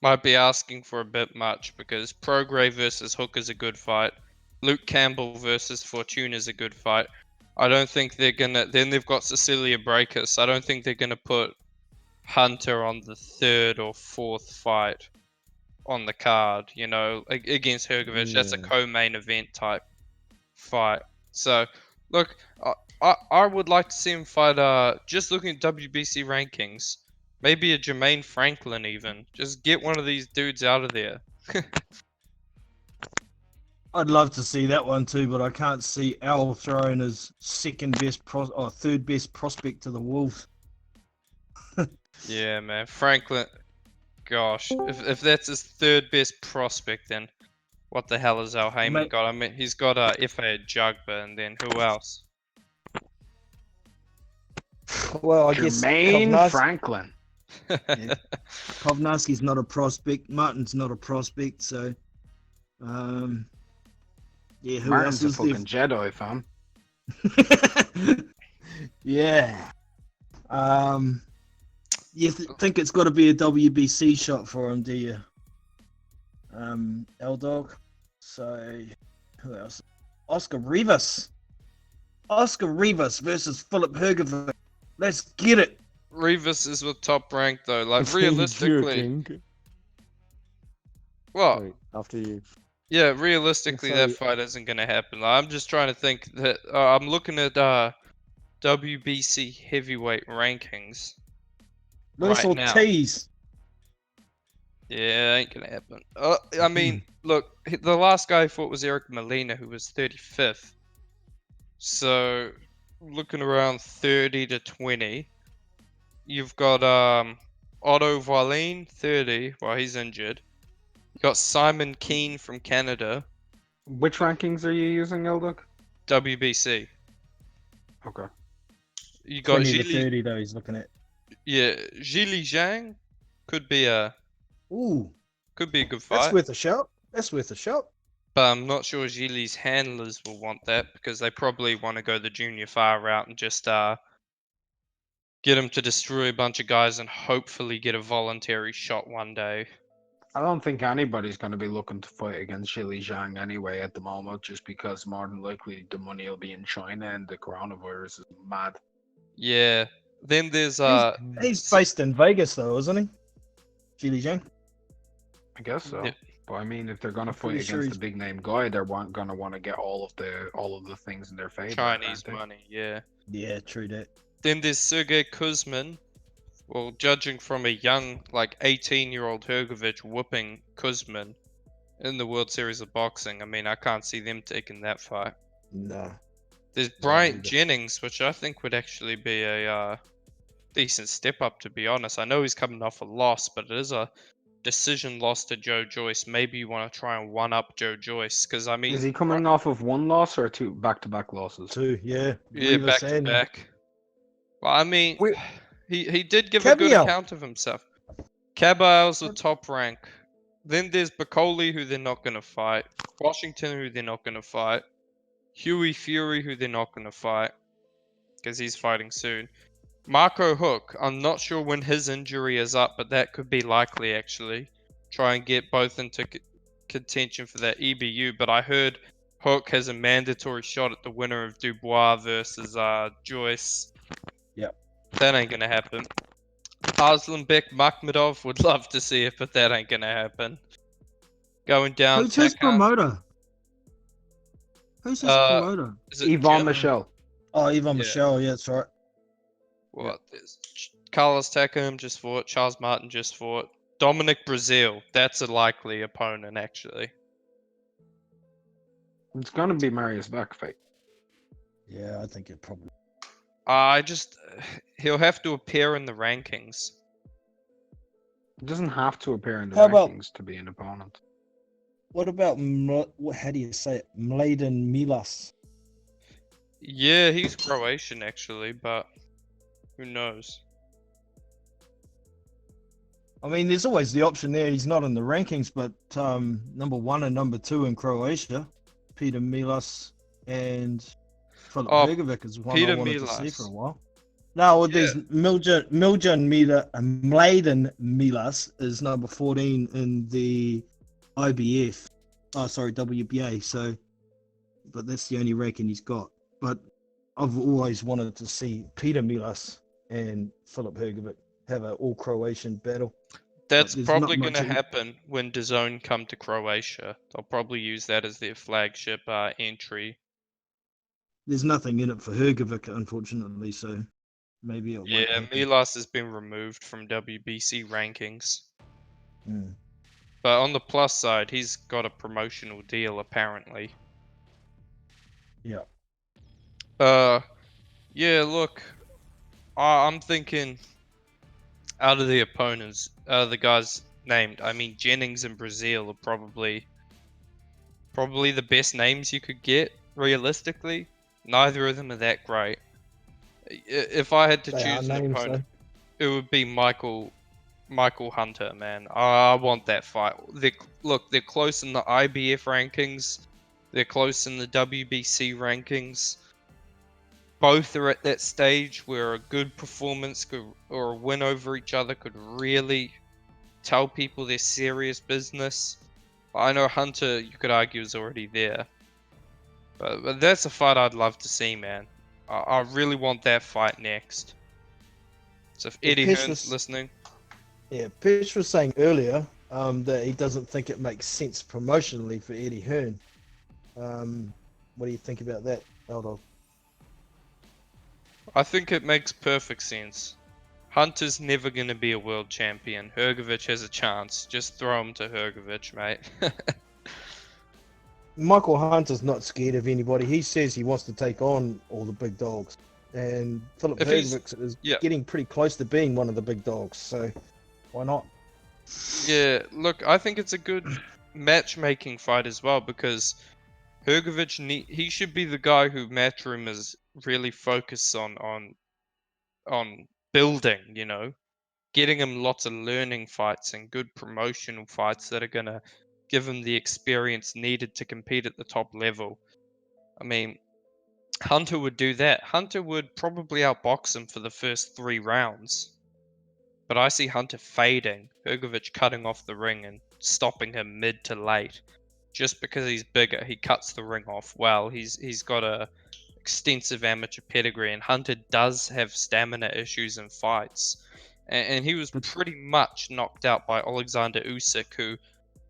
might be asking for a bit much because Prograis versus Hook is a good fight. Luke Campbell versus Fortuna is a good fight. I don't think they're gonna. Then they've got Cecilia Brækhus. I don't think they're gonna put Hunter on the 3rd or 4th fight on the card. You know, against Hrgović. That's a Yeah. co-main event type fight. So, look, I would like to see him fight. Just looking at WBC rankings. Maybe a Jermaine Franklin even. Just get one of these dudes out of there. I'd love to see that one too, but I can't see Al throwing his third best prospect to the Wolves. Yeah, man. Franklin, gosh, if that's his third best prospect, then what the hell has Al Heyman Mate- got? I mean, he's got FA Jugba, and then who else? Well, I guess Jermaine Kovnarski- Franklin. Kovnarski's not a prospect. Martin's not a prospect. So, yeah, who Martin's else a is fucking Jedi, fam. there? Yeah. You think it's got to be a WBC shot for him, do you? L-Dog. So, who else? Oscar Rivas. Oscar Rivas versus Philip Hergovic. Let's get it. Rivas is with Top Rank though. Like realistically, what? Wait, after you. Yeah, realistically, that sorry. fight isn't gonna happen. Like, I'm just trying to think that I'm looking at WBC heavyweight rankings. Luis Right now. Ortiz. Yeah, ain't gonna happen. I mean, look, the last guy I fought was Eric Molina, who was 35th. So, looking around 30 to 20. You've got Otto Wallin, 30. Well, he's injured. You got Simon Keane from Canada, Which rankings are you using, Eldok? WBC. Okay. You got 20 to Zhili, 30 though he's looking at. yeah, Zhili Zhang could be a Ooh, good fight. that's worth a shot. That's worth a shot. But I'm not sure Zhili's handlers will want that because they probably want to go the junior fire route and just get him to destroy a bunch of guys and hopefully get a voluntary shot one day. I don't think anybody's going to be looking to fight against Shili Zhang anyway at the moment, just because more than likely the money will be in China and the coronavirus is mad. Yeah. Then there's He's based in Vegas though, isn't he? Jili Zhang. I guess so. Yeah. But I mean, if they're going to fight pretty sure against he's- the big name guy, they're going to want to get all of the things in their favor. Chinese aren't they? money, yeah. Yeah, true that. Then there's Sergey Kuzmin. Well, judging from a young, like 18-year-old Hergovic whooping Kuzmin in the World Series of Boxing, I mean, I can't see them taking that fight. Nah. There's Bryant either. Jennings, which I think would actually be a decent step up, to be honest. I know he's coming off a loss, but it is a decision loss to Joe Joyce. Maybe you want to try and one-up Joe Joyce, because I mean, Is he coming off of one loss or two back-to-back losses? Two, yeah. yeah, Rivas back to and- back. Well, I mean, We- he did give a good Cabiel. account of himself. Cabiel's a top rank. Then there's Bacoli, who they're not going to fight. Washington, who they're not going to fight. Huey Fury, who they're not going to fight, because he's fighting soon. Marco Hook, I'm not sure when his injury is up, but that could be likely actually. Try and get both into contention for that EBU, but I heard Hook has a mandatory shot at the winner of Dubois versus Joyce. Yep. That ain't gonna happen. Arslanbek Makhmedov, would love to see it, but that ain't gonna happen. Going down. Who's his Takhan- promoter? Who's his promoter? is it Yvonne German? Michelle. Oh, Ivan Yeah. Michelle, yeah, that's right. What? There's Carlos Takam just fought. Charles Martin just fought. Dominic Brazil. That's a likely opponent, actually. It's going to be Marius back fight. Yeah, I think it probably. He'll have to appear in the rankings. He doesn't have to appear in the How about- rankings to be an opponent. What about how do you say it? Mladen Milas. Yeah, he's Croatian actually, but who knows? I mean, there's always the option there. He's not in the rankings, but number 1 and number 2 in Croatia, Peter Milas and Filip Oh, Hergovic is one Peter I wanted to see Milas. for a while. No, well, there's Miljan Mladen Milas is number 14 in the IBF. Oh, sorry, WBA. So, but that's the only ranking he's got. But I've always wanted to see Peter Milas and Filip Hergovic have an all Croatian battle. That's there's probably not much going to in- happen when DAZN come to Croatia. They'll probably use that as their flagship entry. There's nothing in it for Hergovic, unfortunately. So maybe it won't Yeah, happen. Milas has been removed from WBC rankings. Hmm. But on the plus side, he's got a promotional deal apparently. Yeah. Yeah. Look, I'm thinking out of the opponents, the guys named, I mean Jennings and Brazil are probably the best names you could get realistically. Neither of them are that great. If I had to They are choose an names, opponent, it would be Michael Hunter, man. I want that fight. They're close in the IBF rankings. They're close in the WBC rankings. Both are at that stage where a good performance or a win over each other could really tell people they're serious business. I know Hunter, you could argue, is already there. But that's a fight I'd love to see, man. I really want that fight next. So if Eddie Pish Hearn's was- listening, Yeah, Pish was saying earlier that he doesn't think it makes sense promotionally for Eddie Hearn. What do you think about that, Eldog? I think it makes perfect sense. Hunter's never going to be a world champion. Hrgovic has a chance. Just throw him to Hrgovic, mate. Michael Hunter's not scared of anybody. He says he wants to take on all the big dogs. And Philip If he's- Hrgovic is yeah. getting pretty close to being one of the big dogs, so why not? Yeah, look, I think it's a good matchmaking fight as well because Hrgovic he should be the guy who Matchroom is really focused on building, you know, getting him lots of learning fights and good promotional fights that are gonna give him the experience needed to compete at the top level. I mean, Hunter would do that. Hunter would probably outbox him for the first 3 rounds. But I see Hunter fading, Hrgovic cutting off the ring and stopping him mid to late. Just because he's bigger, he cuts the ring off well. He's got a extensive amateur pedigree, and Hunter does have stamina issues in fights. And he was pretty much knocked out by Alexander Usyk, who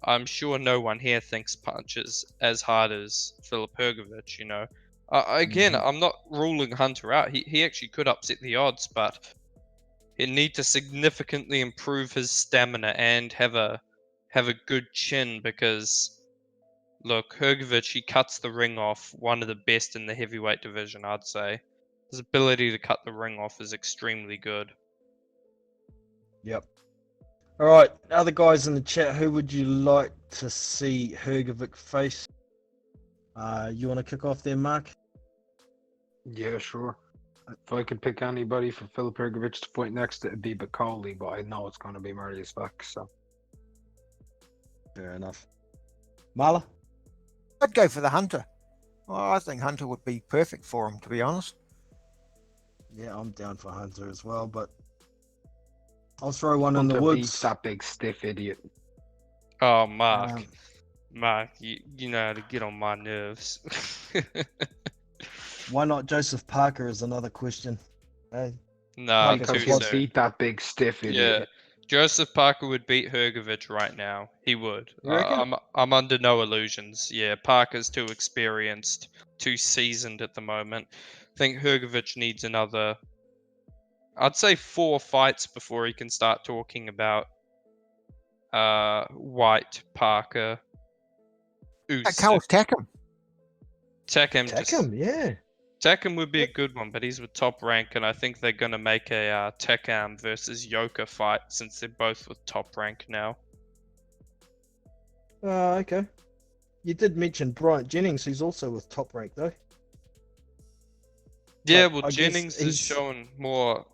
I'm sure no one here thinks punches as hard as Filip Hrgovic, you know. Again, I'm not ruling Hunter out. He actually could upset the odds, but he'd need to significantly improve his stamina and have a good chin because look, Hrgovic, he cuts the ring off, one of the best in the heavyweight division, I'd say. His ability to cut the ring off is extremely good. Yep. All right, other guys in the chat, who would you like to see Hrgovic face? You want to kick off there, Mark? Yeah, sure. If I could pick anybody for Filip Hrgovic to fight next, it'd be Bacoli, but I know it's going to be Marius Beck, so. Fair enough. Marla? I'd go for the Hunter. Well, I think Hunter would be perfect for him, to be honest. Yeah, I'm down for Hunter as well, but I'll throw one in the Hunter beats woods. that big stiff idiot. Oh, Mark. Um, Mark, you know how to get on my nerves. Why not Joseph Parker is another question. Hey, Nah, Like too Because a he'll plus- soon. beat that big stiff Yeah, idiot. Joseph Parker would beat Hrgovic right now. He would. You reckon? I'm under no illusions. Yeah, Parker's too experienced, too seasoned at the moment. I think Hrgovic needs another, I'd say 4 fights before he can start talking about White, Parker, Carl Usyk. Takam. Takam. yeah. Takam would be a good one, but he's with Top Rank, and I think they're going to make a Takam versus Yoka fight since they're both with Top Rank now. Okay. You did mention Bryant Jennings, who's also with Top Rank, though. Yeah, But well, I guess Jennings has he's- shown more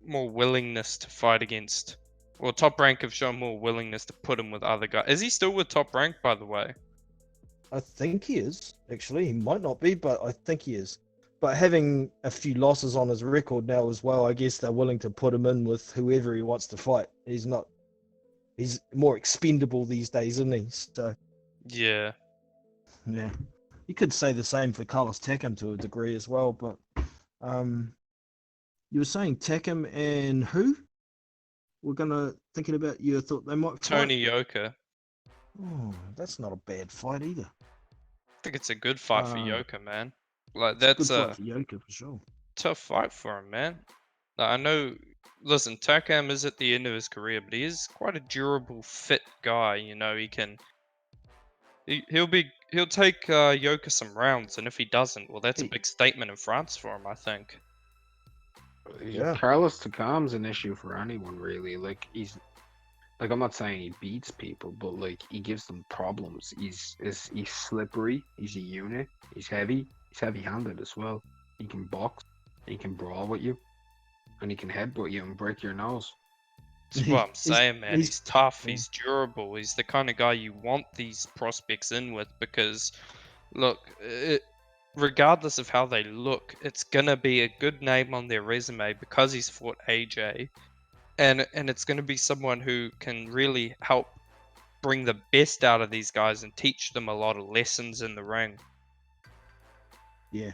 willingness to fight against. Well, Top Rank have shown more willingness to put him with other guys. Is he still with Top Rank, by the way? I think he is, actually. He might not be, but I think he is. But having a few losses on his record now as well, I guess they're willing to put him in with whoever he wants to fight. He's more expendable these days, isn't he? So, Yeah. yeah. You could say the same for Carlos Takam to a degree as well, but you were saying Takam and who? We're thinking about you thought they might fight? Tony Yoka. Oh, that's not a bad fight either. I think it's a good fight for Uh, Yoka, man. Like, It's a that's good a fight for Yoka for sure. tough fight for him, man. Like, I know listen, Takam is at the end of his career, but he is quite a durable, fit guy. You know, he'll take Yoka some rounds, and if he doesn't, well, that's a He- big statement in France for him, I think. Yeah. Carlos Takam's an issue for anyone really. Like he's like I'm not saying he beats people, but like he gives them problems. He's slippery. He's a unit. He's heavy. He's heavy-handed as well. He can box. He can brawl with you, and he can headbutt you and break your nose. That's what I'm He's- saying, man. he's- He's tough. yeah. He's durable. He's the kind of guy you want these prospects in with because, look, regardless of how they look, it's gonna be a good name on their resume because he's fought AJ, and it's gonna be someone who can really help bring the best out of these guys and teach them a lot of lessons in the ring. Yeah,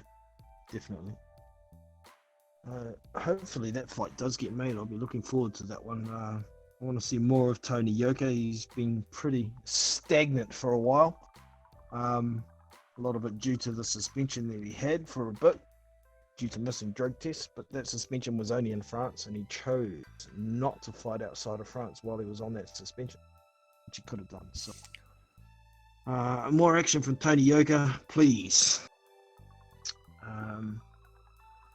definitely. Hopefully that fight does get made. I'll be looking forward to that one. I want to see more of Tony Yoka. He's been pretty stagnant for a while. A lot of it due to the suspension that he had for a bit, due to missing drug tests. But that suspension was only in France, and he chose not to fight outside of France while he was on that suspension, which he could have done. So, more action from Tony Yoka, please.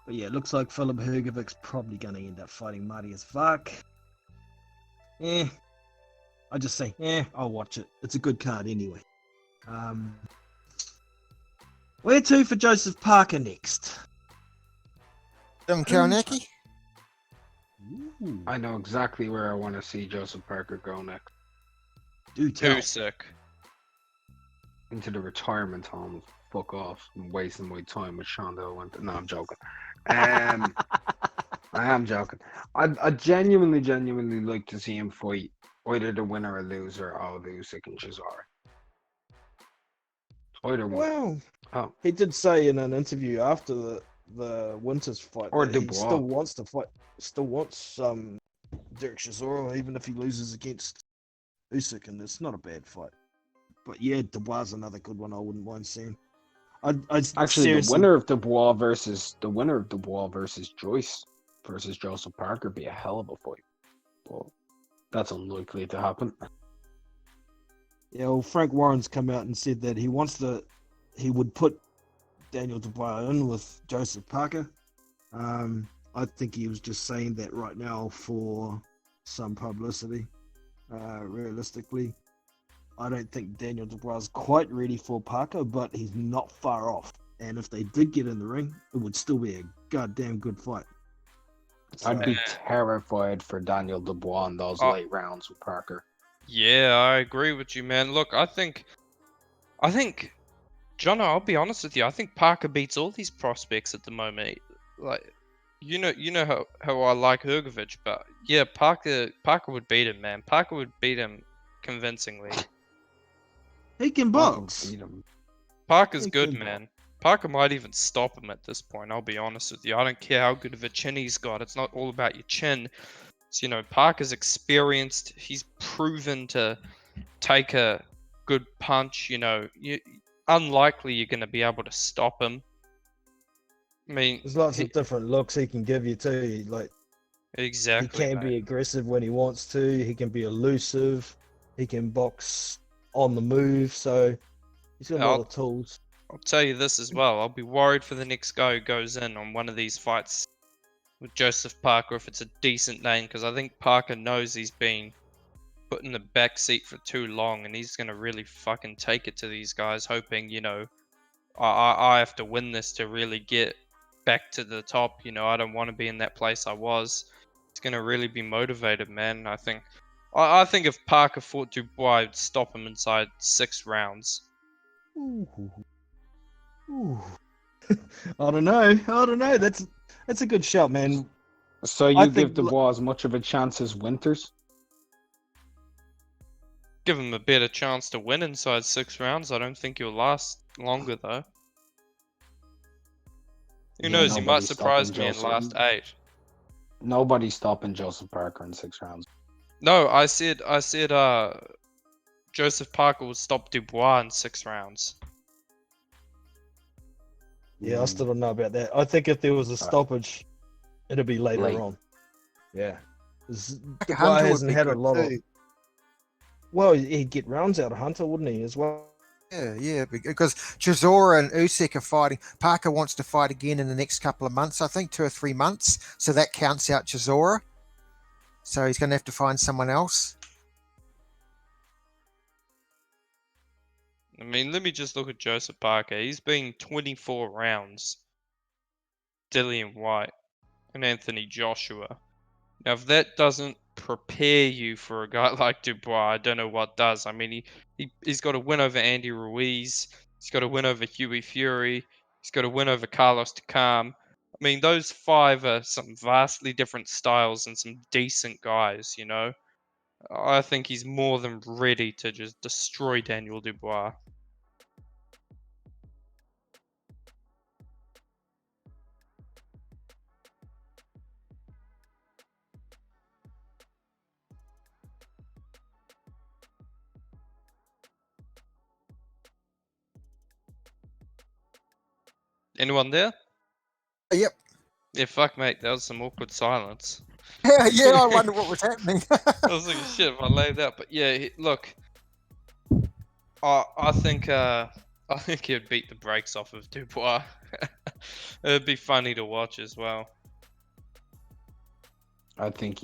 But yeah, it looks like Filip Hrgovic's probably going to end up fighting Marius Vak. I just say, I'll watch it. It's a good card anyway. Where to for Joseph Parker next? Dylan Karanecki? Ooh, I know exactly where I want to see Joseph Parker go next. do tell. Usyk. Into the retirement home. Fuck off. I'm wasting my time with Shondell Winter. No, I'm joking. I am joking. I genuinely like to see him fight either the winner or loser of Usyk and Chisora. Either one. Well, Oh. he did say in an interview after the Winters fight Or that he Dubois. still wants to fight, still wants Derek Chisora, even if he loses against Usyk, and it's not a bad fight. But yeah, Dubois is another good one. I wouldn't mind seeing. I'd Actually, seriously, the winner of Dubois versus Joyce versus Joseph Parker be a hell of a fight, but that's unlikely to happen. Yeah, well, Frank Warren's come out and said that he would put Daniel Dubois in with Joseph Parker. I think he was just saying that right now for some publicity. Realistically, I don't think Daniel Dubois is quite ready for Parker, but he's not far off. And if they did get in the ring, it would still be a goddamn good fight. I'd be So- terrified for Daniel Dubois in those Oh. late rounds with Parker. Yeah, I agree with you, man. Look, I think, John, I'll be honest with you. I think Parker beats all these prospects at the moment. Like, you know how I like Hrgovic, but yeah, Parker would beat him, man. Parker would beat him convincingly. He can Parker box. beat him. Parker's He good, can man. Parker might even stop him at this point. I'll be honest with you. I don't care how good of a chin he's got. It's not all about your chin. So, Parker's experienced. He's proven to take a good punch. Unlikely you're going to be able to stop him. I mean, There's lots of different looks he can give you too. Like exactly. he can be mate. aggressive when he wants to. He can be elusive. He can box on the move. So he's got a lot I'll- of tools. I'll tell you this as well. I'll be worried for the next guy who goes in on one of these fights with Joseph Parker if it's a decent name, because I think Parker knows he's been put in the back seat for too long, and he's gonna really fucking take it to these guys, hoping I have to win this to really get back to the top. I don't want to be in that place I was. He's gonna really be motivated, man. I think if Parker fought Dubois, I'd stop him inside 6 rounds. Ooh. Ooh. I don't know. That's a good shout, man. So I you give think- Dubois as much of a chance as Winters? Give him a better chance to win inside 6 rounds. I don't think he'll last longer though. Who Yeah, knows? He might nobody's surprise stopping me in Joseph. last 8. Nobody's stopping Joseph Parker in 6 rounds. No, I said Joseph Parker will stop Dubois in 6 rounds. Yeah, I still don't know about that. I think if there was a stoppage, it'd be later Late. on. Yeah. Like a The guy Hunter would hasn't be had a good lot of. too. Well, he'd get rounds out of Hunter, wouldn't he, as well? Yeah, because Chisora and Usyk are fighting. Parker wants to fight again in the next couple of months, I think 2 or 3 months. So that counts out Chisora. So he's going to have to find someone else. I mean, let me just look at Joseph Parker. He's been 24 rounds. Dillian White and Anthony Joshua. Now, if that doesn't prepare you for a guy like Dubois, I don't know what does. I mean, he's got a win over Andy Ruiz. He's got a win over Huey Fury. He's got a win over Carlos Takam. I mean, those 5 are some vastly different styles and some decent guys, you know? I think he's more than ready to just destroy Daniel Dubois. Anyone there? Yep. Yeah, fuck, mate. That was some awkward silence. Yeah, I wonder what was happening. I was like, shit, if I laid out. But yeah, look, I think he'd beat the brakes off of Dubois. It'd be funny to watch as well. I think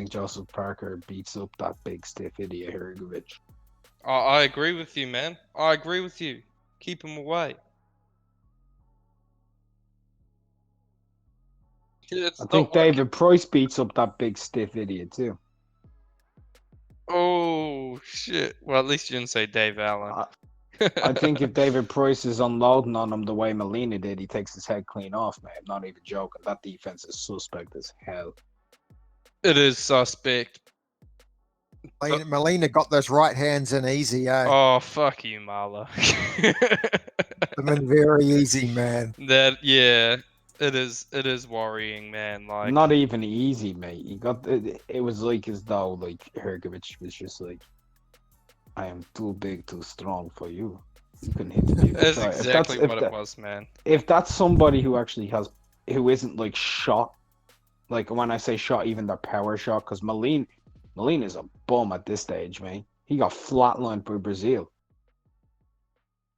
Joseph Parker beats up that big stiff idiot Hrgovic. I agree with you, man. I agree with you. Keep him away. It's I not think like- David Price beats up that big stiff idiot too. Oh shit! Well, at least you didn't say Dave Allen. I think if David Price is unloading on him the way Molina did, he takes his head clean off, man. I'm not even joking. That defense is suspect as hell. It is suspect. Molina got those right hands in easy, eh? Oh fuck you, Marla. I mean, very easy, man. That yeah, it is. It is worrying, man. Like Not even easy, mate. He got it was like as though like Hrgovic was just like, I am too big, too strong for you. You can hit me. that's Sorry, exactly if what that- it was, man. If that's somebody who actually has, who isn't like shot, like when I say shot, even their power shot, because Molina's a bum at this stage, man. He got flatlined by Brazil.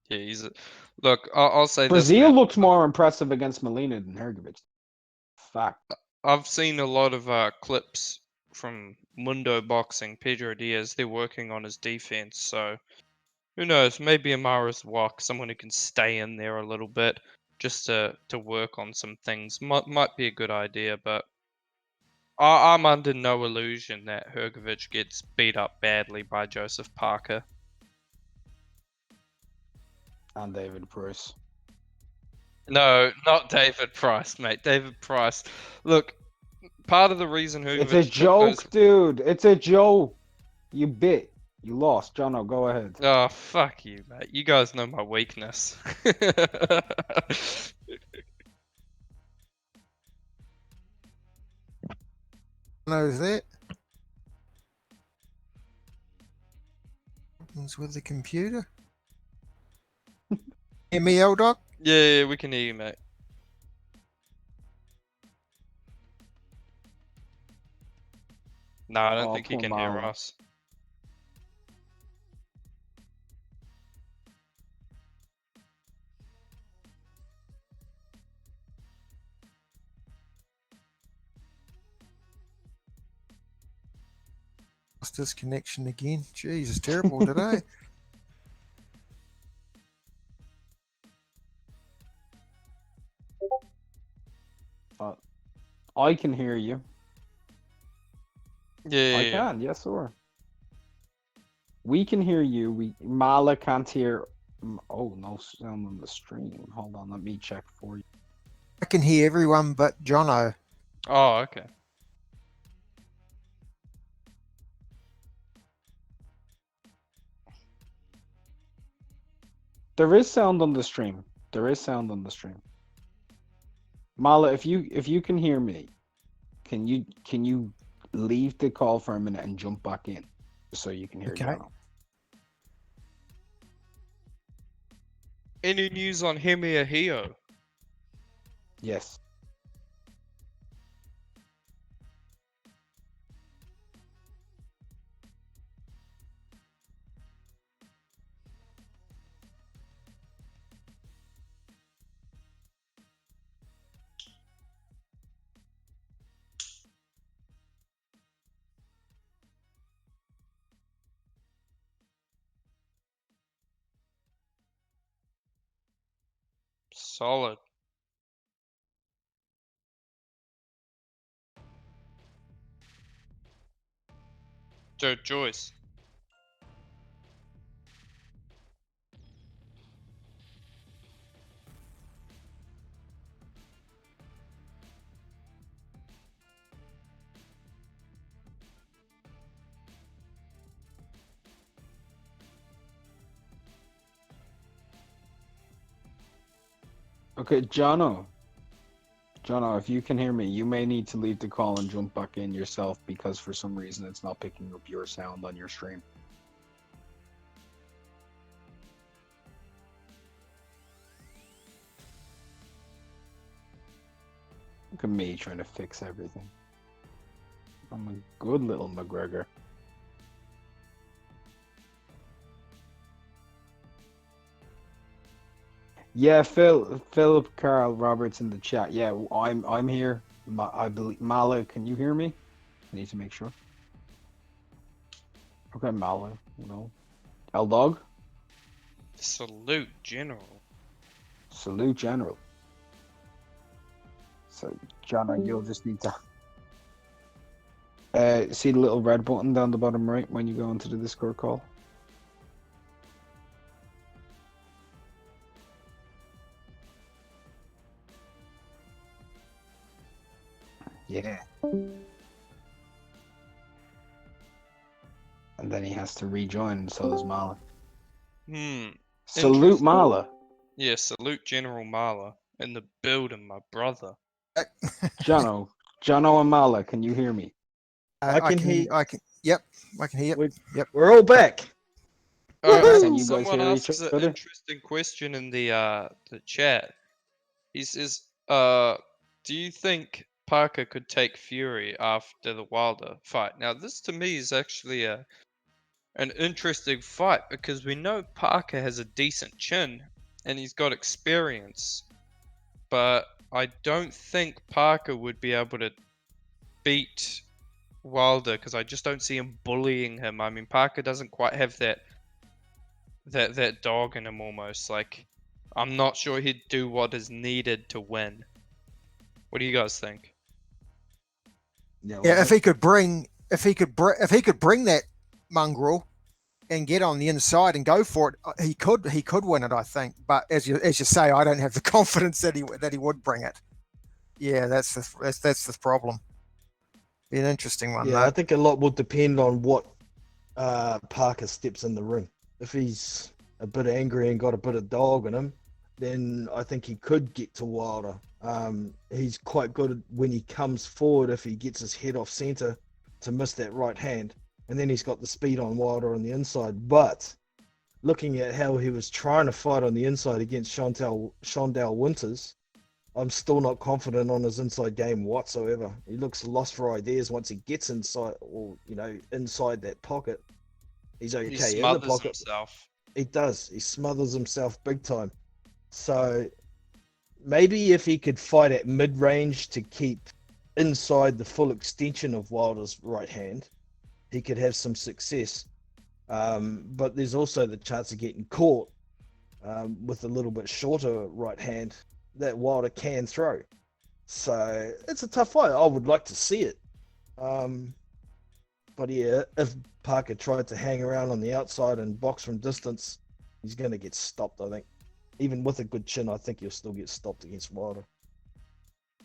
Yeah, look. I'll say Brazil this. Man. looks more impressive against Molina than Hrgovic. Fact. I've seen a lot of clips from Mundo Boxing. Pedro Diaz. They're working on his defense, so who knows? Maybe Amara's Walk, someone who can stay in there a little bit, just to work on some things. Might be a good idea, but I'm under no illusion that Hrgovic gets beat up badly by Joseph Parker. And David Price. No, not David Price, mate. David Price. Look, part of the reason Hrgovic It's a took joke, those- dude. It's a joke. You bit. You lost. Jono, go ahead. Oh, fuck you, mate. You guys know my weakness. Knows that. Problems with the computer. Hear me, L-Dog? Yeah, we can hear you, mate. No, I don't Oh, think he poor can hear Marlon. us. Lost this connection again. Jeez, it's terrible today. I can hear you. Yeah, I can, yes, sir. We can hear you. Mala can't hear. Oh, no sound on the stream. Hold on, let me check for you. I can hear everyone but Jono. Oh, okay. There is sound on the stream. There is sound on the stream. Mala, if you can hear me, can you leave the call for a minute and jump back in so you can hear Okay. Jono? Any news on Hemi Ahio? Yes. Solid. Joe Joyce. Okay, Jono. Jono, if you can hear me, you may need to leave the call and jump back in yourself because for some reason it's not picking up your sound on your stream. Look at me trying to fix everything. I'm a good little McGregor. Yeah, Philip Carl Roberts in the chat. Yeah, I'm here. I believe Mala, can you hear me? I need to make sure. Okay, Mala, L Dog, Salute General. Salute General. So, John, you'll just need to see the little red button down the bottom right when you go into the Discord call. Yeah. And then he has to rejoin, and so does Mala. Salute Interesting. Mala. Yeah, salute General Mala in the building, my brother. Jono and Mala, can you hear me? I can hear. Yep, I can hear you. Yep. We're all back. Can you guys Someone hear each asks an other? interesting question in the chat. He says, do you think Parker could take Fury after the Wilder fight? Now, this to me is actually an interesting fight because we know Parker has a decent chin and he's got experience, but I don't think Parker would be able to beat Wilder because I just don't see him bullying him. I mean, Parker doesn't quite have that dog in him almost. Like, I'm not sure he'd do what is needed to win. What do you guys think? Yeah, if he could bring that mongrel and get on the inside and go for it, he could win it, I think. But as you say, I don't have the confidence that he would bring it. Yeah, that's the problem. Be an interesting one. Yeah, though. I think a lot will depend on what Parker steps in the ring. If he's a bit angry and got a bit of dog in him, then I think he could get to Wilder. He's quite good when he comes forward if he gets his head off center to miss that right hand. And then he's got the speed on Wilder on the inside. But looking at how he was trying to fight on the inside against Shondell Winters, I'm still not confident on his inside game whatsoever. He looks lost for ideas once he gets inside, or inside that pocket. He's okay He in the smothers pocket. himself. He does. He smothers himself big time. So maybe if he could fight at mid-range to keep inside the full extension of Wilder's right hand, he could have some success. But there's also the chance of getting caught with a little bit shorter right hand that Wilder can throw. So it's a tough fight. I would like to see it. But yeah, if Parker tried to hang around on the outside and box from distance, he's going to get stopped, I think. Even with a good chin, I think he'll still get stopped against Wilder.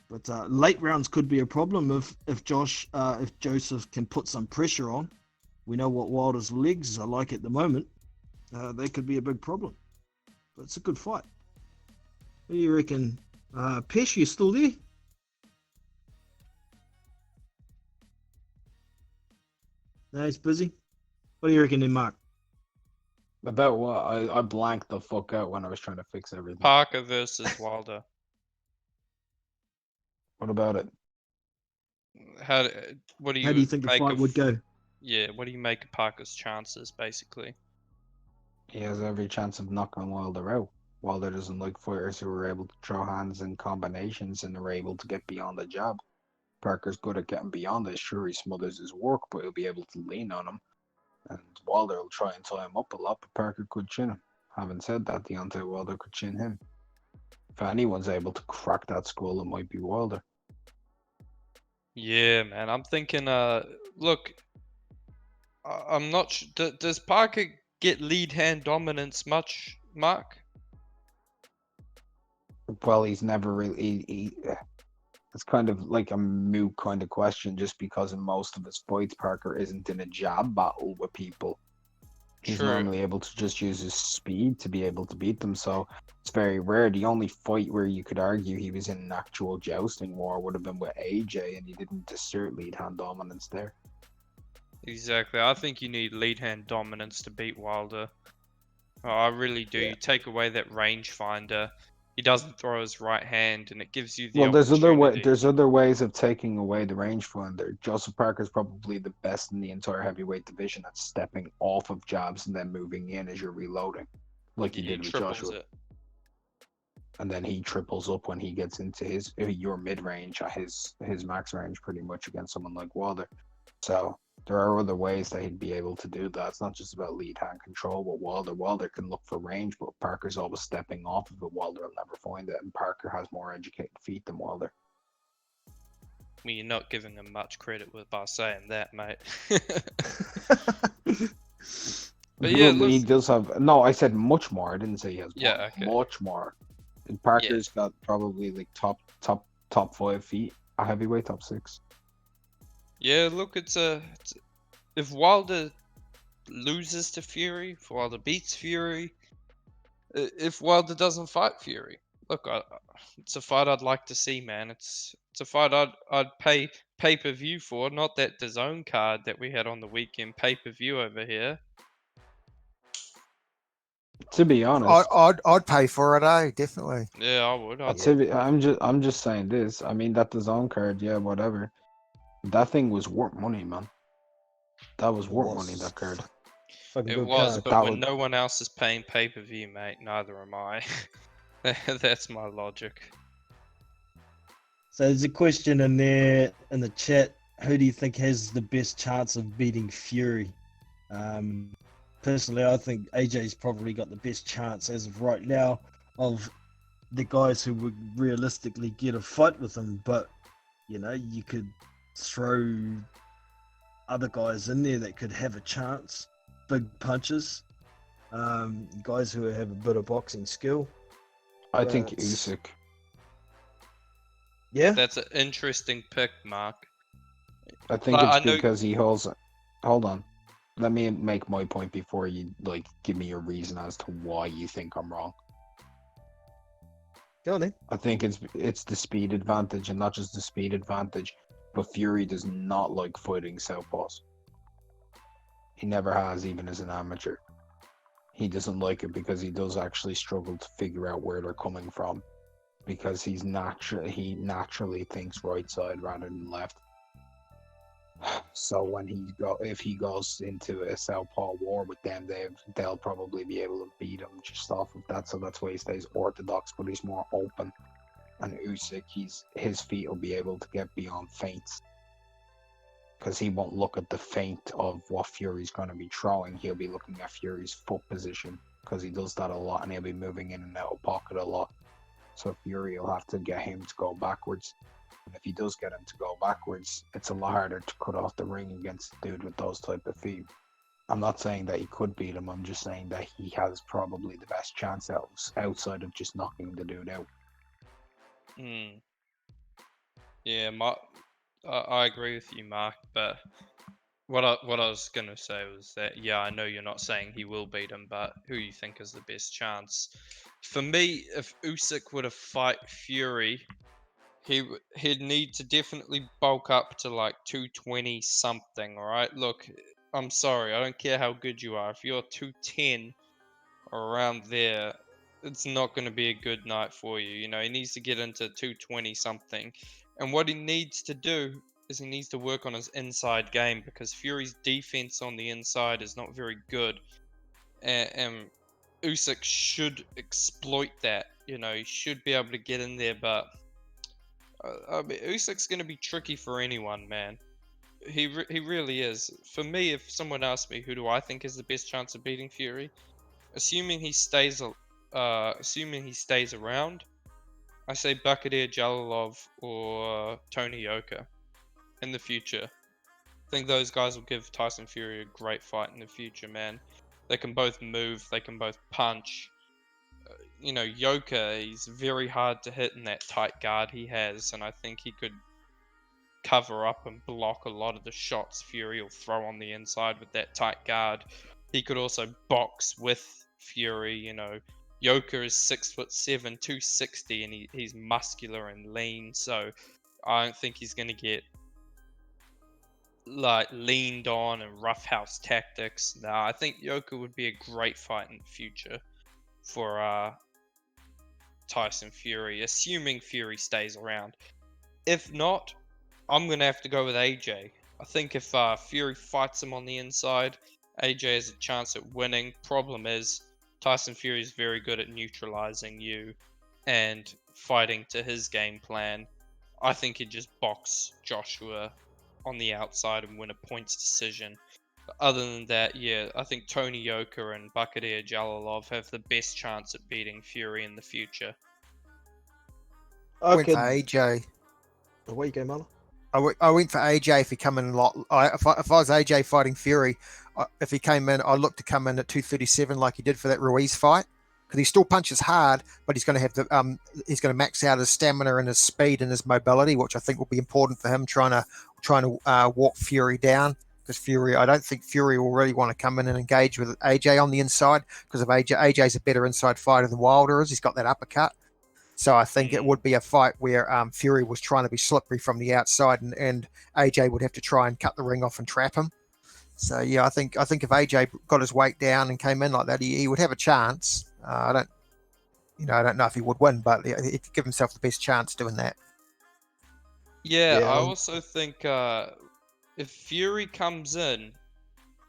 But late rounds could be a problem if Joseph can put some pressure on. We know what Wilder's legs are like at the moment. They could be a big problem. But it's a good fight. What do you reckon? Pesh, you still there? No, he's busy. What do you reckon then, Mark? About what? I blanked the fuck out when I was trying to fix everything. Parker versus Wilder. What about it? What do you How do you think the make fight of- would go? Yeah, what do you make of Parker's chances, basically? He has every chance of knocking Wilder out. Wilder doesn't like fighters who are able to throw hands in combinations and are able to get beyond the jab. Parker's good at getting beyond it. Sure, he smothers his work, but he'll be able to lean on him. And Wilder will try and tie him up a lot, but Parker could chin him. Having said that, Deontay Wilder could chin him. If anyone's able to crack that skull, it might be Wilder. Yeah, man. I'm thinking. Look, I'm not. Does Parker get lead hand dominance much, Mark? Well, he's never really. It's kind of like a moot kind of question, just because in most of his fights, Parker isn't in a jab battle with people. He's True. normally able to just use his speed to be able to beat them, so it's very rare. The only fight where you could argue he was in an actual jousting war would have been with AJ, and he didn't assert lead hand dominance there. Exactly. I think you need lead hand dominance to beat Wilder. Oh, I really do. Yeah. You take away that rangefinder. He doesn't throw his right hand, and it gives you the Well, there's opportunity. other ways of taking away the rangefinder. Joseph Parker's probably the best in the entire heavyweight division at stepping off of jabs and then moving in as you're reloading, like he He did with triples Joshua. it. And then he triples up when he gets into his your mid range at his max range, pretty much against someone like Wilder. So there are other ways that he'd be able to do that. It's not just about lead hand control with Wilder. Wilder can look for range, but Parker's always stepping off of it. Wilder will never find it, and Parker has more educated feet than Wilder. I mean, you're not giving him much credit by saying that, mate. But yeah, He look, does have. No, I said much more. I didn't say he has more. Yeah, okay. Much more. And Parker's got probably like top 5 feet. A heavyweight, top 6. yeah, look, if Wilder loses to Fury, if Wilder beats Fury, if Wilder doesn't fight Fury, look, it's a fight I'd like to see, man. It's a fight I'd pay pay-per-view for, not that DAZN card that we had on the weekend pay-per-view over here. To be honest, I'd pay for it, definitely. Yeah, I would. I'm just saying this. I mean, that DAZN card, yeah, whatever. That thing was worth money, man. That was worth money. That card. Fucking It good was, card. but That when was- no one else is paying pay-per-view, mate, neither am I. That's my logic. So there's a question in there in the chat. Who do you think has the best chance of beating Fury? Personally, I think AJ's probably got the best chance as of right now of the guys who would realistically get a fight with him. But you know, you could throw other guys in there that could have a chance. Big punches, guys who have a bit of boxing skill. I think But- Usyk. Yeah, That's an interesting pick, Mark. I think Like, it's I know- because he holds. Hold on. Let me make my point before you give me your reason as to why you think I'm wrong. go on then. I think it's the speed advantage, and not just the speed advantage, but Fury does not like fighting southpaws. He never has, even as an amateur. He doesn't like it because he does actually struggle to figure out where they're coming from, because he naturally thinks right side rather than left. So when if he goes into a southpaw war with them, they'll probably be able to beat him just off of that. So that's why he stays orthodox, but he's more open. And Usyk, his feet will be able to get beyond feints, because he won't look at the feint of what Fury's going to be throwing. He'll be looking at Fury's foot position, because he does that a lot, and he'll be moving in and out of pocket a lot. So Fury will have to get him to go backwards. And if he does get him to go backwards, it's a lot harder to cut off the ring against a dude with those type of feet. I'm not saying that he could beat him. I'm just saying that he has probably the best chance outside of just knocking the dude out. Yeah, I agree with you, Mark. But what I was gonna say was that, yeah, I know you're not saying he will beat him, but who you think is the best chance? For me, if Usyk were to fight Fury, he'd need to definitely bulk up to like 220 something. All right, look, I'm sorry, I don't care how good you are. If you're 210 or around there, it's not going to be a good night for you. You know, he needs to get into 220 something. And what he needs to do is he needs to work on his inside game, because Fury's defense on the inside is not very good. And Usyk should exploit that. You know, he should be able to get in there, but I mean, Usyk's going to be tricky for anyone, man. He really is. For me, if someone asked me who do I think is the best chance of beating Fury, assuming he stays around, I say Bakadir Jalilov or Tony Yoka in the future. I think those guys will give Tyson Fury a great fight in the future, man. They can both move, they can both punch. You know, Yoka, he's very hard to hit in that tight guard he has, and I think he could cover up and block a lot of the shots Fury will throw on the inside with that tight guard. He could also box with Fury, you know. Yoka is 6'7", 260, and he's muscular and lean, so I don't think he's gonna get like leaned on and roughhouse tactics. No, I think Yoka would be a great fight in the future for Tyson Fury, assuming Fury stays around. If not, I'm gonna have to go with AJ. I think if Fury fights him on the inside, AJ has a chance at winning. Problem is, Tyson Fury is very good at neutralizing you and fighting to his game plan. I think he'd just box Joshua on the outside and win a points decision. But other than that, yeah, I think Tony Yoka and Bakadir Jalilov have the best chance at beating Fury in the future. I went Okay. for AJ. Away you go, Marla. I went for AJ if he come in a lot. If I was AJ fighting Fury, if he came in, I looked to come in at 237 like he did for that Ruiz fight, because he still punches hard, but he's going to have the he's going to max out his stamina and his speed and his mobility, which I think will be important for him trying to walk Fury down. Because Fury, I don't think Fury will really want to come in and engage with AJ on the inside, because of AJ's a better inside fighter than Wilder is. He's got that uppercut. So I think it would be a fight where Fury was trying to be slippery from the outside, and AJ would have to try and cut the ring off and trap him. So yeah, I think if AJ got his weight down and came in like that, he would have a chance. I don't know if he would win, but he could give himself the best chance doing that. Yeah, Yeah. I also think if Fury comes in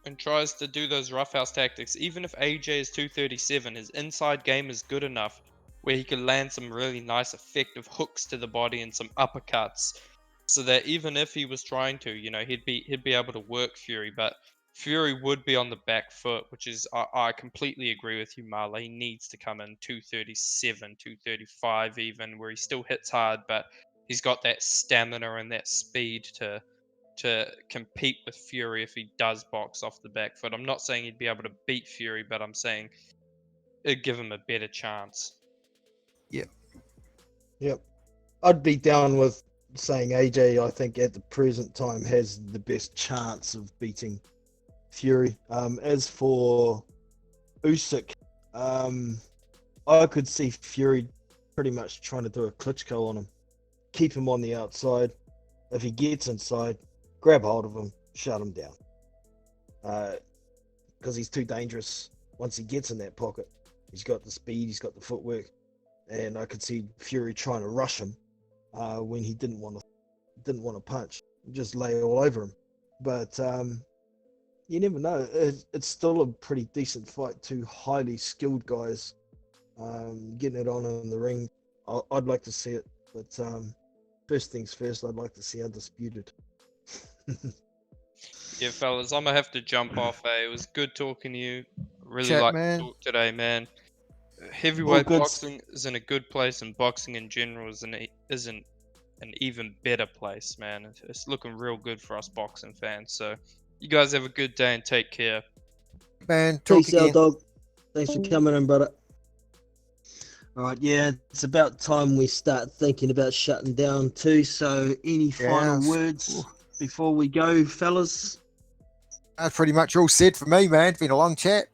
and tries to do those roughhouse tactics, even if AJ is 237, his inside game is good enough where he could land some really nice effective hooks to the body and some uppercuts, so that even if he was trying to, you know, he'd be able to work Fury, but Fury would be on the back foot, which is, I completely agree with you, Marla. He needs to come in 237, 235 even, where he still hits hard, but he's got that stamina and that speed to compete with Fury if he does box off the back foot. I'm not saying he'd be able to beat Fury, but I'm saying it'd give him a better chance. Yep. I'd be down with saying AJ, I think at the present time has the best chance of beating Fury. As for Usyk, I could see Fury pretty much trying to do a Klitschko on him. Keep him on the outside. If he gets inside, grab hold of him, shut him down. Because he's too dangerous once he gets in that pocket. He's got the speed, he's got the footwork. And I could see Fury trying to rush him when he didn't want to punch, just lay all over him. But you never know. It's still a pretty decent fight. Two highly skilled guys getting it on in the ring. I'd like to see it, but first things first, I'd like to see Undisputed. Yeah, fellas, I'm gonna have to jump off. It was good talking to you. Really Chat, like man. to talk today, man. Heavyweight good. boxing is in a good place, and boxing in general is in an even better place, man. It's looking real good for us boxing fans. So, you guys have a good day and take care. Man, talk Peace out, again. dog. Thanks for coming in, brother. All right, yeah, it's about time we start thinking about shutting down too. So, any final Yes. words before we go, fellas? That's pretty much all said for me, man. It's been a long chat.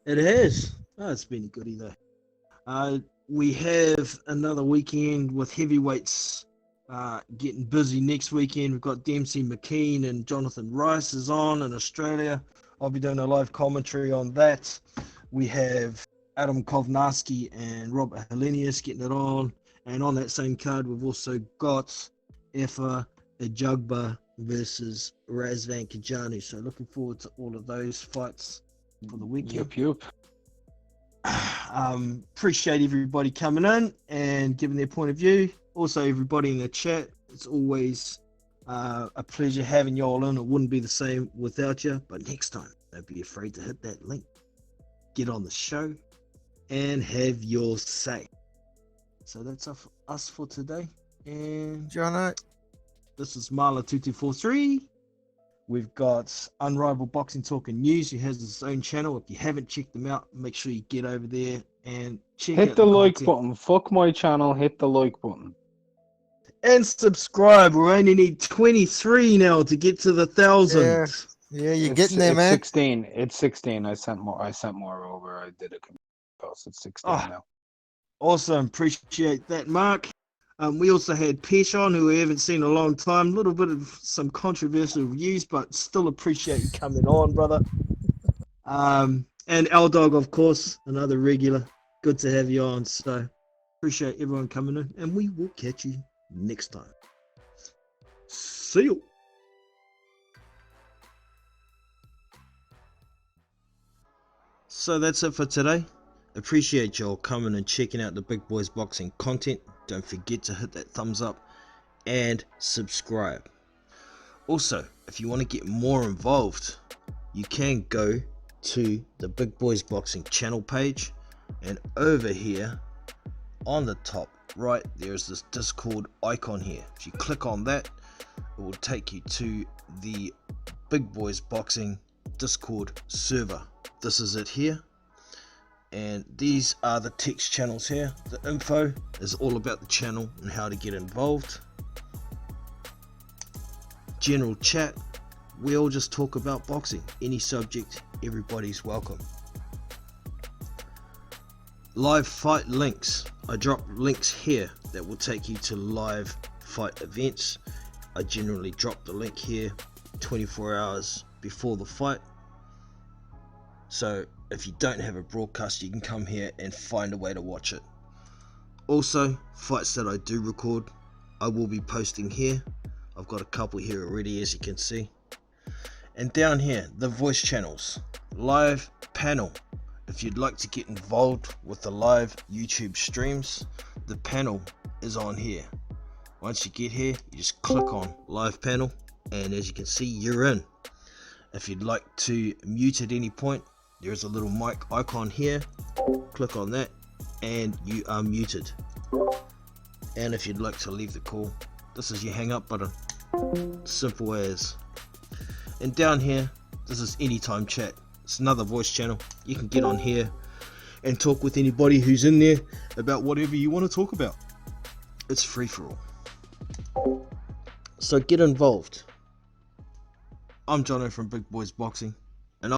It has. Oh, it's been a goodie though. We have another weekend with heavyweights getting busy next weekend. We've got Dempsey McKean and Jonathan Rice is on in Australia. I'll be doing a live commentary on that. We have Adam Kovnarski and Robert Helenius getting it on. And on that same card, we've also got Efa Ajagba versus Razvan Kajanu. So looking forward to all of those fights for the weekend. Yup. Appreciate everybody coming in and giving their point of view. Also, everybody in the chat. It's always a pleasure having you all in. It wouldn't be the same without you. But next time, don't be afraid to hit that link. Get on the show and have your say. So that's us for today. And Jono. this is Marla2243. We've got Unrivaled Boxing Talk and News. He has his own channel. If you haven't checked them out, make sure you get over there and check out Hit the like content. button. Fuck my channel. Hit the like button. And subscribe. We only need 23 now to get to the 1,000. Yeah. Yeah, you're It's- getting there, it's man. 16. It's 16. I sent more over. I did a post. It's 16 Ah. now. Awesome. Appreciate that, Mark. We also had Pesh on, who we haven't seen in a long time. A little bit of some controversial views, but still appreciate you coming on, brother. And L-Dog, of course, another regular. Good to have you on. So appreciate everyone coming in, and we will catch you next time. See you. So that's it for today. Appreciate y'all coming and checking out the Big Boys Boxing content. Don't forget to hit that thumbs up and subscribe. Also, if you want to get more involved, you can go to the Big Boys Boxing channel page, and over here on the top right there's this Discord icon here. If you click on that, it will take you to the Big Boys Boxing Discord server. This is it here, and these are the text channels here. The info is all about the channel and how to get involved. General chat, we all just talk about boxing, any subject, everybody's welcome. Live fight links, I drop links here that will take you to live fight events. I generally drop the link here 24 hours before the fight, so if you don't have a broadcast, you can come here and find a way to watch it. Also, fights that I do record, I will be posting here. I've got a couple here already, as you can see. And down here, the voice channels, live panel. If you'd like to get involved with the live YouTube streams, the panel is on here. Once you get here, you just click on live panel, and as you can see, you're in. If you'd like to mute at any point, there's a little mic icon here. Click on that and you are muted. And if you'd like to leave the call, this is your hang up button. Simple as. And down here, this is anytime chat. It's another voice channel. You can get on here and talk with anybody who's in there about whatever you want to talk about. It's free for all. So get involved. I'm Jono from Big Boys Boxing.